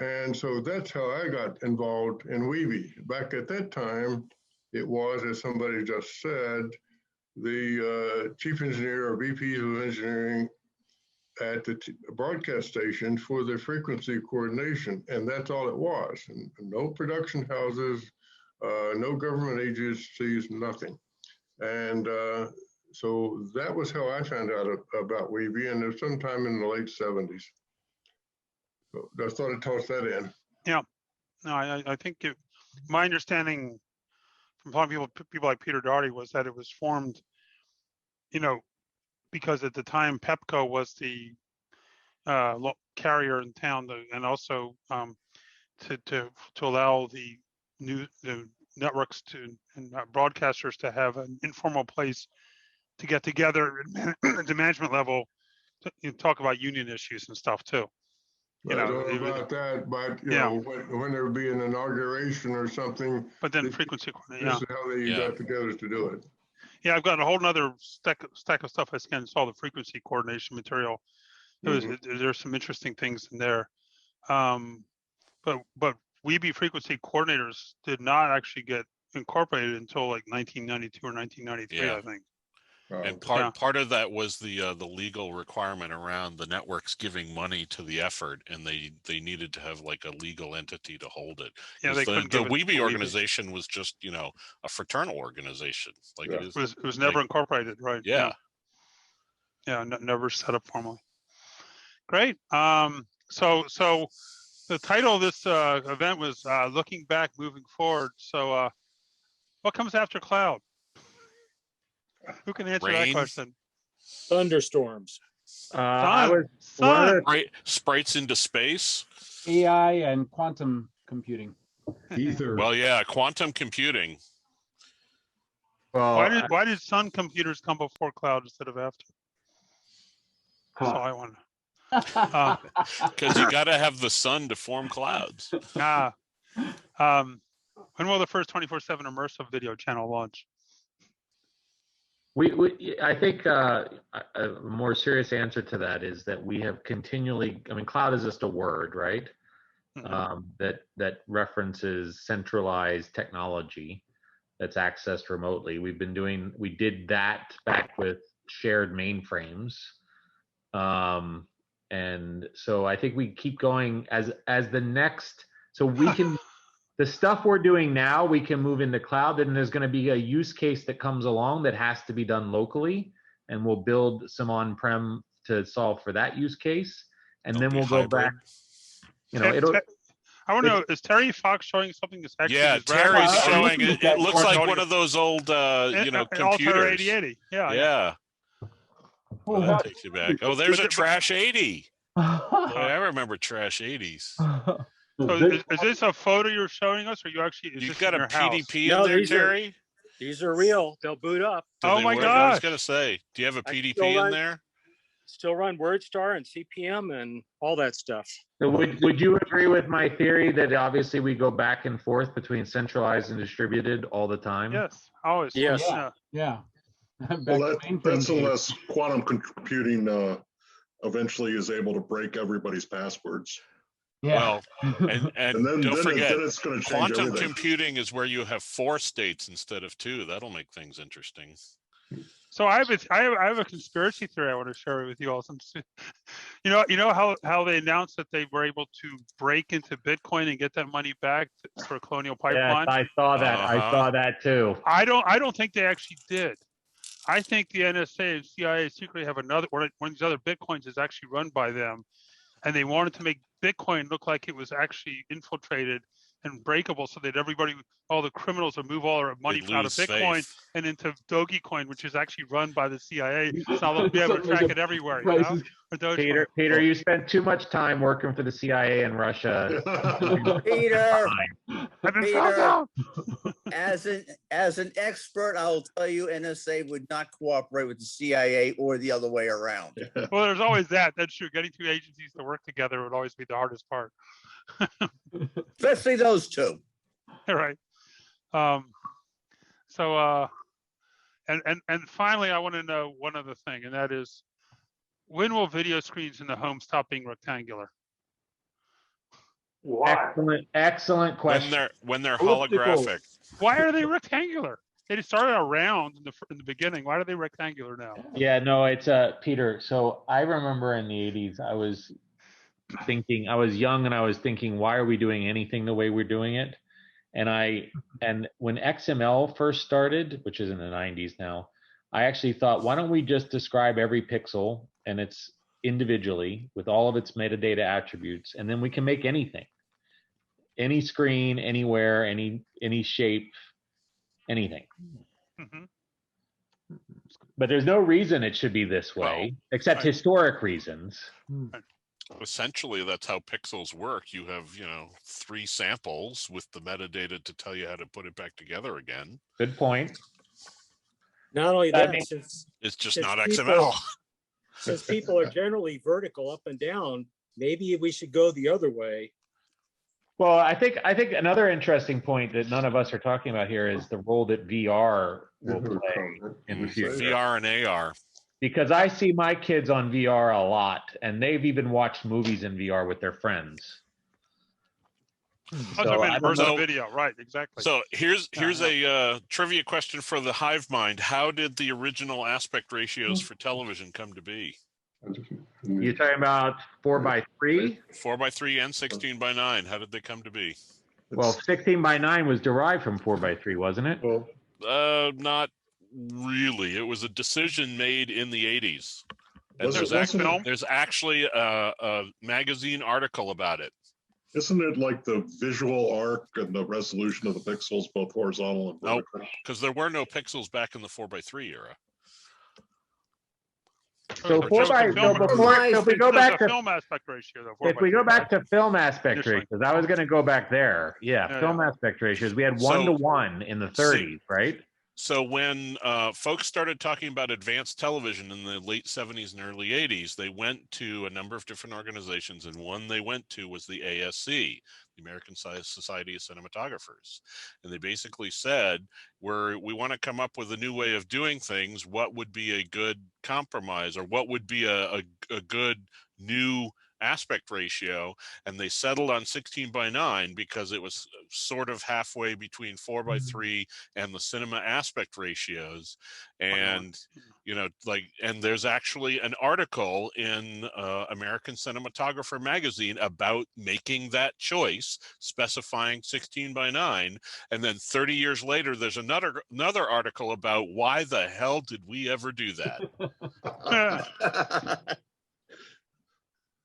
And so that's how I got involved in WEBE. Back at that time, it was, as somebody just said, the chief engineer or VP of engineering at the broadcast station for the frequency coordination. And that's all it was. And no production houses, no government agencies, nothing. And so that was how I found out about WEBE, and it was sometime in the late 70s. So I thought I'd toss that in. Yeah, no, I think my understanding from talking to people like Peter Doherty was that it was formed, you know, because at the time Pepco was the carrier in town, and also to allow the networks and broadcasters to have an informal place to get together at the management level to talk about union issues and stuff too. I don't know about that, but you know, when there would be an inauguration or something. But then frequency coordination. This is how they got together to do it. Yeah, I've got a whole nother stack of stuff I scanned. It's all the frequency coordination material. There's some interesting things in there. But WEBE frequency coordinators did not actually get incorporated until like 1992 or 1993, I think. And part of that was the legal requirement around the networks giving money to the effort, and they needed to have like a legal entity to hold it. Yeah, they couldn't give the WEBE organization was just, you know, a fraternal organization. Like it was never incorporated, right? Yeah. Yeah, never set up formally. Great. So the title of this event was Looking Back, Moving Forward. So what comes after cloud? Who can answer that question? Thunderstorms. Sprites into space. AI and quantum computing. Ether. Well, yeah, quantum computing. Well, why did sun computers come before cloud instead of after? That's all I wonder. Because you got to have the sun to form clouds. When will the first 24/7 immersive video channel launch? I think a more serious answer to that is that we have continually, I mean, cloud is just a word, right? That references centralized technology that's accessed remotely. We did that back with shared mainframes. And so I think we keep going as the next, so we can, the stuff we're doing now, we can move into cloud, and there's going to be a use case that comes along that has to be done locally, and we'll build some on-prem to solve for that use case. And then we'll go back, you know, I want to know, is Terry Fox showing something that's actually? Yeah, Terry's showing it. It looks like one of those old, you know, computers. 8080. Yeah. Yeah. Well, that takes you back. Oh, there's a Trash 80. Boy, I remember Trash 80s. So is this a photo you're showing us, or you actually? You've got a PDP in there, Terry? These are real. They'll boot up. Oh my God! I was gonna say, do you have a PDP in there? Still run WordStar and CPM and all that stuff. So would you agree with my theory that obviously we go back and forth between centralized and distributed all the time? Yes, always. Yes. Yeah. Well, that's unless quantum computing eventually is able to break everybody's passwords. Yeah. Well, and don't forget, then it's going to change quantum everything. computing is where you have 4 states instead of 2. That'll make things interesting. So I have a conspiracy theory I want to share with you all. You know how they announced that they were able to break into Bitcoin and get that money back for Colonial Pipeline? Yes, I saw that. I saw that too. I don't think they actually did. I think the NSA and CIA secretly have one of these other Bitcoins is actually run by them, and they wanted to make Bitcoin look like it was actually infiltrated and breakable, so that all the criminals would move all their money out of Bitcoin and into Dogecoin, which is actually run by the CIA. So they'll be able to track it everywhere. You know? Peter, you spent too much time working for the CIA in Russia. Peter, as an expert, I'll tell you, NSA would not cooperate with the CIA or the other way around. Well, there's always that. That's true. Getting 2 agencies to work together would always be the hardest part. Especially those 2. All right. And finally, I want to know one other thing, and that is, when will video screens in the home stop being rectangular? Excellent question. When they're holographic. Why are they rectangular? They started out round in the beginning. Why are they rectangular now? Yeah, no, it's Peter. So I remember in the 80s, I was young and I was thinking, why are we doing anything the way we're doing it? And when XML first started, which is in the 90s now, I actually thought, why don't we just describe every pixel and it's individually with all of its metadata attributes, and then we can make anything, any screen, anywhere, any shape, anything. Mm-hmm. But there's no reason it should be this way, except historic reasons. Essentially, that's how pixels work. You have, 3 samples with the metadata to tell you how to put it back together again. Good point. Not only that, it's just not XML. Since people are generally vertical up and down, maybe we should go the other way. Well, I think another interesting point that none of us are talking about here is the role that VR will play in the future. VR and AR. Because I see my kids on VR a lot, and they've even watched movies in VR with their friends. So, immersive video, right? Exactly. So here's a trivia question for the hive mind. How did the original aspect ratios for television come to be? You're talking about 4:3? 4:3 and 16:9. How did they come to be? Well, 16:9 was derived from 4:3, wasn't it? Not really. It was a decision made in the 80s. And there's actually a magazine article about it. Isn't it like the visual arc and the resolution of the pixels, both horizontal and vertical? No, because there were no pixels back in the 4:3 era. So if we go back to film aspect ratio, though. If we go back to film aspect ratios, I was going to go back there. Yeah, film aspect ratios. We had 1:1 in the 30s, right? So when folks started talking about advanced television in the late 70s and early 80s, they went to a number of different organizations, and one they went to was the ASC, the American Society of Cinematographers. And they basically said, we want to come up with a new way of doing things. What would be a good compromise, or what would be a good new aspect ratio? And they settled on 16:9 because it was sort of halfway between 4:3 and the cinema aspect ratios. And and there's actually an article in American Cinematographer magazine about making that choice, specifying 16:9. And then 30 years later, there's another article about why the hell did we ever do that.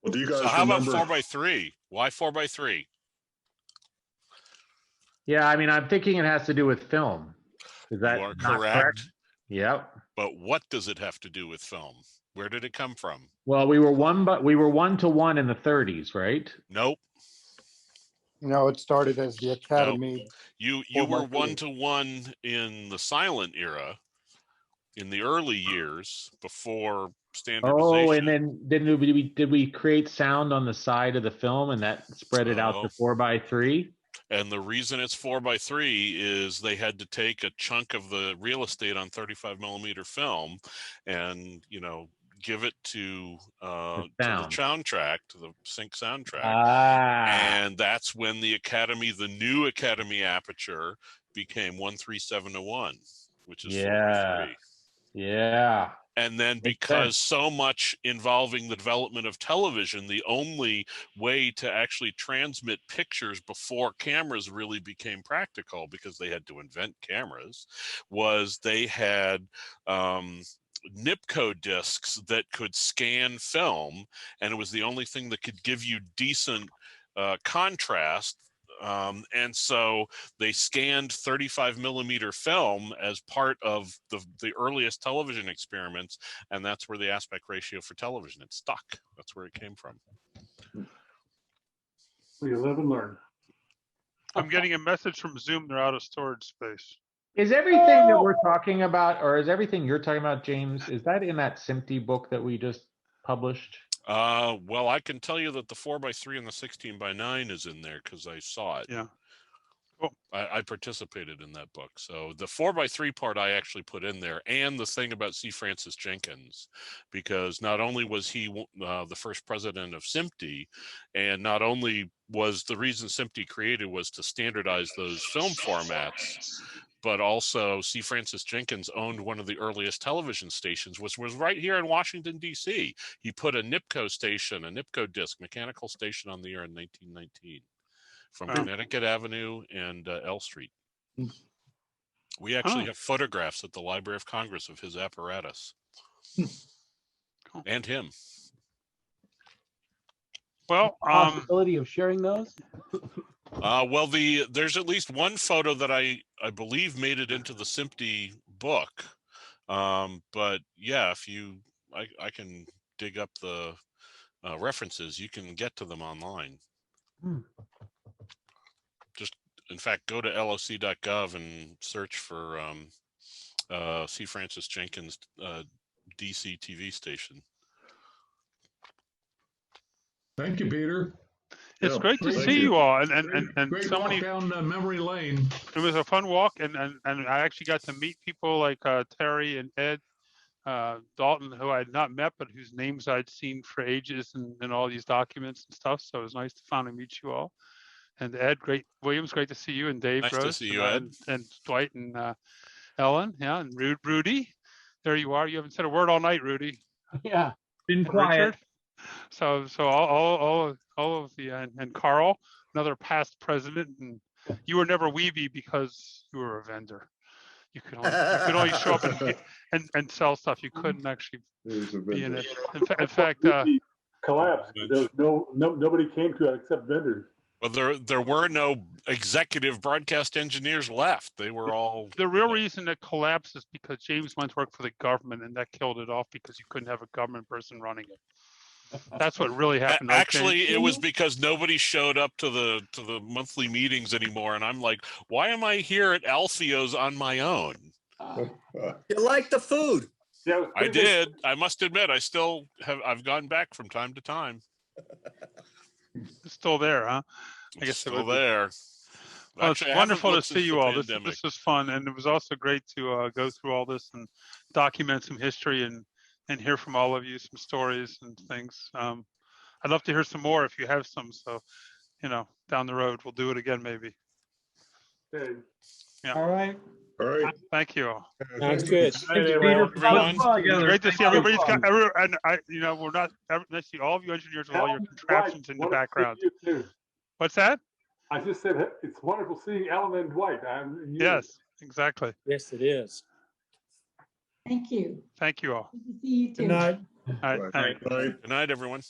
Well, do you guys so how remember? about 4:3? Why 4:3? Yeah, I mean, I'm thinking it has to do with film. Is that you are not correct? Yep. But what does it have to do with film? Where did it come from? Well, we were 1-to-1 in the 30s, right? Nope. No, it started as the Academy. You were 1-to-1 in the silent era, in the early years before standardization. Oh, and then did we create sound on the side of the film, and that spread it out to 4:3? And the reason it's 4:3 is they had to take a chunk of the real estate on 35mm film and give it to the soundtrack, to the sync soundtrack. And that's when the new Academy aperture became 1:37:1, which is 4:3. Yeah. And then because so much involving the development of television, the only way to actually transmit pictures before cameras really became practical, because they had to invent cameras, was they had NIPCO discs that could scan film, and it was the only thing that could give you decent contrast. And so they scanned 35mm film as part of the earliest television experiments, and that's where the aspect ratio for television, it stuck. That's where it came from. We live and learn. I'm getting a message from Zoom. They're out of storage space. Is everything that we're talking about, or is everything you're talking about, James, is that in that SMPTE book that we just published? Well, I can tell you that the 4:3 and the 16:9 is in there because I saw it. Yeah. Cool. I participated in that book. So the 4:3 part I actually put in there, and the thing about C. Francis Jenkins, because not only was he the first president of SMPTE, and not only was the reason SMPTE created was to standardize those film formats, but also C. Francis Jenkins owned one of the earliest television stations, which was right here in Washington, D.C. He put a NIPCO station, a NIPCO disc, mechanical station, on the air in 1919 from Connecticut Avenue and L Street. We actually have photographs at the Library of Congress of his apparatus and him. Well, possibility of sharing those? Well, there's at least one photo that I believe made it into the SMPTE book. But yeah, if I can dig up the references, you can get to them online. Just, in fact, go to loc.gov and search for C. Francis Jenkins DC TV station. Thank you, Peter. It's great to see you all, and great so walk many down memory lane. It was a fun walk, and I actually got to meet people like Terry and Ed Dalton, who I had not met, but whose names I'd seen for ages and all these documents and stuff. So it was nice to finally meet you all. And Ed, Williams, great to see you, and Dave, nice Gross, to see you, Ed, and Dwight and Ellen, yeah, and Rudy. There you are. You haven't said a word all night, Rudy. Yeah, been quiet. Richard. So all of the and Carl, another past president, and you were never WEBE because you were a vendor. You could only show up and sell stuff. You couldn't actually be in it. In fact, collapsed. There's nobody came to it except vendors. Well, there were no executive broadcast engineers left. They were all. The real reason it collapsed is because James went to work for the government, and that killed it off because you couldn't have a government person running it. That's what really happened. Actually, it was because nobody showed up to the monthly meetings anymore, and I'm like, why am I here at Alfio's on my own? You like the food? Yeah, I did. I must admit, I've gone back from time to time. It's still there, huh? I guess It's still there. Well, Actually, it's I haven't wonderful to looked see since you the all. This pandemic. was fun, and it was also great to go through all this and document some history and hear from all of you some stories and things. I'd love to hear some more if you have some. So, down the road we'll do it again maybe. Okay. Yeah. All right. All right. Thank you all. Sounds good. Thanks, Peter. Everyone. Great to see everybody's got. And we're not. Nice to see all of you engineers with all your contraptions in the background. You too. What's that? I just said it's wonderful seeing Ellen and Dwight. Yes, exactly. Yes, it is. Thank you. Thank you all. Good to see you too. Good night. All right. Good night. Good night, everyone.